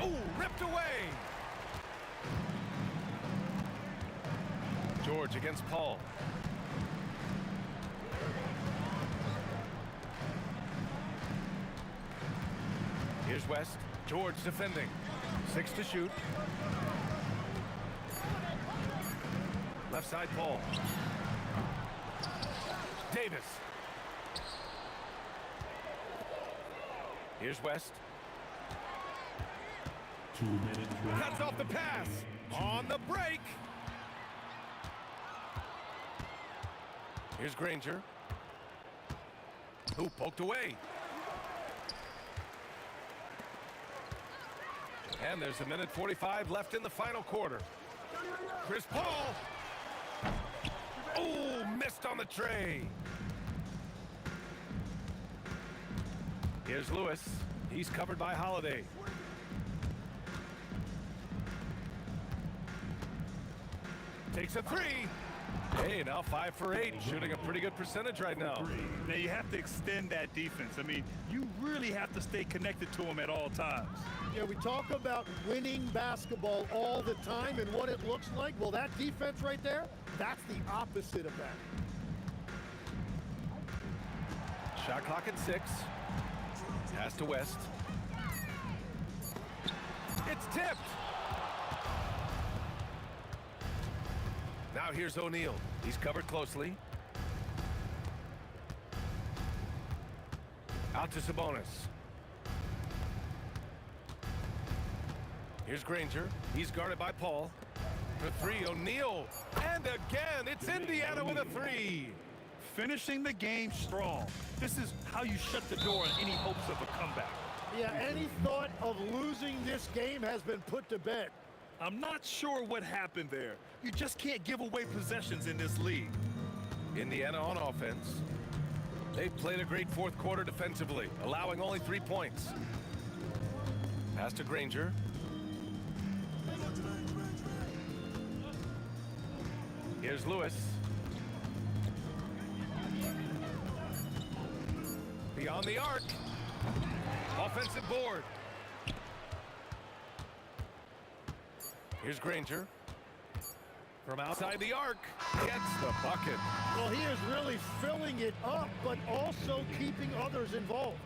Oh, ripped away. George against Paul. Here's West. George defending. 6 to shoot. Left side, Paul. Davis. Here's West. 2 minutes. Cuts off the pass. On the break. Here's Granger. Who poked away. And there's 1:45 left in the final quarter. Chris Paul. Oh, missed on the tray. Here's Lewis. He's covered by Holiday. Takes a three. Hey, now 5 for 8, shooting a pretty good percentage right now. Now you have to extend that defense. I mean, you really have to stay connected to them at all times. Yeah, we talk about winning basketball all the time and what it looks like. Well, that defense right there, that's the opposite of that. Shot clock at 6. Pass to West. It's tipped. Now here's O'Neal. He's covered closely. Out to Sabonis. Here's Granger. He's guarded by Paul. For 3, O'Neal. And again, it's Indiana with a 3. Finishing the game strong. This is how you shut the door on any hopes of a comeback. Yeah, any thought of losing this game has been put to bed. I'm not sure what happened there. You just can't give away possessions in this league. Indiana on offense. They've played a great fourth quarter defensively, allowing only 3 points. Pass to Granger. Here's Lewis. Beyond the arc. Offensive board. Here's Granger. From outside the arc. Gets the bucket. Well, he is really filling it up, but also keeping others involved.